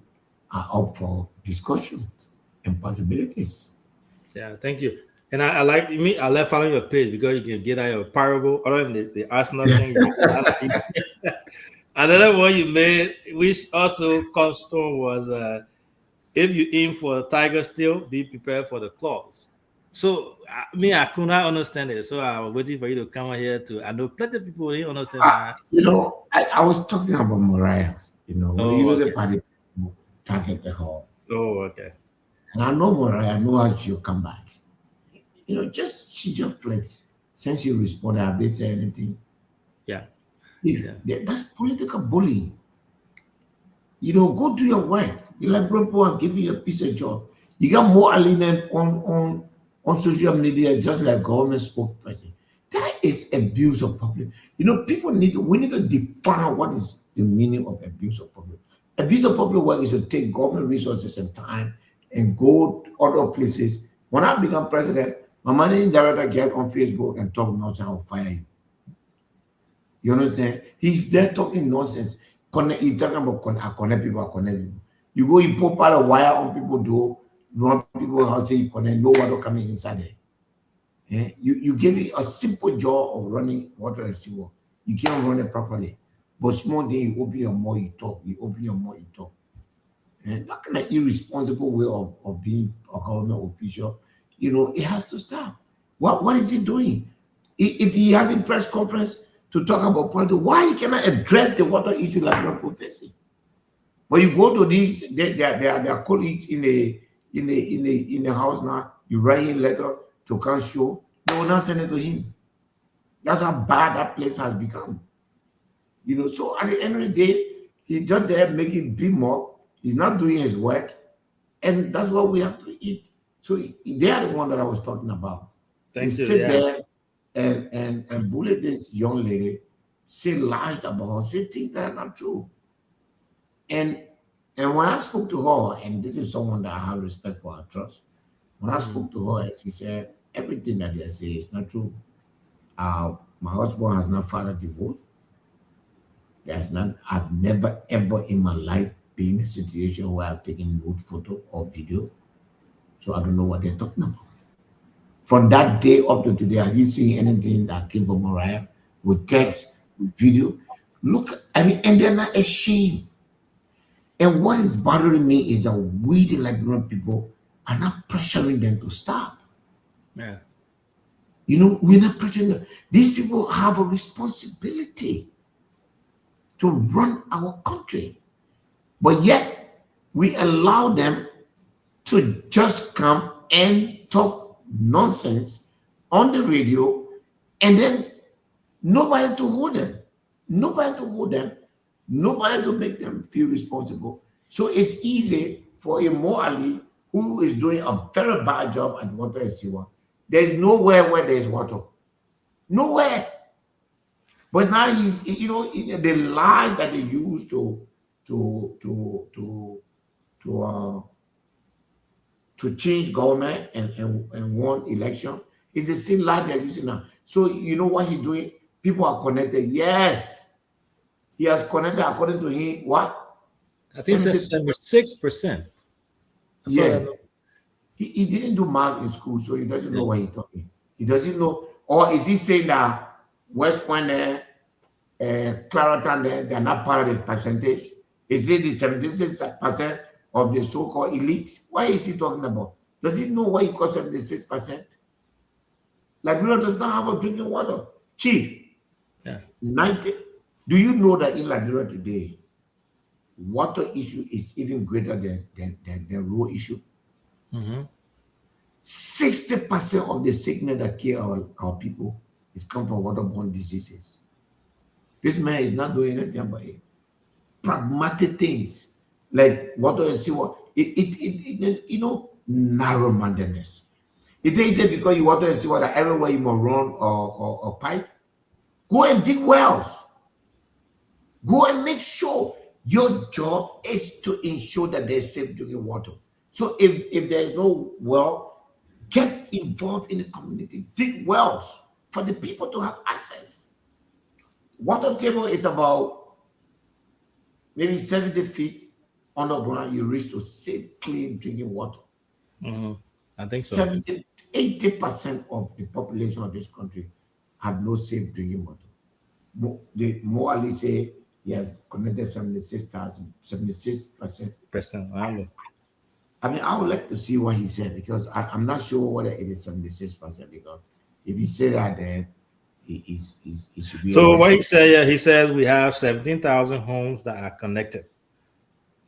are up for discussion and possibilities. Yeah, thank you. And I like me. I love following your page because you can get out your parable. Other than the Arsenal thing, you get a lot of things. Another one you made, which also custom was if you aim for a tiger still, be prepared for the claws. So I could not understand it. So I was waiting for you to come out here to. I know plenty of people didn't understand that. You know, I was talking about Mariah. You know, Oh, you know okay. the party target the hall, Oh, okay. and I know Mariah. I know how she'll come back. You know, she just flexed. Since she responded, have they said anything? Yeah. If that's political bullying. You know, go do your work. The liberal people are giving you a piece of job. You got more alignment on social media, just like government spokesperson. That is abuse of public. You know, we need to define what is the meaning of abuse of public. Abuse of public work is to take government resources and time and go to other places. When I become president, my managing director get on Facebook and talk nonsense, I'll fire you. You understand? He's there talking nonsense. He's talking about connect people. You go, you put out a wire on people door, run people house, say you connect, no water coming inside there. Yeah? You give it a simple job of running water and sewer. You can't run it properly. But small day, you open your mouth, you talk. You open your mouth, you talk. And that kind of irresponsible way of being a government official, you know, it has to stop. What is he doing? If he having press conference to talk about politics, why he cannot address the water issue like you're professing? But you go to these, their colleagues in the house now, you write a letter to come show, they will not send it to him. That's how bad that place has become. You know, so at the end of the day, he's just there making big mock. He's not doing his work, and that's what we have to eat. So they are the one that I was talking about. Thank They you. sit Yeah. there and bully this young lady, say lies about her, say things that are not true. And when I spoke to her, and this is someone that I have respect for, I trust. When I spoke to her, she said everything that they say is not true. My husband has not filed a divorce. I've never ever in my life been in a situation where I've taken nude photo or video. So I don't know what they're talking about. From that day up to today, have you seen anything that came from Mariah with text, with video? Look, I mean, and they're not ashamed. And what is bothering me is that we, the Liberian people, are not pressuring them to stop. Yeah. You know, we're not pressuring them. These people have a responsibility to run our country. But yet, we allow them to just come and talk nonsense on the radio, and then nobody to hold them. Nobody to hold them. Nobody to make them feel responsible. So it's easy for a Mo Ali who is doing a very bad job at water and sewer. There's nowhere where there's water. Nowhere. But now he's, you know, the lies that they use to change government and won election is the same lie they're using now. So you know what he's doing? People are connected. Yes. He has connected according to him. What? I think it's 76%. Yeah. He didn't do math in school, so he doesn't know what he's talking. He doesn't know. Or is he saying that West Point there, Clarendon there, they're not part of the percentage? Is it the 76% of the so-called elites? Why is he talking about? Does he know what he calls 76%? Liberia does not have a drinking water. Chief. Yeah. Do you know that in Liberia today, water issue is even greater than road issue? Mm-hmm. 60% of the sickness that kill our people is come from waterborne diseases. This man is not doing anything but it. Pragmatic things like water and seawater. Narrow-mindedness. It didn't say because you water and seawater everywhere you must run or pipe. Go and dig wells. Go and make sure your job is to ensure that there's safe drinking water. So if there's no well, get involved in the community. Dig wells for the people to have access. Water table is about maybe 70 feet underground. You reach to safe, clean drinking water. Mm-hmm. I think so. 80% of the population of this country have no safe drinking water. The Mo Ali say he has connected 76,000, 76%. I mean, I would like to see what he said because I'm not sure whether it is 76% because if he said that, then he should be. So what he said, yeah, he says we have 17,000 homes that are connected.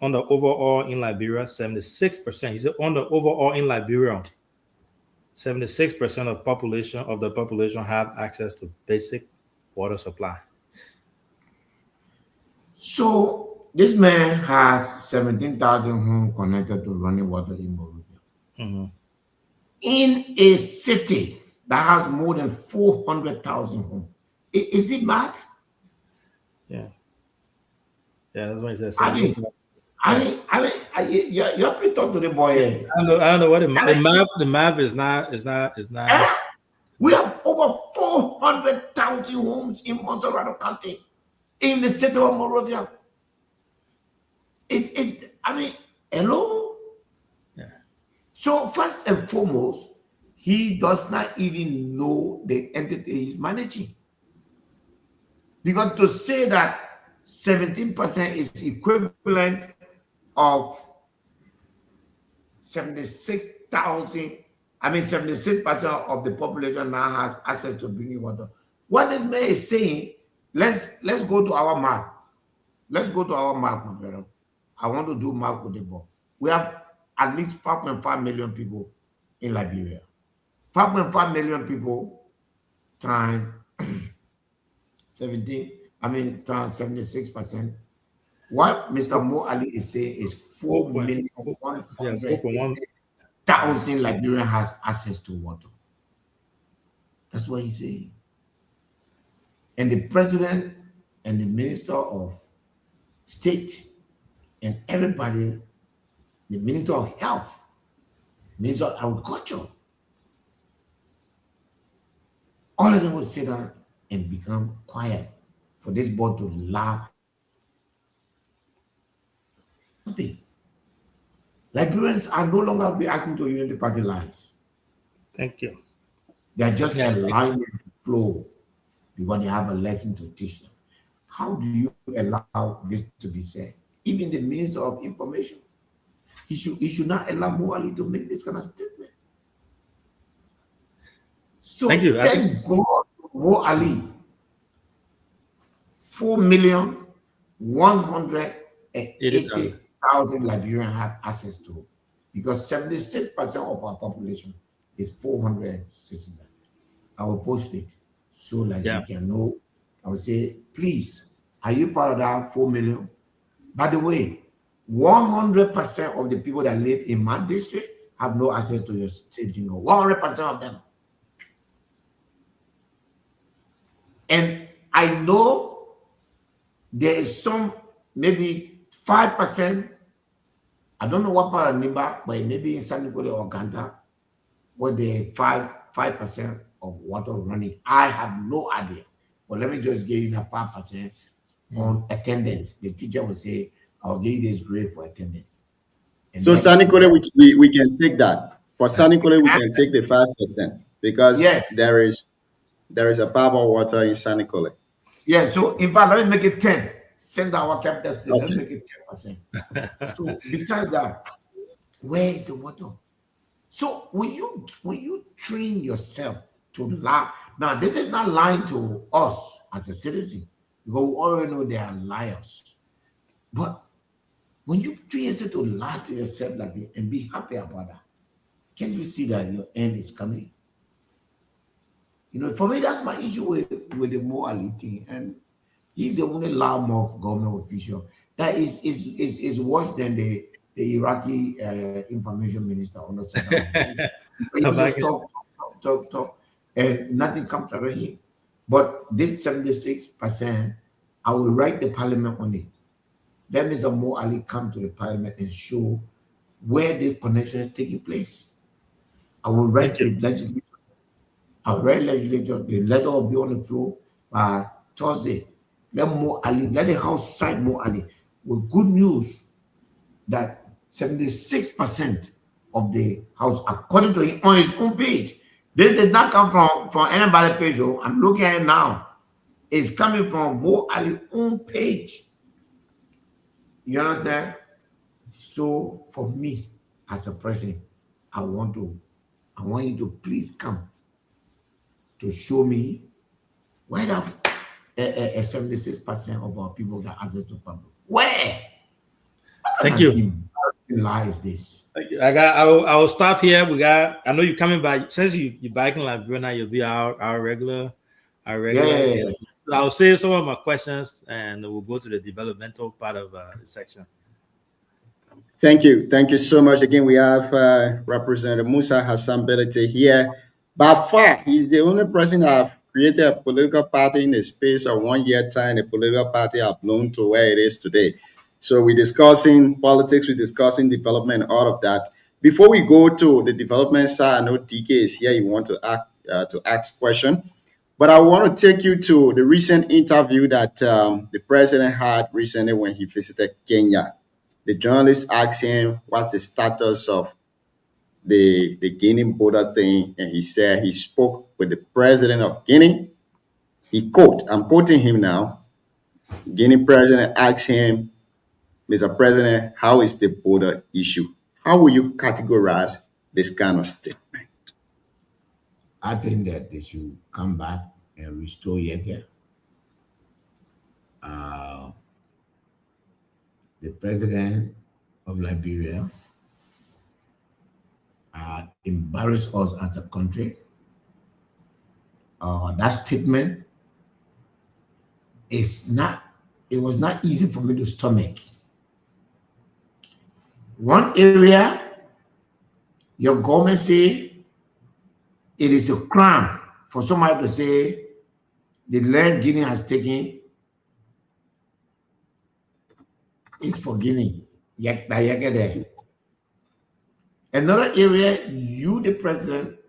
On the overall in Liberia, 76%. He said on the overall in Liberia, 76% of the population have access to basic water supply. So this man has 17,000 homes connected to running water in Monrovia. Mm-hmm. In a city that has more than 400,000 homes. Is it mad? Yeah. Yeah, that's what he said. You have to talk to the boy. I don't know what the map is not. We have over 400,000 homes in Montserrat County, in the city of Monrovia. Hello? Yeah. So first and foremost, he does not even know the entity he's managing. Because to say that 17% is equivalent of 76% of the population now has access to drinking water. What this man is saying, let's go to our map. Let's go to our map, my brother. I want to do map with the ball. We have at least 5.5 million people in Liberia. 5.5 million people times times 76%. What Mr. Mo Ali is saying is 4,100,000 Liberian has access to water. That's what he's saying. And the president and the minister of state and everybody, the minister of health, minister of agriculture, all of them will sit down and become quiet for this board to laugh. Liberians are no longer reacting to Unity Party lies. Thank you. They are just allowing it to flow because they have a lesson to teach them. How do you allow this to be said? Even the Minister of Information, he should not allow Mo Ali to make this kind of statement. So thank you. Thank God, Mo Ali, 4,180,000 Liberians have access to, because 76% of our population is 460. I will post it so that you can know. I will say, please, are you part of that 4 million? By the way, 100% of the people that live in my district have no access to your state, 100% of them. And I know there is some, maybe 5%, I don't know what part of Nimba, but maybe in San Nicolas or Ganta, where there are 5% of water running. I have no idea. But let me just give you that 5% on attendance. The teacher will say, I'll give you this grade for attendance. And so San Nicolas, we can take that. For San Nicolas, we can take the 5% because there is a power water in San Nicolas. Yeah, so in fact, let me make it 10. Send our capital state, let me make it 10%. So besides that, where is the water? So when you train yourself to lie, now this is not lying to us as a citizen. because we already know they are liars. But when you train yourself to lie to yourself like that and be happy about that, can you see that your end is coming? You know, for me, that's my issue with the Mo thing. And he's the only loudmouth government official that is worse than the Iraqi information minister under Saddam Hussein. He just talk, and nothing comes out of him. But this 76%, I will write the parliament on it. That means that Mo Ali come to the parliament and show where the connection is taking place. I will write the legislature. I'll write legislature. The letter will be on the floor by Thursday. Let Mo Ali, let the House cite Mo Ali with good news that 76% of the House, according to him, on his own page. This did not come from anybody's page. Oh, I'm looking at it now. It's coming from Mo Ali's own page. You understand? So for me, as a person, I want you to please come to show me where the 76% of our people got access to public. Where? Thank you. Lies this. I will stop here. I know you're coming back. Since you're back in Liberia now, you'll be our regular. Yeah. So I'll save some of my questions and we'll go to the developmental part of the section. Thank you. Thank you so much. Again, we have Representative Musa Hassan Belete here. By far, he's the only person that have created a political party in the space of 1 year time. The political party have blown to where it is today. So we're discussing politics, we're discussing development, all of that. Before we go to the development side, I know DK is here. You want to ask question, but I want to take you to the recent interview that the president had recently when he visited Kenya. The journalist asked him what's the status of the Guinea border thing, and he said he spoke with the president of Guinea. I'm quoting him now. Guinea president asked him, Mr. President, how is the border issue? How will you categorize this kind of statement? I think that they should come back and restore Yeke. The president of Liberia embarrassed us as a country. That statement it was not easy for me to stomach. One area, your government say it is a crime for somebody to say the land Guinea has taken is for Guinea. Another area, you, the president,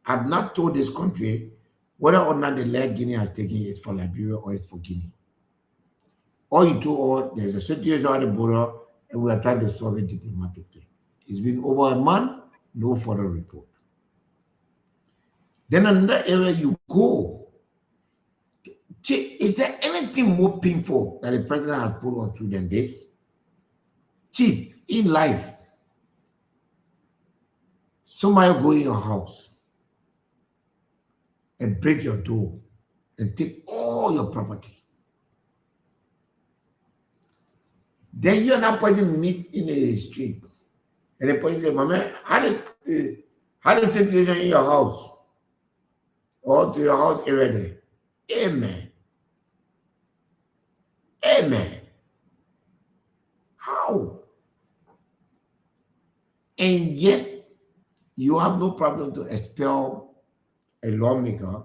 have not told this country whether or not the land Guinea has taken is for Liberia or it's for Guinea. All you told, there's a situation at the border, and we are trying to solve it diplomatically. It's been over a month, no further report. Then another area you go. Is there anything more painful that the president has put on through than this? Chief, in life, somebody go in your house and break your door and take all your property. Then you and that person meet in the street. And the person says, Mama, how the situation in your house? Or to your house area there? Amen. Amen. How? And yet, you have no problem to expel a lawmaker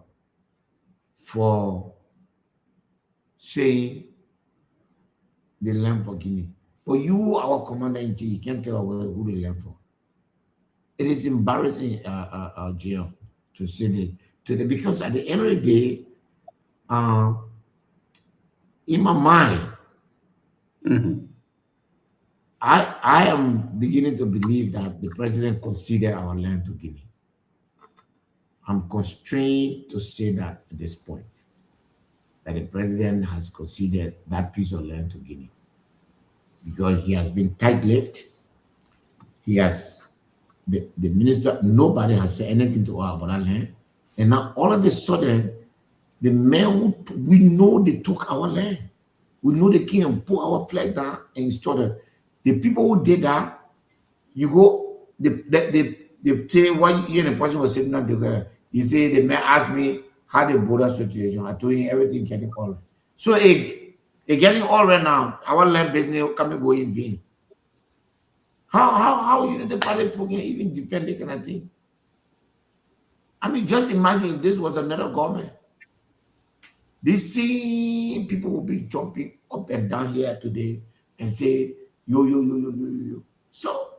for saying the land for Guinea. But you, our commander-in-chief, you can't tell who the land for. It is embarrassing, GM, to say that, because at the end of the day, in my mind, I am beginning to believe that the president conceded our land to Guinea. I'm constrained to say that at this point, that the president has conceded that piece of land to Guinea, because he has been tight-lipped. He has, the minister, nobody has said anything to her about that land. And now all of a sudden, The men who we know they took our land. We know they came and put our flag down and installed it. The people who did that, you go, they say when you and the person was sitting down together, you say the man asked me how the border situation. I told him everything getting all right. So it getting all right now. Our land business coming go in vain. How you know the party people can even defend that kind of thing? I mean, just imagine if this was another government. These same people will be jumping up and down here today and say, yo. So,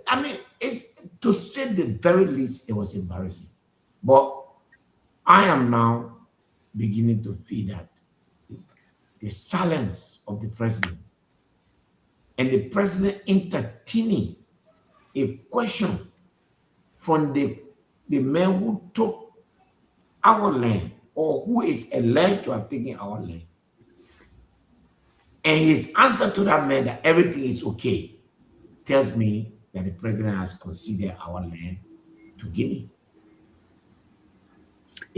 I mean, it's to say the very least, it was embarrassing. But I am now beginning to feel that the silence of the president and the president entertaining a question from the man who took our land or who is alleged to have taken our land. And his answer to that man that everything is okay tells me that the president has conceded our land to Guinea.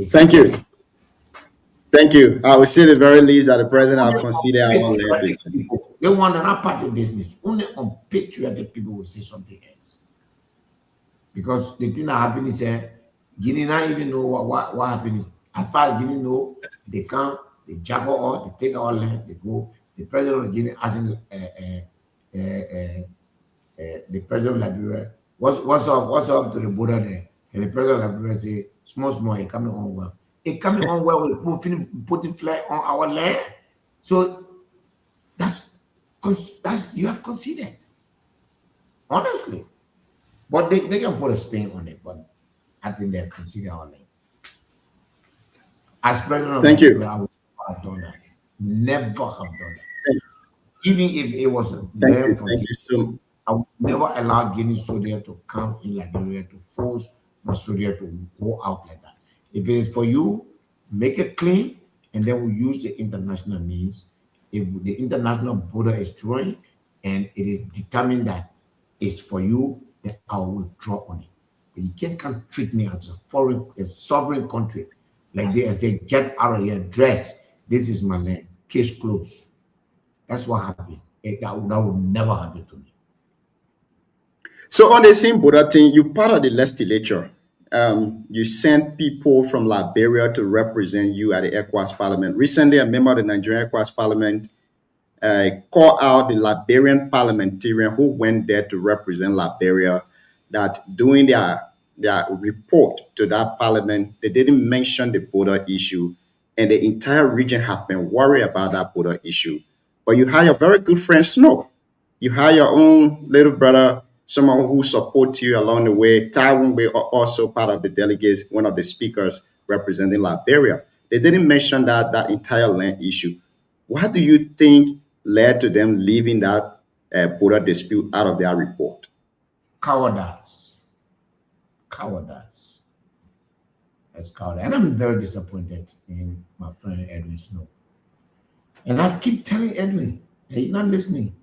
Thank you. Thank you. I would say the very least that the president have conceded our land to Guinea. They want another party business. Only unpatriotic people will say something else. Because the thing that happened is Guinea not even know what happened. As far as Guinea know, they come, they jack all, they take our land, they go. The president of Guinea asking the president of Liberia, what's up to the border there? And the president of Liberia say, small, it coming on well. It coming on well with putting flag on our land. So that's you have conceded. Honestly. But they can put a spin on it, but I think they have conceded our land. As president of Thank you. Liberia, I would never have done that. Never have done that. Even if it was Thank you so. I would never allow Guinea soldier to come in Liberia to force my soldier to go out like that. If it is for you, make it clean, and then we use the international means. If the international border is drawing and it is determined that it's for you, then I will withdraw on it. But you can't treat me as a sovereign country like this and say, get out of here, dress. This is my land. Case closed. That's what happened. That would never happen to me. So on the same border thing, you part of the legislature. You sent people from Liberia to represent you at the ECOWAS Parliament. Recently, a member of the Nigerian ECOWAS Parliament called out the Liberian parliamentarian who went there to represent Liberia that during their report to that parliament, they didn't mention the border issue, and the entire region have been worried about that border issue. But you have your very good friend Snow. You have your own little brother, someone who supports you along the way. Taiwan Way also part of the delegates, one of the speakers representing Liberia. They didn't mention that entire land issue. What do you think led to them leaving that border dispute out of their report? Cowardice. That's cowardice. And I'm very disappointed in my friend Edwin Snow. And I keep telling Edwin, he's not listening.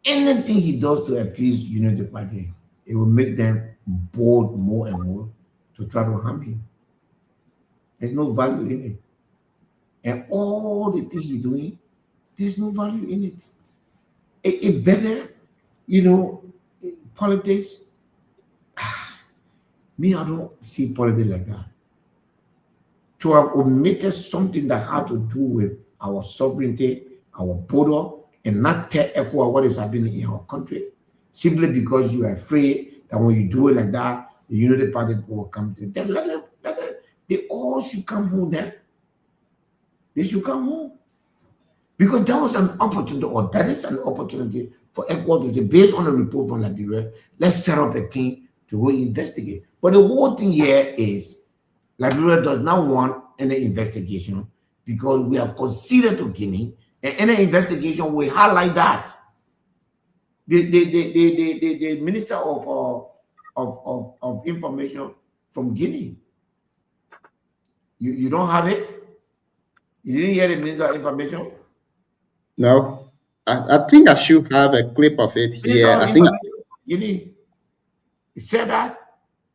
Anything he does to appease Unity Party, it will make them bold more and more to try to harm him. There's no value in it. And all the things he's doing, there's no value in it. It better, politics. Me, I don't see politics like that. To have omitted something that had to do with our sovereignty, our border, and not tell ECOWAS what is happening in our country, simply because you are afraid that when you do it like that, the Unity Party will come. Then let them, they all should come home then. They should come home. Because that was an opportunity, or that is an opportunity for ECOWAS to say, based on a report from Liberia, let's set up a team to go investigate. But the whole thing here is Liberia does not want any investigation because we are conceded to Guinea, and any investigation will highlight that. The Minister of Information from Guinea, you don't have it? You didn't hear the Minister of Information? No, I think I should have a clip of it here. I think Guinea. He said that,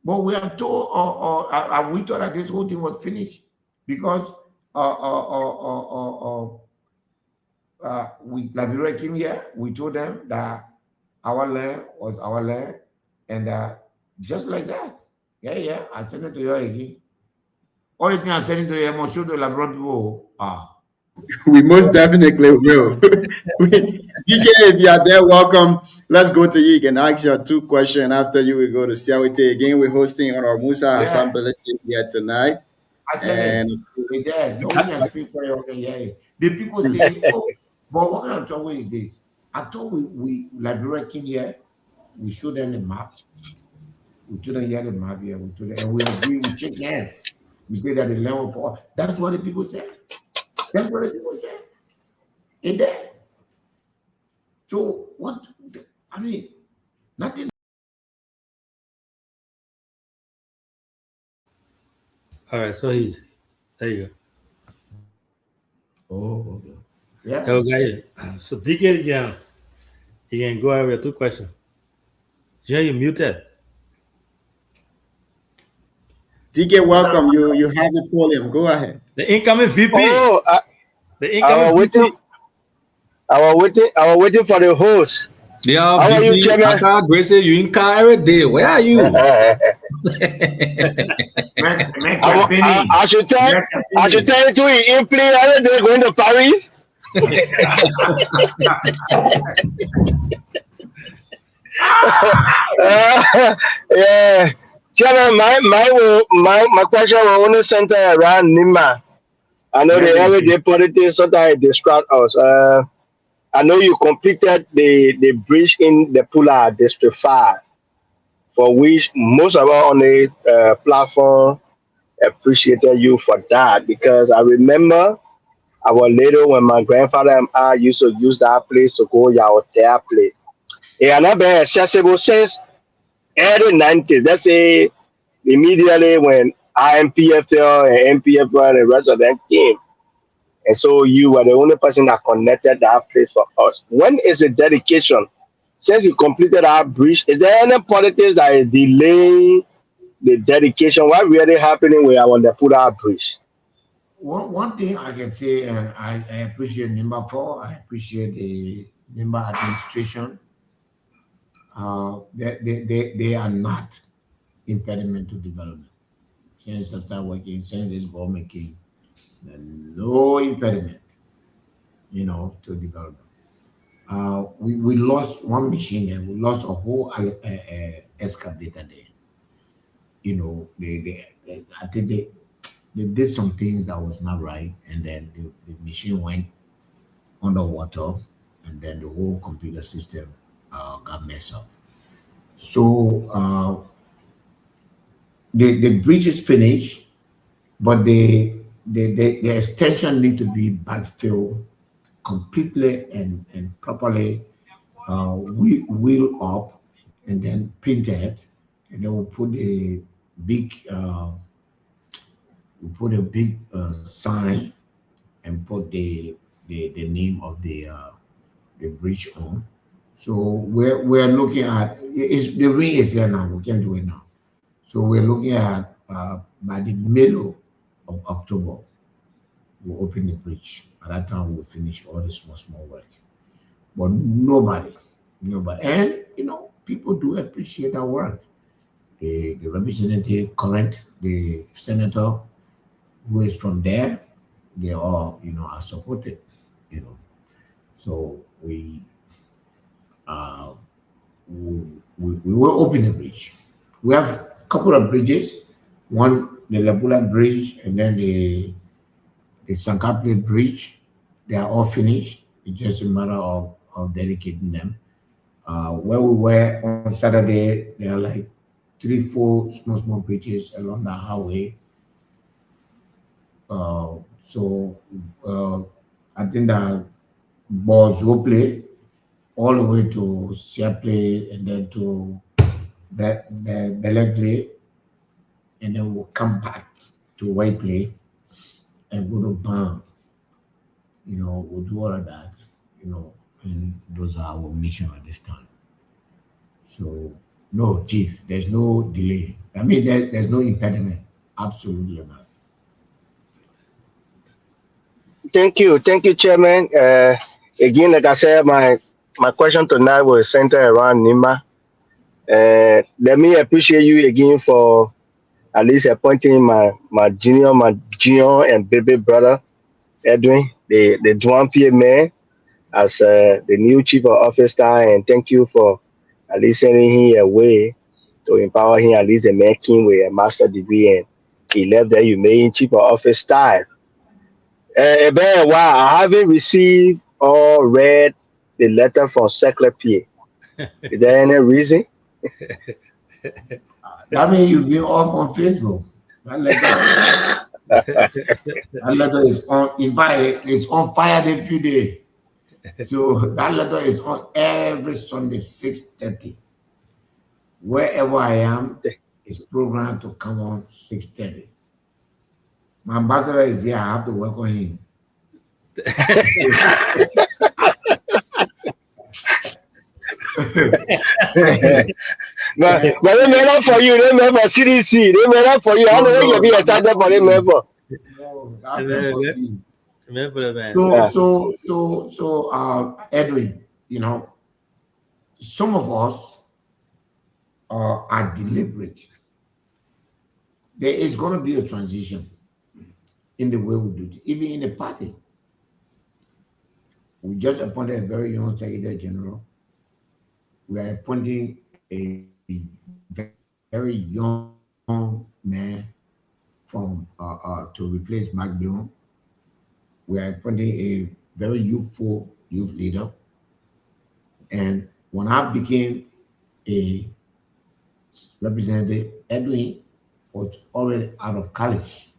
but we have told, or we thought that this whole thing was finished. because we Liberia came here. We told them that our land was our land, and just like that. Yeah. I send it to you again. Only thing I send it to you, I'm gonna show the Liberia people. We most definitely will. DK, if you are there, welcome. Let's go to you. You can ask your two questions. After you, we go to Siawite again. We're hosting on our Musa Hassan Yeah, Ability here tonight. I said it. And Yeah, no one can speak for you. Okay, yeah. The people say, oh, but what kind of trouble is this? I thought we Liberia came here, we showed them the map. We told them, yeah, the map here. We told them, and we agree, we shake hands. We say that the land for that's what the people say. That's what the people say. In there. So what? I mean, nothing. All right, so there you go. Oh, okay. Yeah. Okay. So DK, you can go ahead with your two questions. Yeah, you muted. DK, welcome. You have the podium. Go ahead. The incoming VP. Oh, The I incoming was VP. waiting. I was waiting for the host. Yeah, How are you, VP, Chairman? Aka Gracie, you in car every day. Where are you? I should tell you to in play other day going to Paris. Yeah, Chairman, my question will only center around Nima. I know the everyday politics sometimes distract us. I know you completed the bridge in the Pula District 5, for which most of us on the platform appreciated you for that, because I remember I was little when my grandfather and I used to use that place to go Yaotea place. It had not been accessible since early 90s. Let's say immediately when IMPFL and MPFL and the rest of them came. And so you were the only person that connected that place for us. When is the dedication? Since you completed our bridge, is there any politics that is delaying the dedication? What really happening with our Pura bridge? One thing I can say, and I appreciate number 4. I appreciate the member administration. They are not impediment to development. Since I start working, since this government came, no impediment, to development. We lost one machine and we lost a whole excavator there. I think they did some things that was not right, and then the machine went underwater, and then the whole computer system got messed up. So the bridge is finished, but the extension need to be backfilled completely and properly, wheel up, and then painted, and then we'll put a big sign and put the name of the bridge on. So we're looking at the ring is here now. We can do it now. So we're looking at by the middle of October, we'll open the bridge. At that time, we'll finish all the small work. But nobody, and people do appreciate our work. The representative, current, the senator who is from there, they all are supported. So we will open the bridge. We have a couple of bridges. One, the Labula Bridge, and then the Sankaple Bridge. They are all finished. It's just a matter of dedicating them. Where we were on Saturday, there are like 3-4 small bridges along the highway. So I think that balls will play all the way to Siaple, and then to Belegle, and then we'll come back to White Play and go to Bam. We'll do all of that, and those are our mission at this time. So, no, Chief, there's no delay. I mean, there's no impediment. Absolutely not. Thank you, Chairman. Again, like I said, my question tonight was centered around Nima. Let me appreciate you again for at least appointing my junior and baby brother Edwin, the Dwan man, as the new chief of officer, and thank you for at least sending him away to empower him at least and make him with a master degree, and he left there. You made him chief of office style. Very wow, I haven't received or read the letter from Secretary. Is there any reason? That means you've been off on Facebook. That letter, that letter is on. In fact, it's on fire every day. So that letter is on every Sunday 6:30. Wherever I am, it's programmed to come on 6:30. My ambassador is here. I have to work on him. But they made up for you. They made for CDC. They made up for you. I know when you be excited for them. No, that's not for me. Remember that, man. So, Edwin, you know, some of us are deliberate. There is going to be a transition in the way we do it, even in the party. We just appointed a very young Secretary General. We are appointing a very young man from to replace Mark Bloom. We are appointing a very youthful youth leader. And when I became a representative, Edwin was already out of college.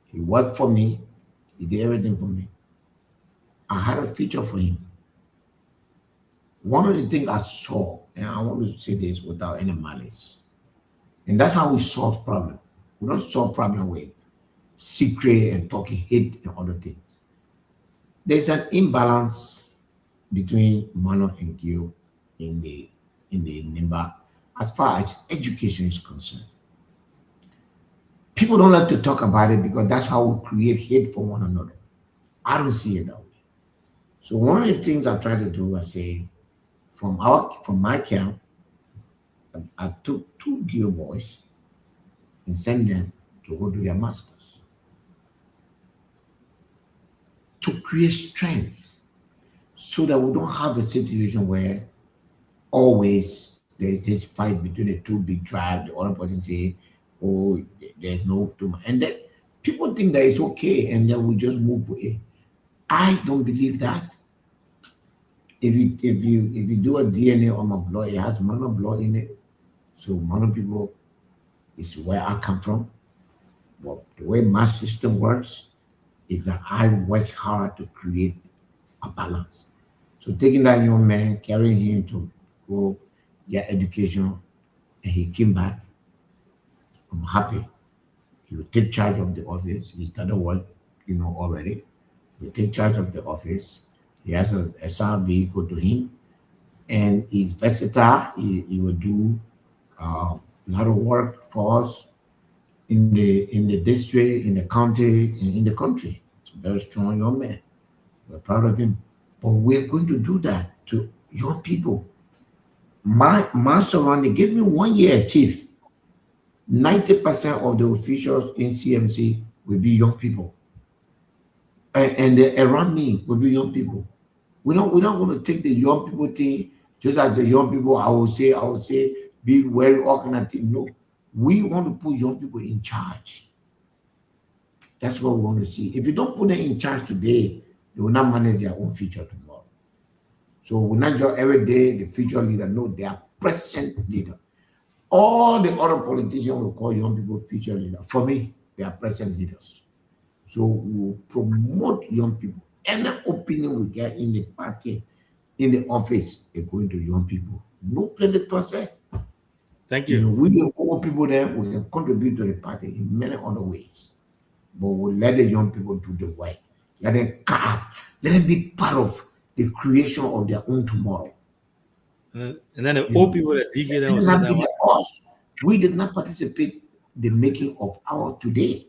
He worked for me. He did everything for me. I had a future for him. One of the things I saw, and I want to say this without any malice, and that's how we solve problems. We don't solve problems with secret and talking hate and other things. There's an imbalance between Mano and Gil in the Nimba as far as education is concerned. People don't like to talk about it because that's how we create hate for one another. I don't see it that way. So one of the things I try to do, I say, from my camp, I took 2 Gil boys and sent them to go do their masters to create strength so that we don't have a situation where always there's this fight between the 2 big tribes. The other person say, oh, there's no too much. And then people think that it's okay and then we just move away. I don't believe that. If you do a DNA on my blood, it has Mano blood in it. So Mano people is where I come from. But the way my system works is that I work hard to create a balance. So taking that young man, carrying him to go get education, and he came back, I'm happy. He will take charge of the office. He started work, already. He will take charge of the office. He has a SR vehicle to him, and he's versatile. He will do a lot of work for us in the district, in the county, and in the country. It's a very strong young man. We're proud of him. But we're going to do that to young people. My surrounding, give me 1 year, chief. 90% of the officials in CMC will be young people. And around me will be young people. We're not going to take the young people thing just as the young people, I would say, be very organized. No, we want to put young people in charge. That's what we want to see. If you don't put them in charge today, they will not manage their own future tomorrow. So we're not just every day the future leader. No, they are present leader. All the other politicians will call young people future leader. For me, they are present leaders. So we will promote young people. Any opinion we get in the party, in the office, is going to young people. No predator say. Thank you. We the old people there, we can contribute to the party in many other ways. But we'll let the young people do the work. Let them carve. Let them be part of the creation of their own tomorrow. And then the old people that DK them will sit down. We did not participate in the making of our today.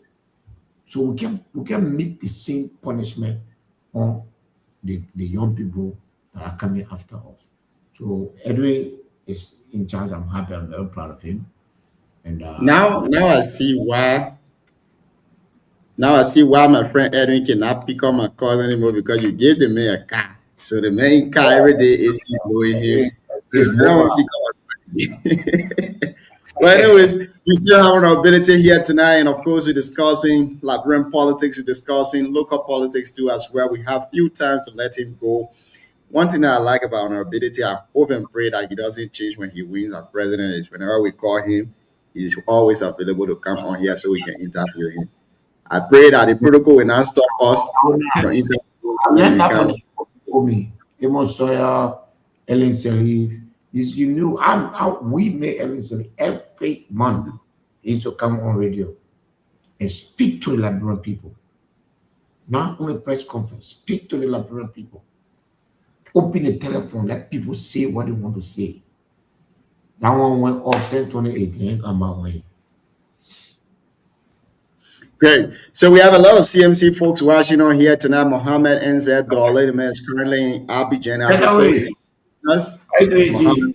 So we can make the same punishment on the young people that are coming after us. So Edwin is in charge. I'm happy. I'm very proud of him. And Now I see why. Now I see why my friend Edwin cannot pick up my call anymore, because you gave the man a car. So the man car every day is blowing him. It's So now mobile. I pick up. But anyways, we still have our ability here tonight, and of course, we're discussing Liberian politics. We're discussing local politics too, as well. We have few times to let him go. One thing that I like about our ability, I hope and pray that he doesn't change when he wins as president, is whenever we call him, he's always available to come on here so we can interview him. I pray that the protocol will not stop us from interviewing I when learned we that from come. the people before me. Amos Sawyer, Ellen Salif. You knew we make Ellen Salif every month. He used to come on radio and speak to the Liberian people. Not only press conference, speak to the Liberian people. Open the telephone, let people say what they want to say. That one went off since 2018. Come back when. Great. So we have a lot of CMC folks watching on here tonight. Mohammed NZ Dolly, the man is currently in Abidjan, Get Ivory away. Coast. Yes, I do it, Mohammed. G.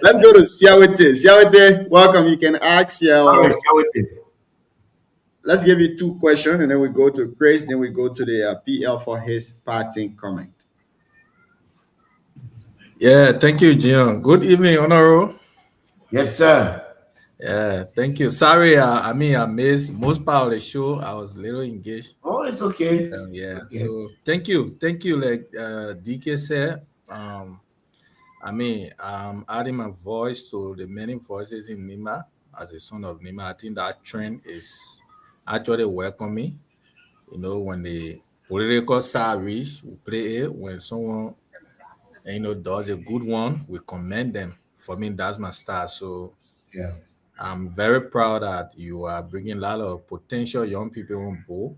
Let's go to Siawete. Siawete, welcome. You can ask All right, your. shall we do? Let's give you two questions, and then we go to Chris. Then we go to the PL for his parting comment. Yeah, thank you, Jian. Good evening, Honorable. Yes, sir. Yeah, thank you. Sorry, I missed most part of the show. I was a little engaged. Oh, it's okay. Yeah. Okay. So thank you. Like DK said. I'm adding my voice to the many voices in Nima as a son of Nima. I think that trend is actually welcoming. You know, when the political side reach, we play it. When someone does a good one, we commend them. For me, that's my style. So Yeah. I'm very proud that you are bringing a lot of potential young people on board.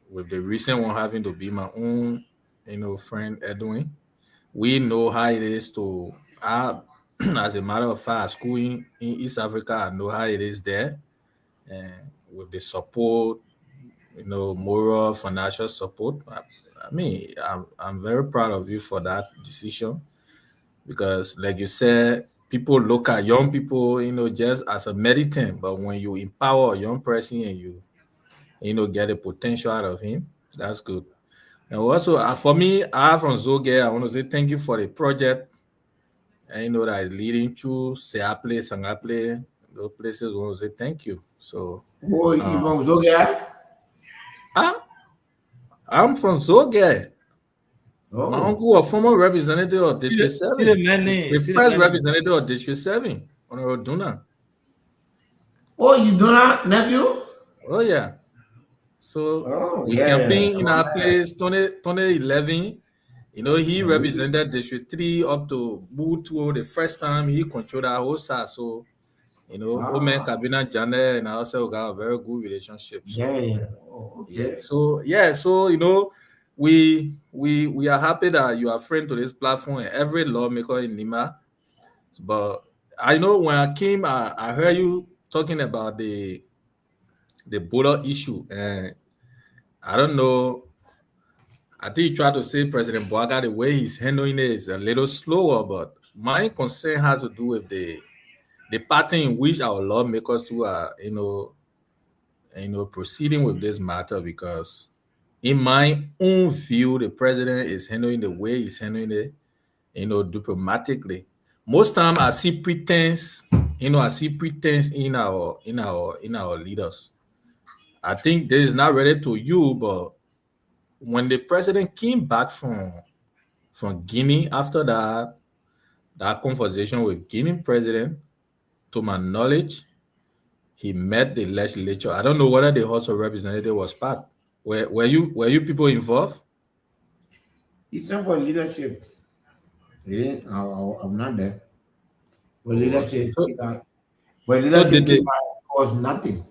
With the recent one having to be my own, friend Edwin, we know how it is to. As a matter of fact, school in East Africa, I know how it is there, and with the support, moral, financial support. I'm very proud of you for that decision, because like you said, people look at young people, just as a meditant, but when you empower a young person and you get the potential out of him, that's good. And also, for me, from Zoge, I want to say thank you for the project, and that is leading to Seaple, Sangaple, those places. I want to say thank you. So Oh, you from Zogia? I'm from Zoge. My Oh. uncle was former representative of See District the 7. man name. The See the first man name. representative of District 7, Honorable Duna. Oh, you do not, nephew? Oh, yeah. So Oh, we yeah. campaigned in Oh, our man. place 2011. He represented District 3 up to Butu the first time he controlled our whole side. So, old man Kabina Jane and I also got a very good relationship. So, Yeah. Oh, okay. So we are happy that you are friend to this platform and every lawmaker in Nima. But I know when I came, I heard you talking about the border issue, and I don't know. I think you tried to say President Boaga, the way he's handling it is a little slower, but my concern has to do with the pattern in which our lawmakers too are, proceeding with this matter. Because in my own view, the president is handling the way he's handling it, diplomatically. Most time I see pretense, in our leaders. I think this is not related to you, but when the president came back from Guinea after that conversation with Guinea president, to my knowledge, he met the legislature. I don't know whether the House of Representatives was part. Were you people involved? It's not for leadership. Yeah, I'm not there. Well, Oh, leadership, so when so leadership did came they? out, it was nothing.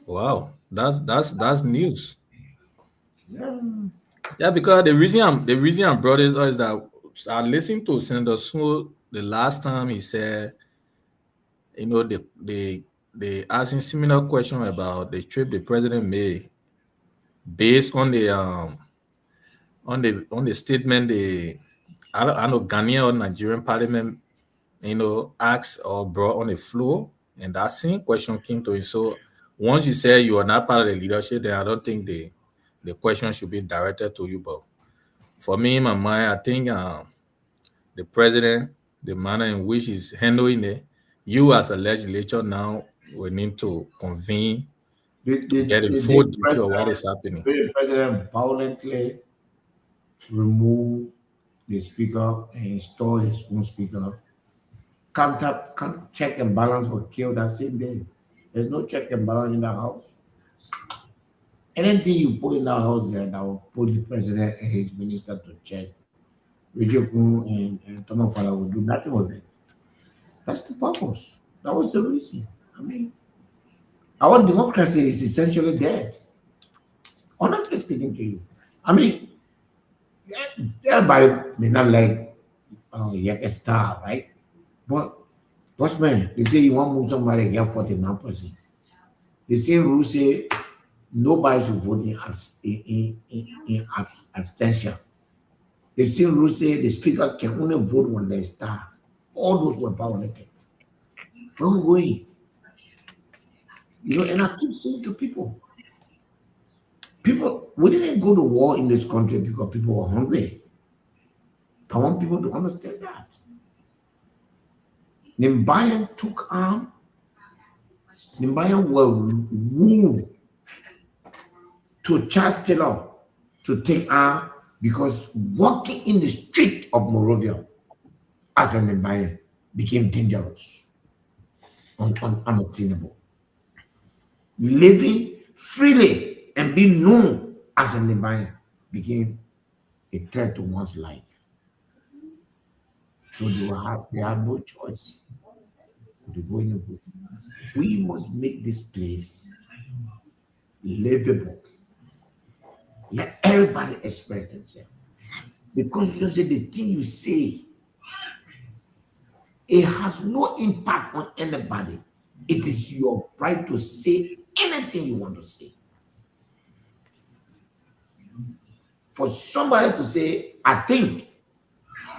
Wow, that's news. Yeah. Yeah, because the reason I brought this up is that I listened to Senator Snow the last time he said, the they asking similar question about the trip the president made based on the statement I know Ghanaian or Nigerian parliament, asked or brought on the floor, and that same question came to it. So once you say you are not part of the leadership, then I don't think the question should be directed to you. But for me, in my mind, I think the president, the manner in which he's handling it, you as a legislature now will need to convene to get a full detail of what is happening. The president violently remove the speaker and install his own speaker. Can't check and balance were killed that same day. There's no check and balance in the house. Anything you put in the house there that will put the president and his minister to check, Richard Kun and Thomas Fala will do nothing with it. That's the purpose. That was the reason. I mean, our democracy is essentially dead. Honestly speaking to you. I mean, everybody may not like Yak Star, right? But man, they say you want to move somebody get 49%. The same rule say nobody should vote in abstention. The same rule say the speaker can only vote when they star. All those were violated. Don't go in. And I keep saying to people, we didn't go to war in this country because people were hungry. I want people to understand that. Nimbayan took arm. Nimbayan were wooed to Charles Taylor to take arm because walking in the street of Monrovia as a Nimbayan became dangerous, unattainable. Living freely and being known as a Nimbayan became a threat to one's life. So they have no choice to go in the book. We must make this place livable. Let everybody express themselves. Because you say the thing you say, it has no impact on anybody. It is your right to say anything you want to say. For somebody to say, I think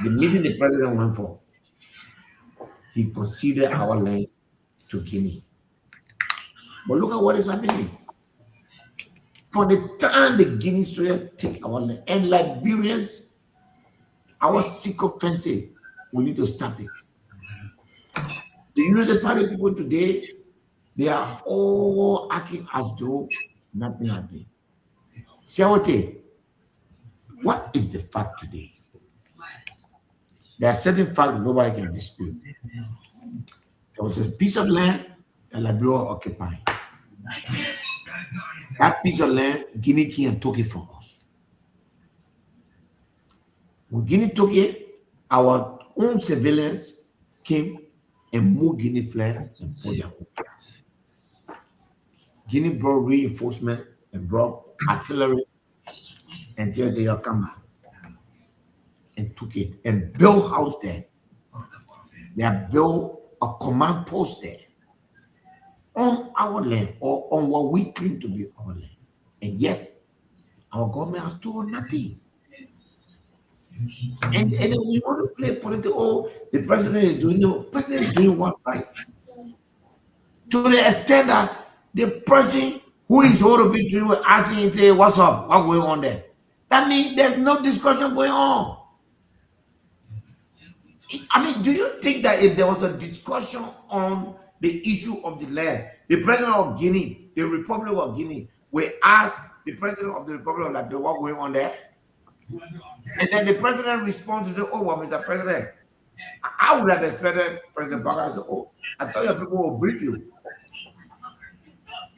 the meeting the president went for, he considered our land to Guinea. But look at what is happening. From the time the Guinea soil take our land, and Liberians, our sycophancy, we need to stop it. The United Party people today, they are all acting as though nothing happened. Siawote, what is the fact today? There are certain facts nobody can dispute. There was a piece of land that Liberia occupied. That piece of land, Guinea came and took it from us. When Guinea took it, our own civilians came and moved Guinea flag and put their own flag. Guinea brought reinforcement and brought artillery and just say, come back. And took it and built house there. They have built a command post there on our land or on what we claim to be our land. And yet, our government has done nothing. And then we want to play political, the president is doing, the president is doing what right. To the extent that the person who is supposed to be doing asking and say, what's up? What's going on there? That means there's no discussion going on. I mean, do you think that if there was a discussion on the issue of the land, the president of Guinea, the Republic of Guinea, will ask the president of the Republic of Liberia what's going on there? And then the president responds and says, oh, well, Mr. President, I would have expected President Parker to say, oh, I thought your people will brief you.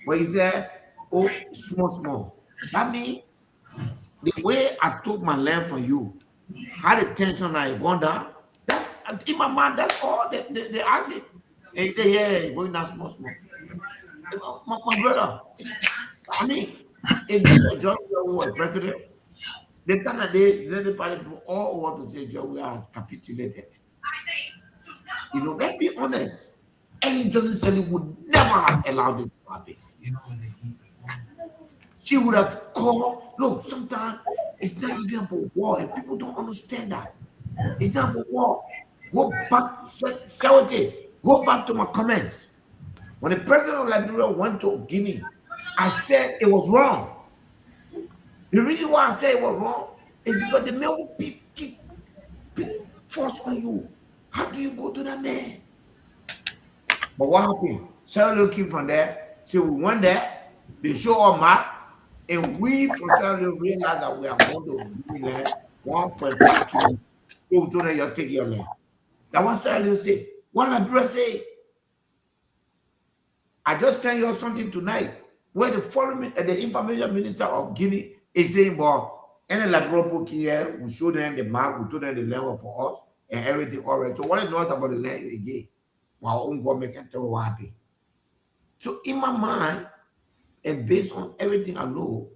But he said, oh, small. That means the way I took my land from you, had the tension I gone down. That's in my mind, that's all they ask it. And he said, yeah, going down small. My brother, I mean, if John was president, the time that the party people all want to say John we are capitulated. Let's be honest. Ellen Johnson Sirleaf would never have allowed this to happen. She would have called. Look, sometimes it's not even about war, and people don't understand that. It's not about war. Go back, go back to my comments. When the president of Liberia went to Guinea, I said it was wrong. The reason why I say it was wrong is because the man will keep force on you. How do you go to that man? But what happened? Sierra Leone came from there. So we went there. They show our map, and we from Sierra Leone realized that we are going to Guinea 1.5 kilometers. So we told them, you'll take your land. That was Sierra Leone say. What Liberia say? I just sent you something tonight where the information minister of Guinea is saying, well, any Liberia book here, we show them the map, we told them the land for us, and everything all right. So what it knows about the land again, my own government can tell what happened. So in my mind, and based on everything I know,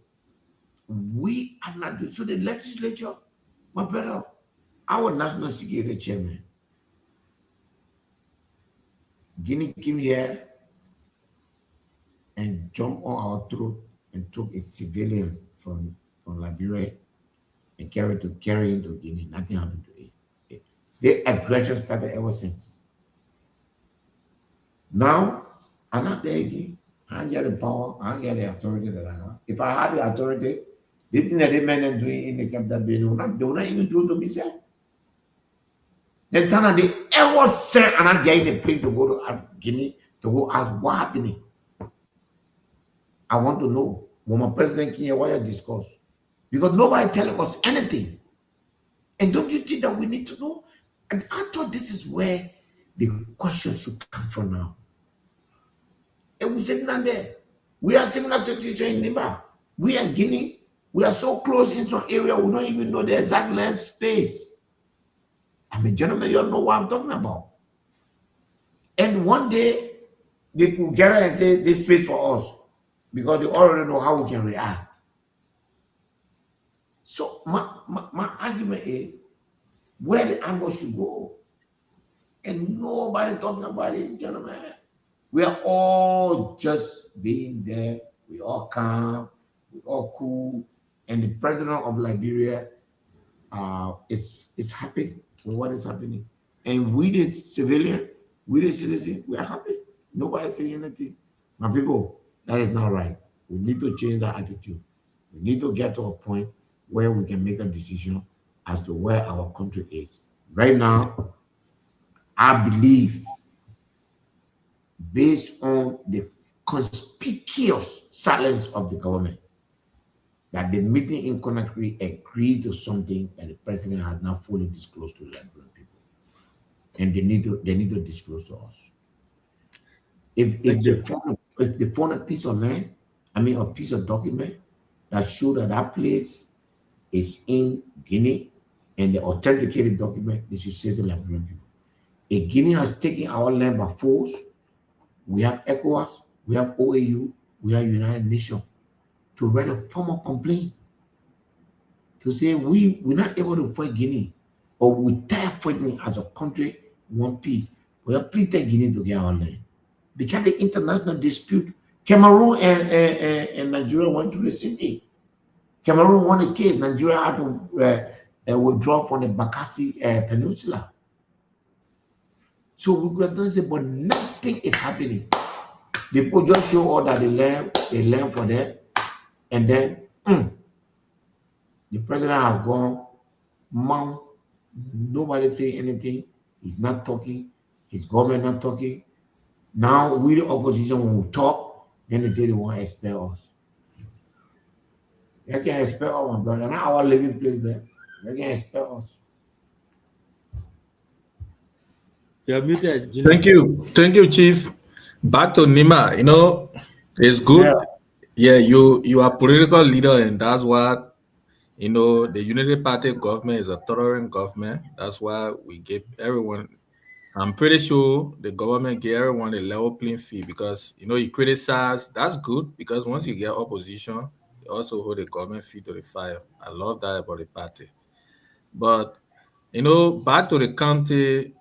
we are not doing. So the legislature, my brother, our national security chairman, Guinea came here and jumped on our throat and took a civilian from Liberia and carried into Guinea. Nothing happened to it. The aggression started ever since. Now, I'm not there again. I don't get the power. I don't get the authority that I have. If I had the authority, the thing that they men are doing in the capital, they will not even do it to me, sir. Then Tana, they ever sent and I get in a plane to go to Guinea to go ask what happening. I want to know when my president came here, what you discuss. Because nobody telling us anything. And don't you think that we need to know? And I thought this is where the question should come from now. And we said not there. We are similar situation in Nimba. We are Guinea. We are so close in some area, we don't even know the exact land space. I mean, gentlemen, you all know what I'm talking about. And one day, they could gather and say, this space for us. Because they already know how we can react. So my argument is where the angle should go. And nobody talking about it, gentlemen. We are all just being there. We all calm. We all cool. And the president of Liberia is happy with what is happening. And we the civilian, we the citizen, we are happy. Nobody saying anything. My people, that is not right. We need to change that attitude. We need to get to a point where we can make a decision as to where our country is. Right now, I believe, based on the conspicuous silence of the government, that the meeting in Conakry agreed to something that the president has not fully disclosed to the Liberian people. And they need to disclose to us. If they found a piece of land, a piece of document that show that place is in Guinea and the authenticated document, they should say to the Liberian people. If Guinea has taken our land by force, we have ECOWAS, we have OAU, we have United Nations to write a formal complaint to say we're not able to fight Guinea, or we tired fighting as a country, one piece. We have pleaded Guinea to get our land. Because the international dispute, Cameroon and Nigeria went to the city. Cameroon won a case. Nigeria had to withdraw from the Bakassi Peninsula. So we could have said, but nothing is happening. The people just show all that they learn for them, and then the president has gone, mom, nobody say anything. He's not talking. His government not talking. Now we the opposition will talk, then they say they want to expel us. They can expel us, brother. Not our living place there. They can expel us. You're muted. Thank you, Chief. Back to Nima. It's good. Yeah, you are political leader, and that's what the Unity Party government is a tolerant government. That's why we give everyone. I'm pretty sure the government gave everyone a level playing field because you criticize. That's good because once you get opposition, you also hold the government feet to the fire. I love that about the party. But back to the county.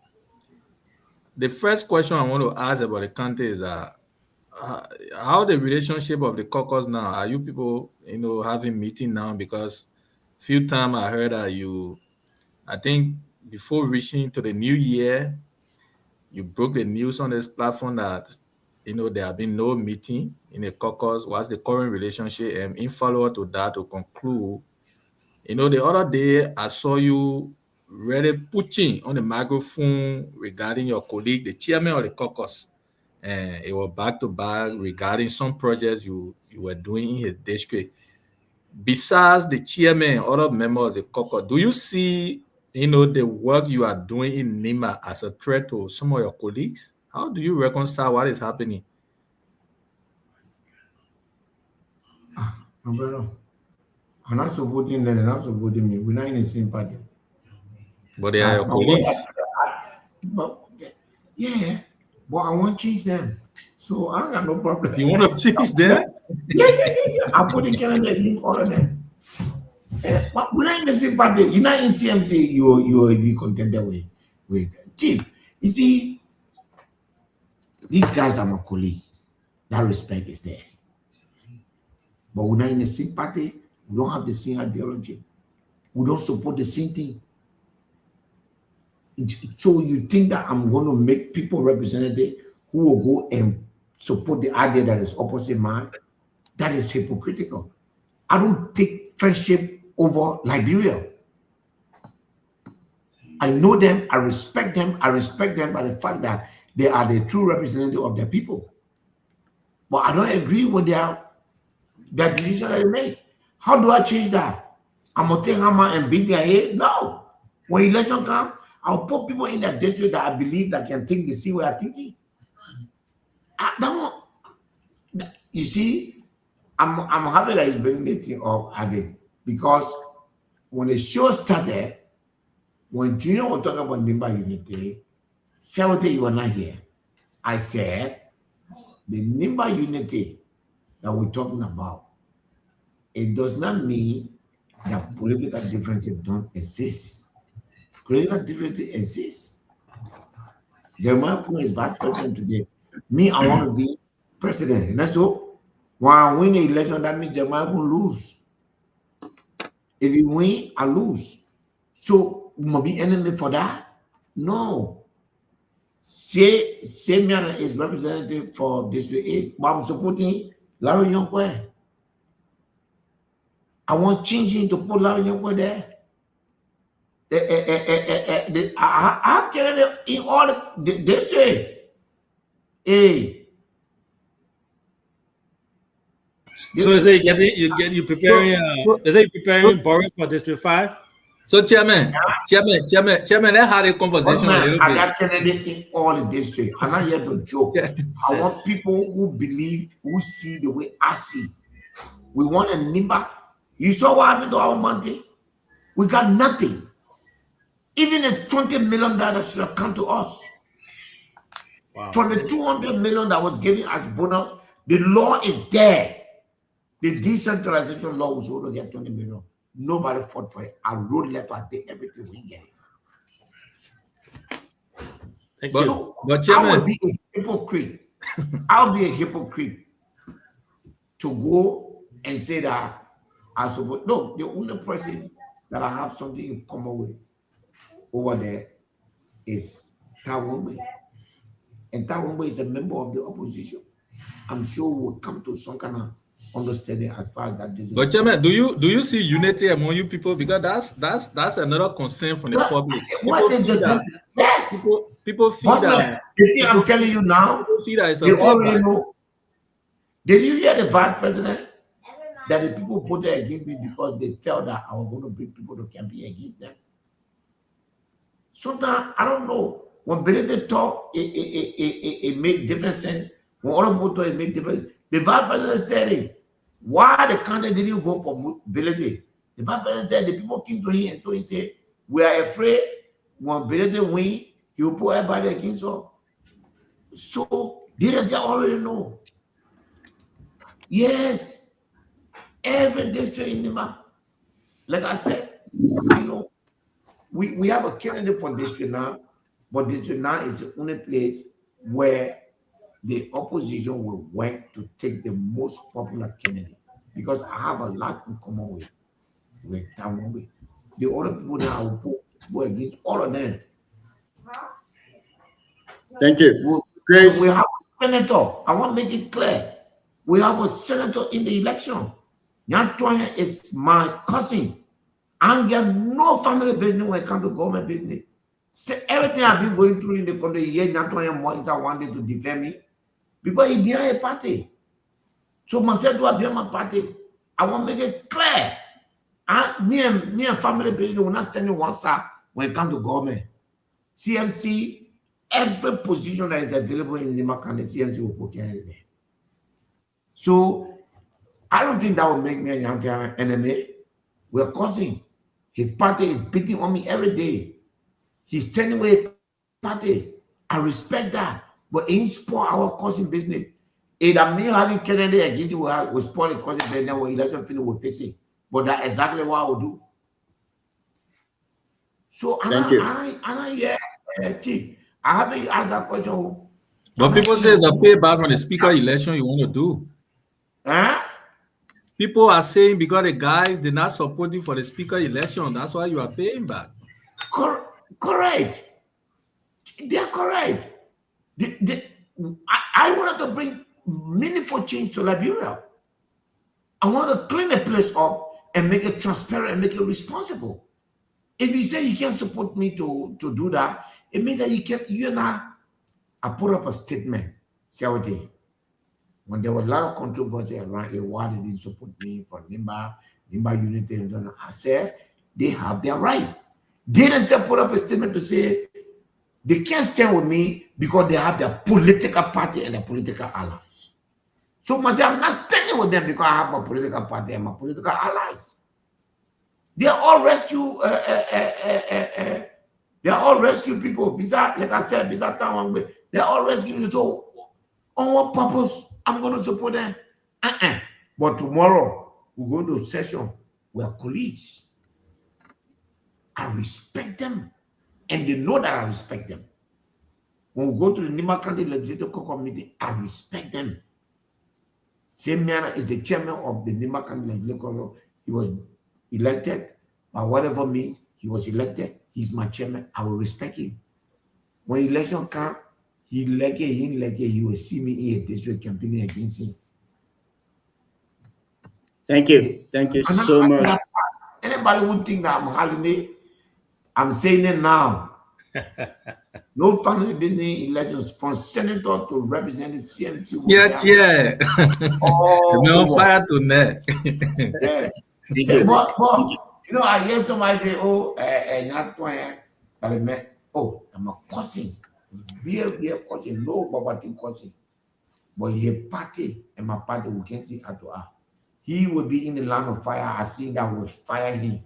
the first question I want to ask about the country is how the relationship of the caucus now? Are you people, having meeting now? Because few times I heard that I think before reaching to the new year, you broke the news on this platform that there have been no meeting in the caucus. What's the current relationship? And in follow-up to that, to conclude, the other day I saw you really pushing on the microphone regarding your colleague, the chairman of the caucus, and it was back to back regarding some projects you were doing in his district. Besides the chairman, other members of the caucus, do you see the work you are doing in Nima as a threat to some of your colleagues? How do you reconcile what is happening? My brother, I'm not supporting them, they're not supporting me. We're not in the same party. But they are your colleagues. Yeah, but I want to change them. So I got no problem. You want to change them? Yeah. I put in Canada in all of them. But we're not in the same party. You're not in CMC, you will be contended with Chief. You see, these guys are my colleagues. That respect is there. But we're not in the same party. We don't have the same ideology. We don't support the same thing. So you think that I'm going to make people representative who will go and support the idea that is opposite mine? That is hypocritical. I don't take friendship over Liberia. I know them, I respect them by the fact that they are the true representative of their people. But I don't agree with their decision that they make. How do I change that? I'm going to take hammer and beat their head? No. When election comes, I'll put people in that district that I believe that can think the same way I'm thinking. You see, I'm happy that he's bringing this thing up again, because when the show started, when Junior was talking about Nimba Unity, Saturday you were not here. I said the Nimba Unity that we're talking about, it does not mean that political differences don't exist. Political differences exist. Jeremiah Puma is vice president today. Me, I want to be president. And that's all. When I win the election, that means Jeremiah will lose. If you win, I lose. So, we must be enemy for that? No. Say Miana is representative for District 8, but I'm supporting Larry Yonkwe. I want changing to put Larry Yonkwe there. I have Canada in all the district. Hey. So is it preparing Boris for District 5? So Chairman, let's have a conversation a little I bit. got Canada in all the district. I'm not here to joke. I want people who believe, who see the way I see. We want a Nimba. You saw what happened to our Monte? We got nothing. Even the $20 million should have come to us. Wow. From the $200 million that was given as bonus, the law is there. The decentralization law was going to get $20 million. Nobody fought for it. I wrote letter, I did everything, we get it. Thank you. So But Chairman, I will be a hypocrite. I'll be a hypocrite to go and say that I support. No, the only person that I have something in common with over there is Tawumbe. And Tawumbe is a member of the opposition. I'm sure we'll come to some kind of understanding as far as that is. But Chairman, do you see unity among you people? Because that's another concern from the public. What is the difference? Yes. People feel that. The thing I'm telling you now, People feel that it's they a already know. Did you hear the vice president that the people voted against me because they felt that I was going to bring people to campaign against them? Sometimes I don't know. When Benedict talk, it made different sense. When other people talk, it made different. The vice president said it. Why the country didn't vote for Benedict? The vice president said the people came to him and told him, say, we are afraid when Benedict win, he will put everybody against us. So didn't say already know. Yes, every district in Nima, like I said, we have a candidate for district now. But District 9 is the only place where the opposition will work to take the most popular candidate, because I have a lot in common with Tamwangwe. The other people that I will put against all of them. Thank you. Grace. We have a senator. I want to make it clear. We have a senator in the election. Nyantoya is my cousin. I get no family business when it comes to government business. So everything I've been going through in the country, yeah, Nyantoya wanted to defend me because he behind a party. So myself to be my party. I want to make it clear. And me and family business will not stand in one side when it comes to government. CMC, every position that is available in Nima County, CMC will put candidate there. So I don't think that will make me an enemy. We're causing. His party is beating on me every day. He's turning away party. I respect that. But in sport, our causing business. If I'm not having candidate against you, we'll spoil the causing business when election finish, we'll face it. But that's exactly what I will do. So Thank you. I haven't asked that question. But people say it's a payback from the speaker election you want to do. Huh? People are saying because the guys did not support you for the speaker election, that's why you are paying back. Correct. They are correct. I wanted to bring meaningful change to Liberia. I want to clean the place up and make it transparent and make it responsible. If you say you can't support me to do that, it means that you're not. I put up a statement. See how it is. When there was a lot of controversy around why they didn't support me for Nimba Unity, and I said they have their right. They didn't put up a statement to say they can't stand with me because they have their political party and their political allies. So myself, I'm not standing with them because I have my political party and my political allies. They are all rescue. They are all rescue people. Besides, like I said, besides Tamwangwe, they are all rescue people. So on what purpose I'm going to support them? But tomorrow we're going to a session. We are colleagues. I respect them, and they know that I respect them. When we go to the Nima County Legislative Committee, I respect them. Same manner is the chairman of the Nima County Legislative Committee. He was elected by whatever means. He was elected. He's my chairman. I will respect him. When election comes, he will see me in a district campaigning against him. Thank you. Thank you so much. Anybody would think that I'm hiding. I'm saying it now. No family business elections from senator to representative CMC. Yeah. No fire to net. Yeah. But, I hear somebody say, I'm a cousin. Real cousin, no Babatin cousin. But he a party, and my party, we can see at all. He will be in the land of fire. I see that will fire him.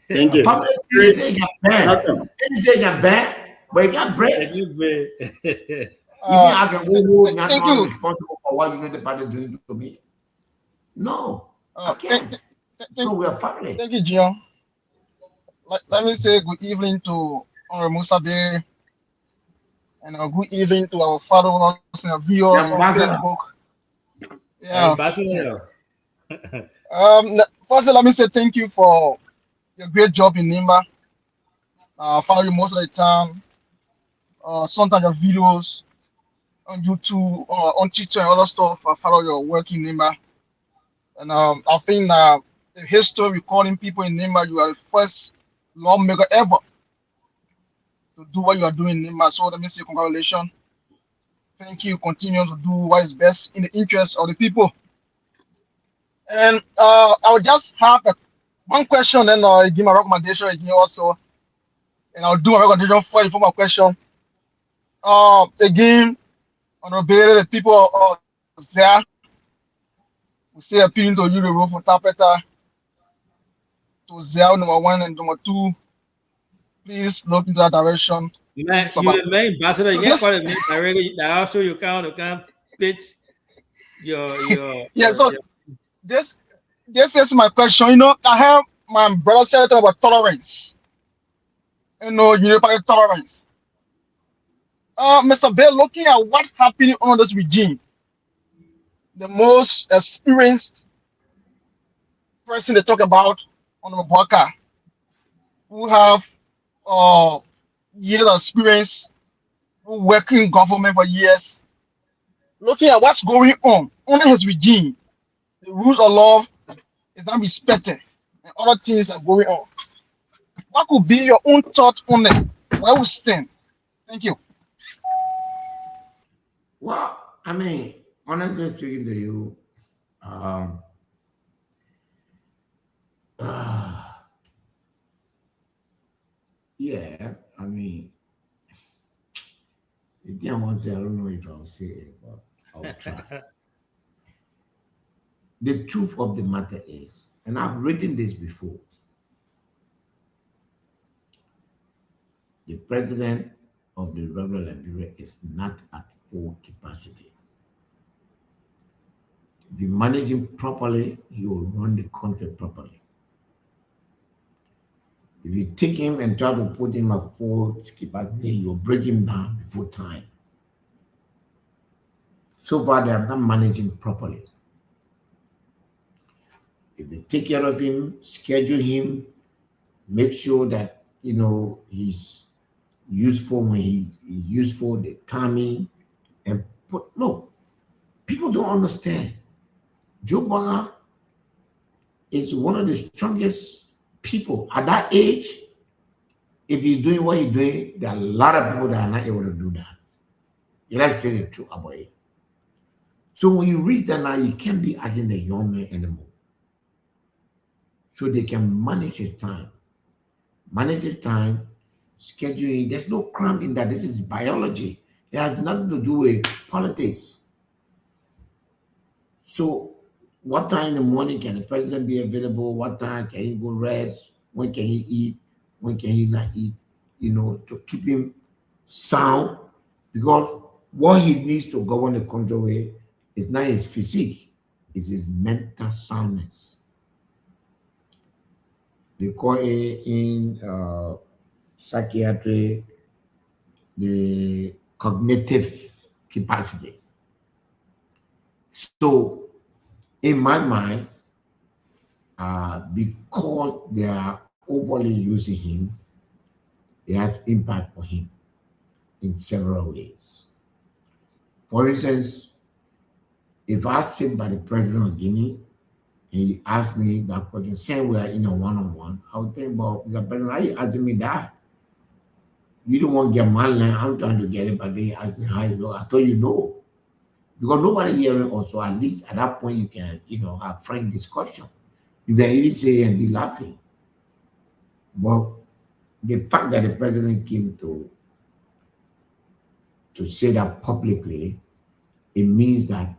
Thank you. Chris, say you're bad, but you got bread. I can go not responsible for what the party doing to me. No, I can't. So we are family. Thank you, Gio. Let me say good evening to Honorable Musa Day, and a good evening to our followers and our viewers on Facebook. Yeah. First, let me say thank you for your great job in Nimba. I follow you most of the time. Sometimes your videos on YouTube, on Twitter, and other stuff. I follow your work in Nimba. And I think the history recording people in Nimba, you are the first lawmaker ever to do what you are doing in Nimba. So let me say congratulations. Thank you. Continue to do what is best in the interest of the people. And I will just have one question, and I'll give my recommendation again also. And I'll do my recommendation for my question. Again, on the people of there, we say appealing to you, the role for Tapeta, to Zell, number 1, and number 2. Please look into that direction. You're the main ambassador. You can't call it already. Also, you can't pitch your. Yeah. So this is my question. I have my brother said about tolerance. unified tolerance. Mr. Bell, looking at what happened under this regime, the most experienced person they talk about on the podcast, who have uh, years of experience, who working in government for years, looking at what's going on under his regime, the rules of law is not respected, and other things are going on. What could be your own thought on it? Where we stand? Thank you. Well, I mean, honestly speaking to you, um, yeah, I mean, the thing I want to say, I don't know if I'll say it, but I'll try. The truth of the matter is, and I've written this before, the president of the Republic of Liberia is not at full capacity. If you manage him properly, he will run the country properly. If you take him and try to put him at full capacity, you'll break him down before time. So far, they have not managed him properly. If they take care of him, schedule him, make sure that he's useful when he's useful, the timing, and look, people don't understand. Joe Biden is one of the strongest people at that age. If he's doing what he's doing, there are a lot of people that are not able to do that. Let's say the truth about it. So when you reach that now, you can't be acting the young man anymore. So they can manage his time. Scheduling. There's no crime in that. This is biology. It has nothing to do with politics. So what time in the morning can the president be available? What time can he go rest? When can he eat? When can he not eat? To keep him sound. Because what he needs to govern the country with is not his physique, it's his mental soundness. They call it in psychiatry the cognitive capacity. So, in my mind, because they are overly using him, it has impact on him in several ways. For instance, if I sit by the president of Guinea and he asked me that question, say we are in a one-on-one, I would think about the president, why are you asking me that? You don't want to get my land, I'm trying to get it, but they ask me how you know. I thought you know. Because nobody hearing also, at least at that point you can, have frank discussion. You can even say and be laughing. But the fact that the president came to say that publicly, it means that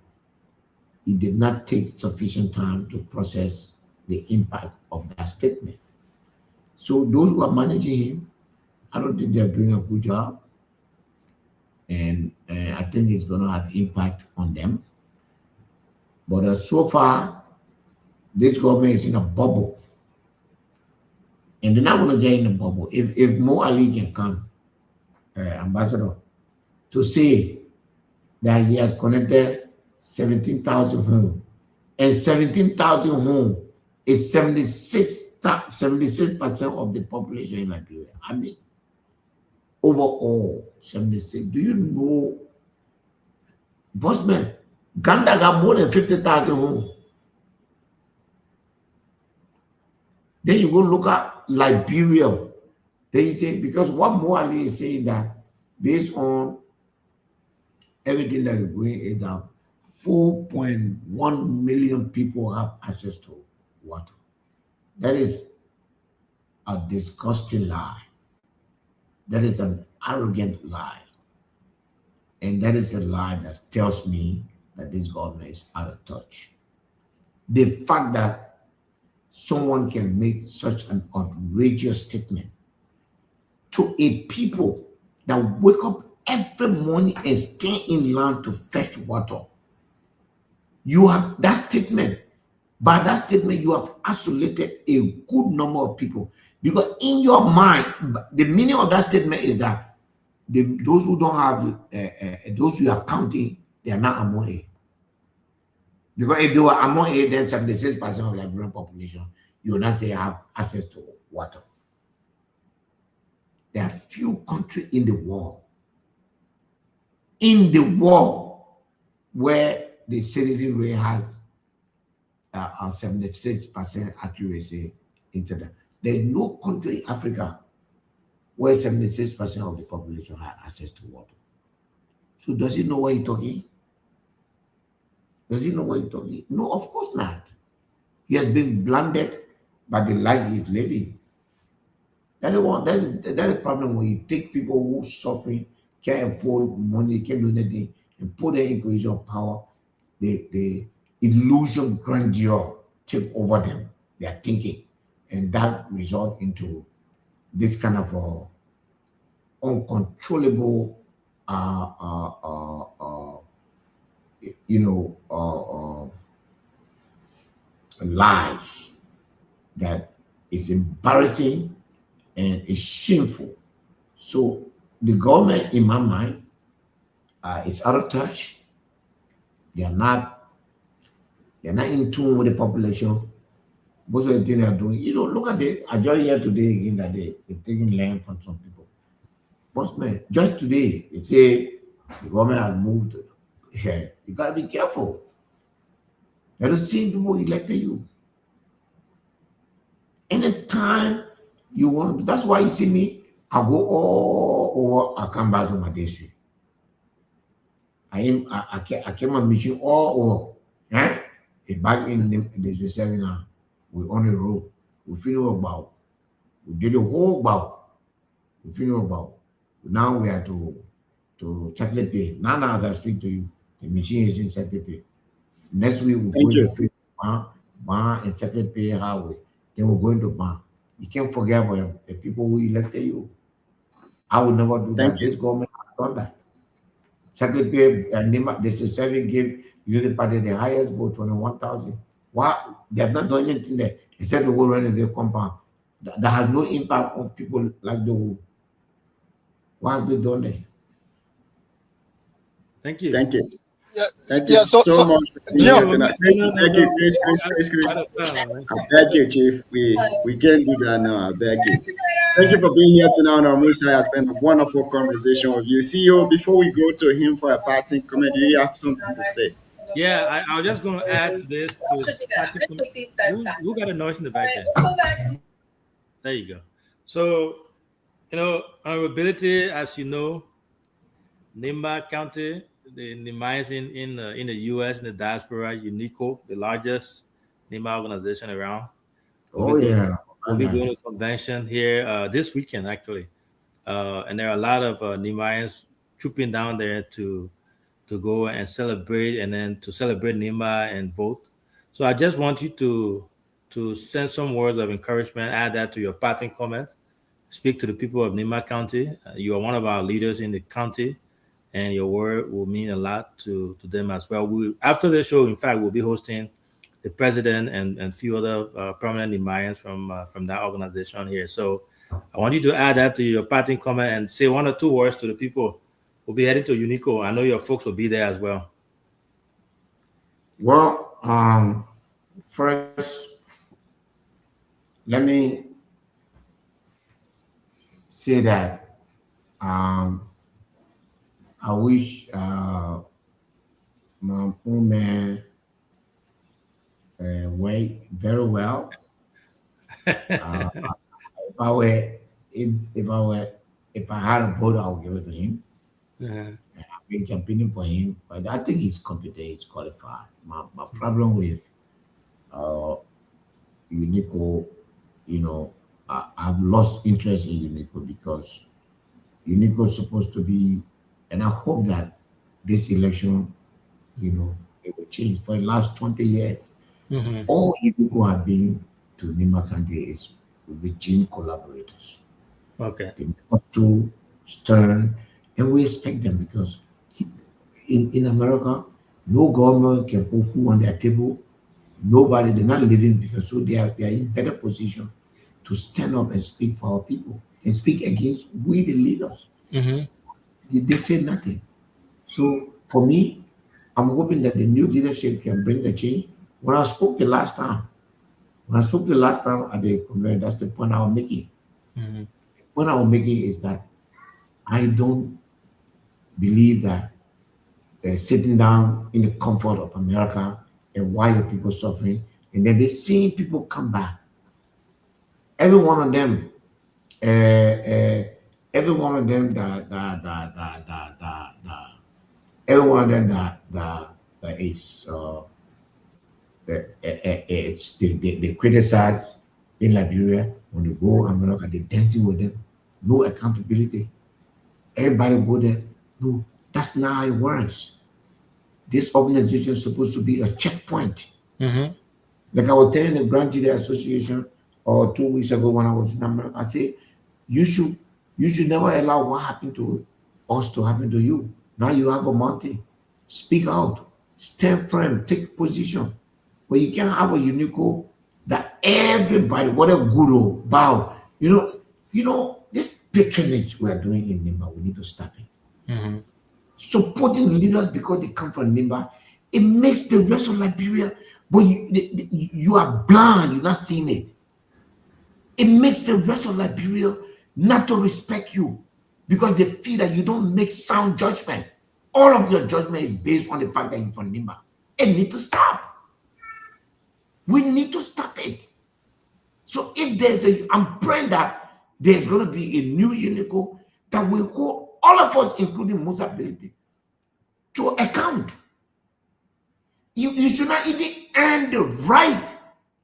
he did not take sufficient time to process the impact of that statement. So those who are managing him, I don't think they're doing a good job. And I think it's going to have impact on them. But so far, this government is in a bubble. And they're not going to get in a bubble. If Mo Ali can come, Ambassador, to say that he has connected 17,000 homes, and 17,000 homes is 76% of the population in Liberia. I mean, overall, 76. Do you know, Bossman, Ghana got more than 50,000 homes. Then you go look at Liberia. Then you say, because what Mo Ali is saying that based on everything that is going is that 4.1 million people have access to water. That is a disgusting lie. That is an arrogant lie. And that is a lie that tells me that this government is out of touch. The fact that someone can make such an outrageous statement to a people that wake up every morning and stay in line to fetch water. You have that statement. By that statement, you have isolated a good number of people. Because in your mind, the meaning of that statement is that those who don't have, those who are counting, they are not among A. Because if they were among A, then 76% of Liberian population, you will not say have access to water. There are few countries in the world where the citizen rate has 76% accuracy into that. There is no country in Africa where 76% of the population has access to water. So does he know what he's talking? Does he know what he's talking? No, of course not. He has been blinded by the life he's living. That is the problem when you take people who suffering, can't afford money, can't do anything, and put them in position of power. The illusion grandeur take over them. They are thinking, and that result into this kind of uncontrollable, lies that is embarrassing and is shameful. So the government, in my mind, is out of touch. They are not in tune with the population. Most of the things they are doing, look at the Ajay here today again that they're taking land from some people. But man, just today, they say the government has moved here. You gotta be careful. They're the same people who elected you. Anytime you want, that's why you see me, I go all over, I come back to my district. I came on mission all over. Back in the district 7 now, we on the road. We finish about. We did the whole about. We finish about. Now we are to Chocolate Pay. Now as I speak to you, the machine is in Chocolate Pay. Next week we're going to finish Ban and Chocolate Pay Highway. Then we're going to Ban. You can't forget about the people who elected you. I would never do that. This government has done that. Chocolate Pay and Nima District 7 gave Unity Party the highest vote, 21,000. Why? They have not done anything there except to go run their compound. That has no impact on people like the who. What have they done there? Thank you. Thank you. Yeah, Thank you so much for being here tonight. Thank you, Chris. I beg you, Chief. We can't do that now. I beg you. Thank you for being here tonight on our Musa. I spent a wonderful conversation with you. CEO, before we go to him for a parting comment, do you have something to say? Yeah, I was just going to add to this. Who got a noise in the back there? There you go. So, honorability, as you know, Nimba County, the Nimayans in the U.S., in the diaspora, UNICO, the largest Nimba organization around. We'll be going to a convention here this weekend, actually. And there are a lot of Nimayans trooping down there to go and celebrate, and then to celebrate Nimba and vote. So I just want you to send some words of encouragement, add that to your parting comment, speak to the people of Nimba County. You are one of our leaders in the county, and your word will mean a lot to them as well. After the show, in fact, we'll be hosting the president and a few other prominent Nimayans from that organization here. So I want you to add that to your parting comment and say one or two words to the people. We'll be heading to UNICO. I know your folks will be there as well. Well, first, let me say that I wish my poor man went very well. If I had a vote, I would give it to him. I've been campaigning for him, but I think he's competent, he's qualified. My problem with UNICO, I've lost interest in UNICO because UNICO is supposed to be, and I hope that this election, it will change. For the last 20 years, all UNICO have been to Nimba County is regime collaborators. Okay. They're not too stern, and we expect them because in America, no government can put food on their table. Nobody, they're not living because so they are in better position to stand up and speak for our people and speak against we the leaders. They say nothing. So for me, I'm hoping that the new leadership can bring a change. When I spoke the last time at the convention, that's the point I was making. The point I was making is that I don't believe that sitting down in the comfort of America and why the people suffering, and then they seeing people come back. Every one of them, every one of them every one of them that is they criticize in Liberia when they go America, they dancing with them, no accountability. Everybody go there. No, that's not how it works. This organization is supposed to be a checkpoint. Like I was telling the Grand Jury Association 2 weeks ago when I was in America, I say you should never allow what happened to us to happen to you. Now you have a Monty. Speak out, stand firm, take position. But you can't have a Unico that everybody, whatever guru, bow. You know, this patronage we are doing in Nimba, we need to stop it. Supporting leaders because they come from Nimba, it makes the rest of Liberia, but you are blind, you're not seeing it. It makes the rest of Liberia not to respect you because they feel that you don't make sound judgment. All of your judgment is based on the fact that you're from Nimba. It needs to stop. We need to stop it. So if I'm praying that there's going to be a new Unico that will hold all of us, including most ability, to account. You should not even earn the right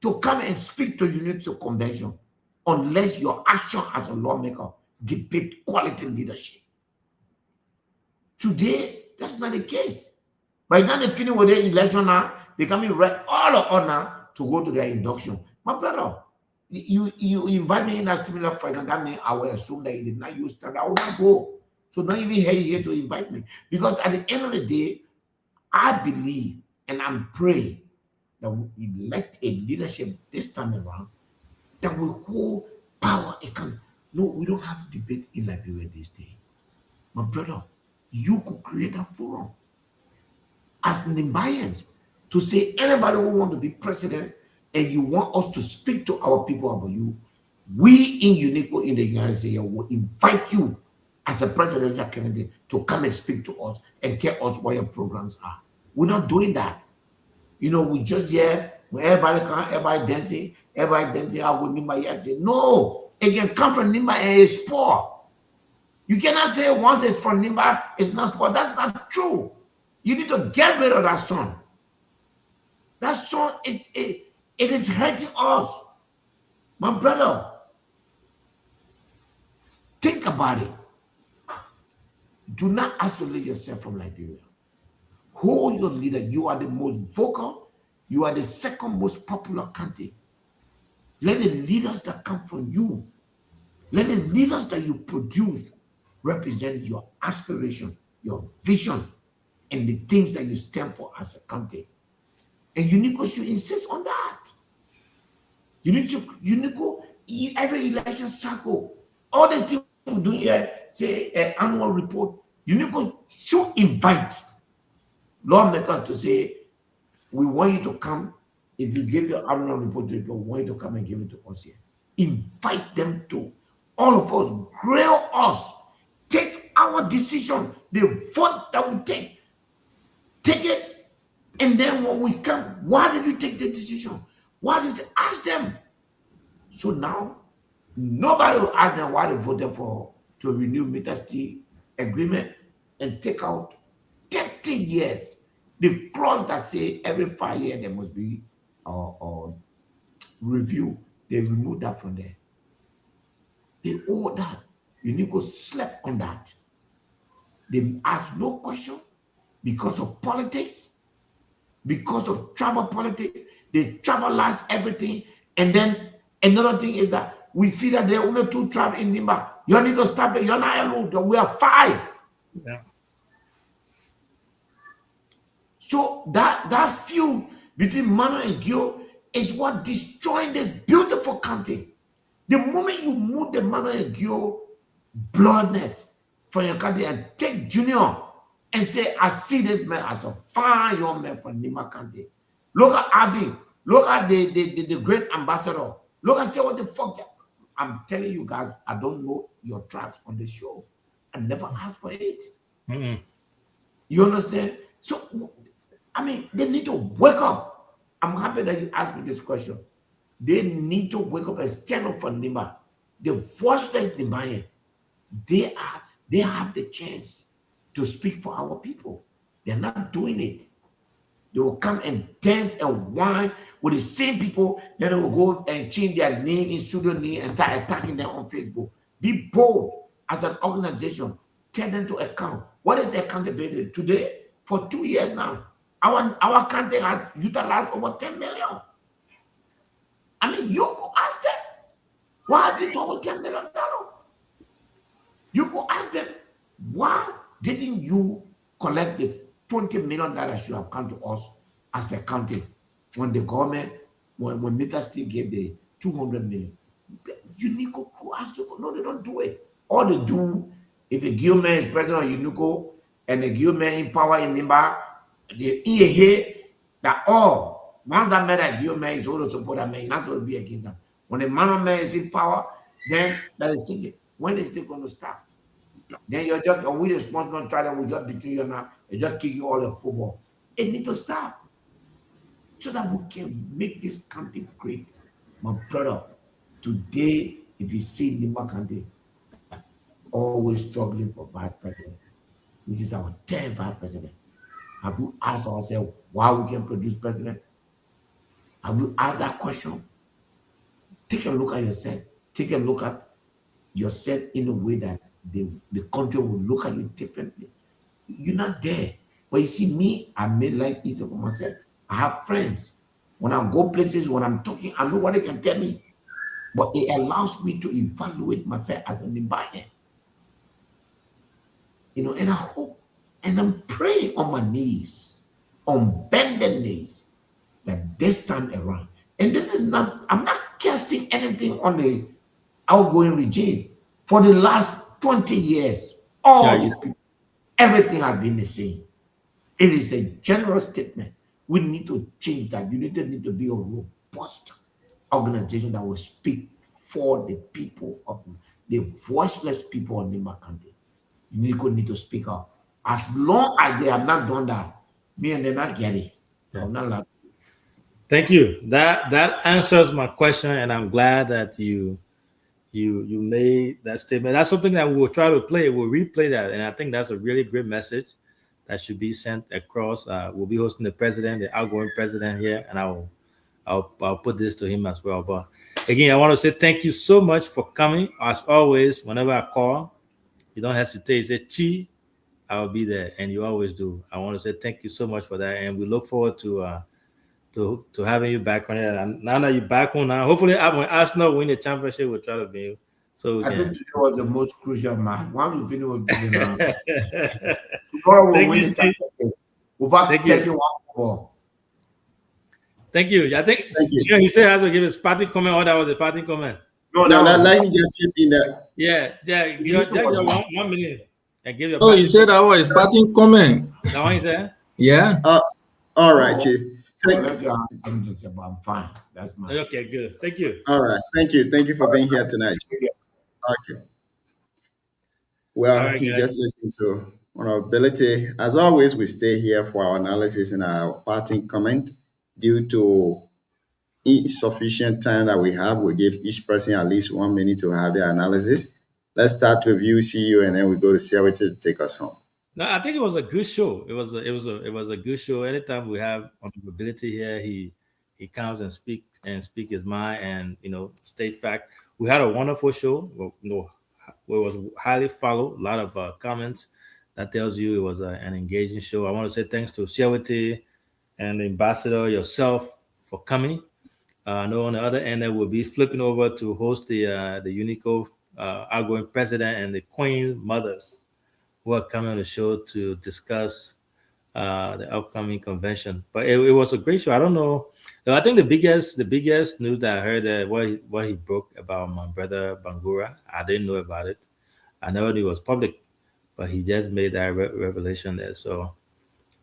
to come and speak to Unity Convention unless your action as a lawmaker debate quality leadership. Today, that's not the case. By the time they finish with their election now, they come in right all of honor to go to their induction. My brother, you invite me in a similar fight, and that means I will assume that you did not use that. I will not go. So don't even hesitate to invite me. Because at the end of the day, I believe and I'm praying that we elect a leadership this time around that will hold power. No, we don't have debate in Liberia this day. My brother, you could create a forum as Nimbayans to say anybody who want to be president and you want us to speak to our people about you, we in Unico in the United States will invite you as a presidential candidate to come and speak to us and tell us what your programs are. We're not doing that. You know, we just here, when everybody come, everybody dancing, I would Nimba. I say, no, it can come from Nimba and it's poor. You cannot say once it's from Nimba, it's not sport. That's not true. You need to get rid of that son. That son it is hurting us. My brother, think about it. Do not isolate yourself from Liberia. Hold your leader. You are the most vocal. You are the second most popular country. Let the leaders that come from you, let the leaders that you produce represent your aspiration, your vision, and the things that you stand for as a country. And Unico should insist on that. Unico, every election cycle, all these things we're doing here, say annual report, Unico should invite lawmakers to say, we want you to come. If you give your annual report, we want you to come and give it to us here. Invite them to, all of us, grill us, take our decision, the vote that we take it, and then when we come, why did you take the decision? Why did you ask them? So now, nobody will ask them why they voted to renew Midwestern agreement and take out 30 years. The clause that say every 5 years there must be a review, they remove that from there. They owe that. Unico slept on that. They ask no question because of politics, because of tribal politics. They tribalize everything. And then another thing is that we feel that there are only 2 tribes in Nimba. You need to stop it. You're not alone. We are 5. Yeah. So that feud between Manu and Gio is what destroying this beautiful country. The moment you move the Manuel Gio bloodness from your country and take Junior and say, I see this man as a fine young man from Nima County. Look at Adi. Look at the great ambassador. Look and say what the fuck. I'm telling you guys, I don't know your tribes on the show. I never asked for it. Mm-mm. You understand? So, I mean, they need to wake up. I'm happy that you asked me this question. They need to wake up and stand up for Nima. The voiceless Nimayan, they have the chance to speak for our people. They're not doing it. They will come and dance and whine with the same people. Then they will go and change their name in studio name and start attacking them on Facebook. Be bold as an organization. Tell them to account. What is the accountability today? For 2 years now, our country has utilized over 10 million. I mean, you could ask them, why have you done with $10 million? You could ask them, why didn't you collect the $20 million you have come to us as a county when the government, when Mita Steel gave the 200 million? UNICO could ask you, no, they don't do it. All they do, if a Gilman is president of UNICO and the Gilman in power in Nimba, they hear that all, once that man that Gilman is going to support that man, you're not going to be against them. When the man is in power, then that is it. When is it going to stop? Then you're just, we the small try that we just between you now, you just kick you all the football. It needs to stop so that we can make this country great. My brother, today, if you see Nima County, always struggling for vice president. This is our 10th vice president. Have you asked ourselves why we can produce president? Have you asked that question? Take a look at yourself. Take a look at yourself in a way that the country will look at you differently. You're not there. But you see, me, I made life easier for myself. I have friends. When I go places, when I'm talking, I know what they can tell me. But it allows me to evaluate myself as an environment. You know, and I hope, and I'm praying on my knees, on bended knees, that this time around, and this is not, I'm not casting anything on the outgoing regime. For the last 20 years, everything has been the same. It is a general statement. We need to change that. You need to be a robust organization that will speak for the people of the voiceless people of Nima County. You need to speak up. As long as they have not done that, me and they're not getting it. I'm not allowed. Thank you. That answers my question, and I'm glad that you made that statement. That's something that we will try to play. We'll replay that, and I think that's a really great message that should be sent across. We'll be hosting the president, the outgoing president here, and I'll put this to him as well. But again, I want to say thank you so much for coming. As always, whenever I call, you don't hesitate. Say Chi, I'll be there, and you always do. I want to say thank you so much for that, and we look forward to having you back on here. And now that you're back on now, hopefully when Arsenal win the championship, we'll try to be you. So I think today was the most crucial match. One we finish with tomorrow we'll win the championship. Without catching one ball. Thank you. I think he still has to give his parting comment. Or that was the parting comment. No, let him just chip in there. Yeah. Just 1 minute. And give your oh, you said that was his parting comment. That one you said? Yeah. All right, Chief. I'm fine. That's my okay. Good. Thank you. All right. Thank you for being here tonight. Okay. Well, you just listened to vulnerability. As always, we stay here for our analysis and our parting comment. Due to insufficient time that we have, we give each person at least 1 minute to have their analysis. Let's start with you, CEO, and then we go to Siawete to take us home. No, I think it was a good show. It was a good show. Anytime we have vulnerability here, he comes and speak his mind and state fact. We had a wonderful show. It was highly followed. A lot of comments. That tells you it was an engaging show. I want to say thanks to Siawete and the ambassador yourself for coming. I know on the other end that we'll be flipping over to host the UNICO outgoing president and the Queen mothers who are coming on the show to discuss the upcoming convention. But it was a great show. I don't know. I think the biggest news that I heard that what he broke about my brother Bangura. I didn't know about it. I never knew it was public, but he just made that revelation there. So,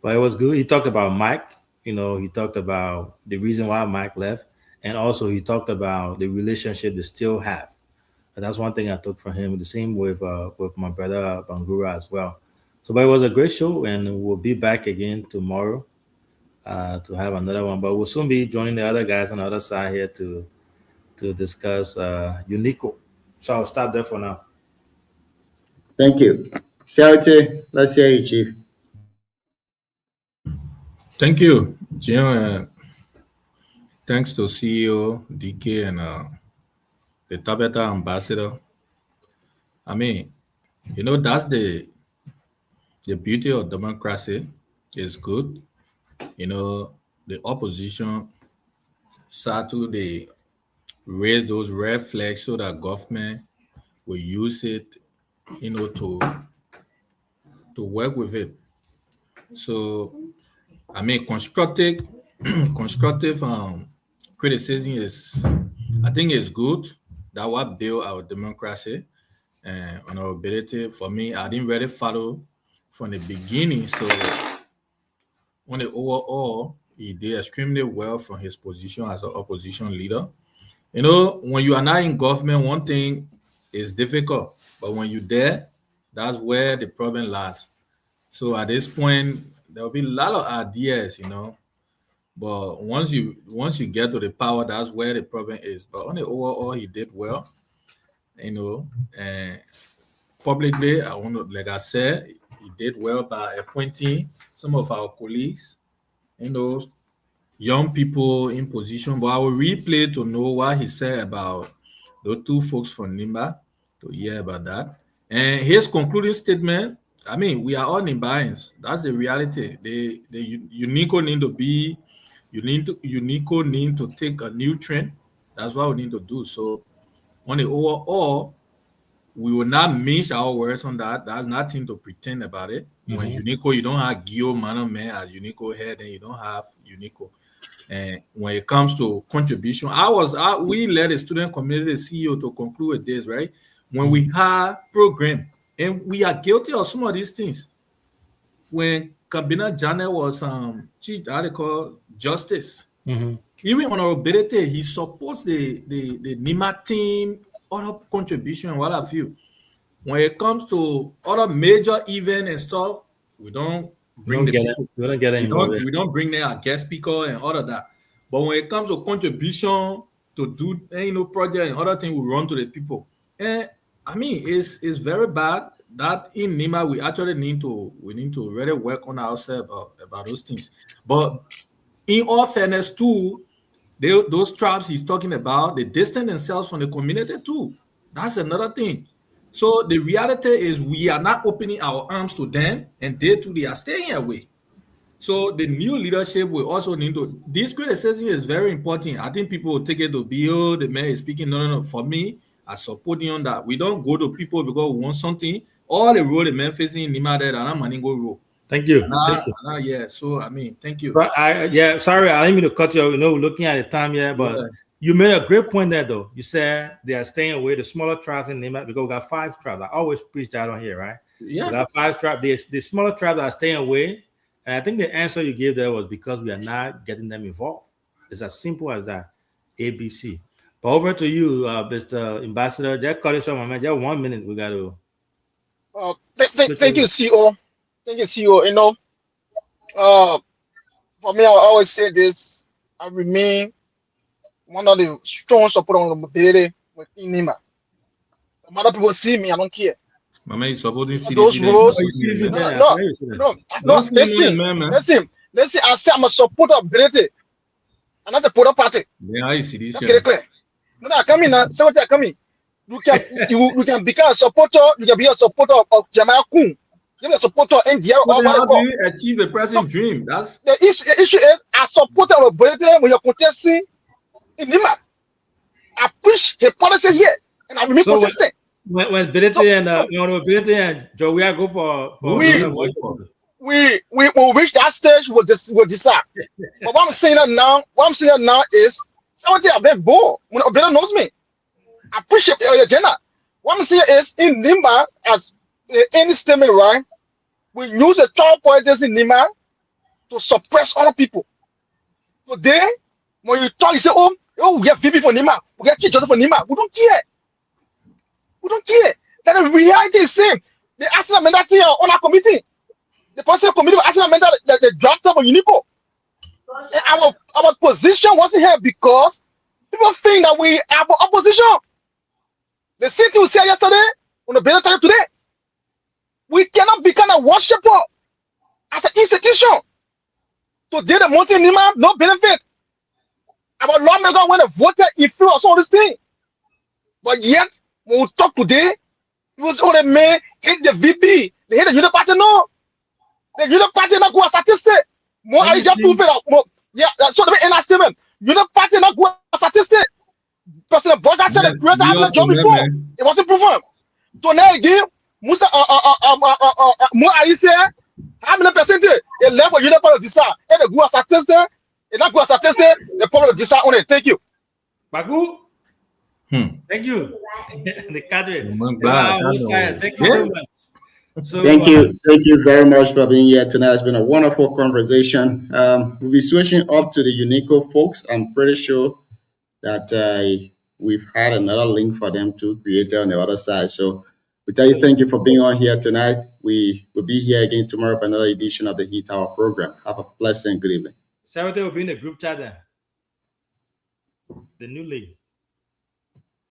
but it was good. He talked about Mike. He talked about the reason why Mike left, and also he talked about the relationship they still have. And that's one thing I took from him. The same with my brother Bangura as well. So, but it was a great show, and we'll be back again tomorrow to have another one. But we'll soon be joining the other guys on the other side here to discuss Unico. So I'll stop there for now. Thank you. CRT, let's hear you, Chief. Thank you, Jim. Thanks to CEO DK and the Tabata ambassador. I mean, that's the beauty of democracy. Is good. The opposition start to raise those red flags so that government will use it, to work with it. So, I mean, constructive criticism I think is good. That what build our democracy and our ability. For me, I didn't really follow from the beginning. So, on the overall, he did extremely well from his position as an opposition leader. When you are not in government, one thing is difficult, but when you're there, that's where the problem lies. So at this point, there will be a lot of ideas, but once you get to the power, that's where the problem is. But on the overall, he did well, and publicly, like I said, he did well by appointing some of our colleagues, young people in position. But I will replay to know what he said about the two folks from Nimba, to hear about that. And his concluding statement, I mean, we are all Nimbaans. That's the reality. The Unico need to take a new trend. That's what we need to do. So on the overall, we will not mince our words on that. That's nothing to pretend about it. When Unico, you don't have Guillaume Manoman as Unico head, and you don't have Unico. And when it comes to contribution, we let the student community CEO to conclude with this, right? When we have program, and we are guilty of some of these things. When Kabina Janet was chief article justice, even honorability, he supports the NIMA team, other contribution, and what have you. When it comes to other major event and stuff, we don't bring we don't bring them a guest speaker and all of that. But when it comes to contribution to do project and other things, we run to the people. And I mean, it's very bad that in NIMA we actually need to really work on ourselves about those things. But in all fairness too, those tribes he's talking about, they distance themselves from the community too. That's another thing. So the reality is we are not opening our arms to them, and they are staying away. So the new leadership will also need to. This criticism is very important. I think people will take it to be, the man is speaking. No. For me, I support you on that. We don't go to people because we want something. All the role the man facing in Nima there, and money go role. Thank you. Yeah. So I mean, thank you. But sorry, I didn't mean to cut you. Looking at the time, but you made a great point there, though. You said they are staying away the smaller tribes in Nima because we got 5 tribes. I always preach that on here, right? Yeah. We got 5 tribes. The smaller tribes are staying away, and I think the answer you gave there was because we are not getting them involved. It's as simple as that. ABC. But over to you, Mr. Ambassador. Just cut it short, my man. Just 1 minute. We got to. Thank you, CEO. Thank you, CEO. For me, I always say this. I remain one of the strong supporters of mobility within NIMA. No matter people see me, I don't care. Mama, you supporting those roles. No. Listen. I say I'm a supporter of ability. I'm not a supporter party. Yeah, I see this. Let's get it clear. No, come in now. Say what you're coming. You can become a supporter. You can be a supporter of Jamal Kun. You can be a supporter of NDR. How do you achieve the present dream? That's the issue. Is a supporter of ability when you're contesting in Nima. I push the policy here, and I remain consistent. When Ability and Ability and Joey go for will reach that stage, we'll decide. But what I'm saying now is somebody a bit bored. When Obeda knows me, I appreciate your agenda. What I'm saying is in Nimba, as any statement, right? We use the top politics in Nimba to suppress other people. Today, when you talk, you say, oh, we get VP for Nima, we get Chief Justice for Nima. We don't care. We don't care. That the reality is same. The Arsenal mentality on our committee. The personal committee of Arsenal mentality, the draft of Unipo. And our position wasn't here because people think that we have opposition. The city was here yesterday, on the better time today. We cannot become a worshiper as an institution. Today, the Monte Nima, no benefit. Our lawmaker when they voted influence all this thing. But yet, when we talk today, it was only men hate the VP. They hate the unit party. No. The unit party not go as statistic. More I just prove it out. Yeah, so the end statement. Unit party not go as statistic. Because the brother said the creator had the job before. It wasn't proven. So now again, Musa more I say how many percentage they level unit party of this and they go as statistic. It not go as statistic, the problem of this on it. Thank you. Bagu. Thank you. The cadre. Thank you so much. So, thank you very much for being here tonight. It's been a wonderful conversation. We'll be switching up to the Unico folks. I'm pretty sure that we've had another link for them to create on the other side. So we tell you thank you for being on here tonight. We will be here again tomorrow for another edition of the Heat Hour program. Have a pleasant good evening. Saturday will be in the group chat then. The new link.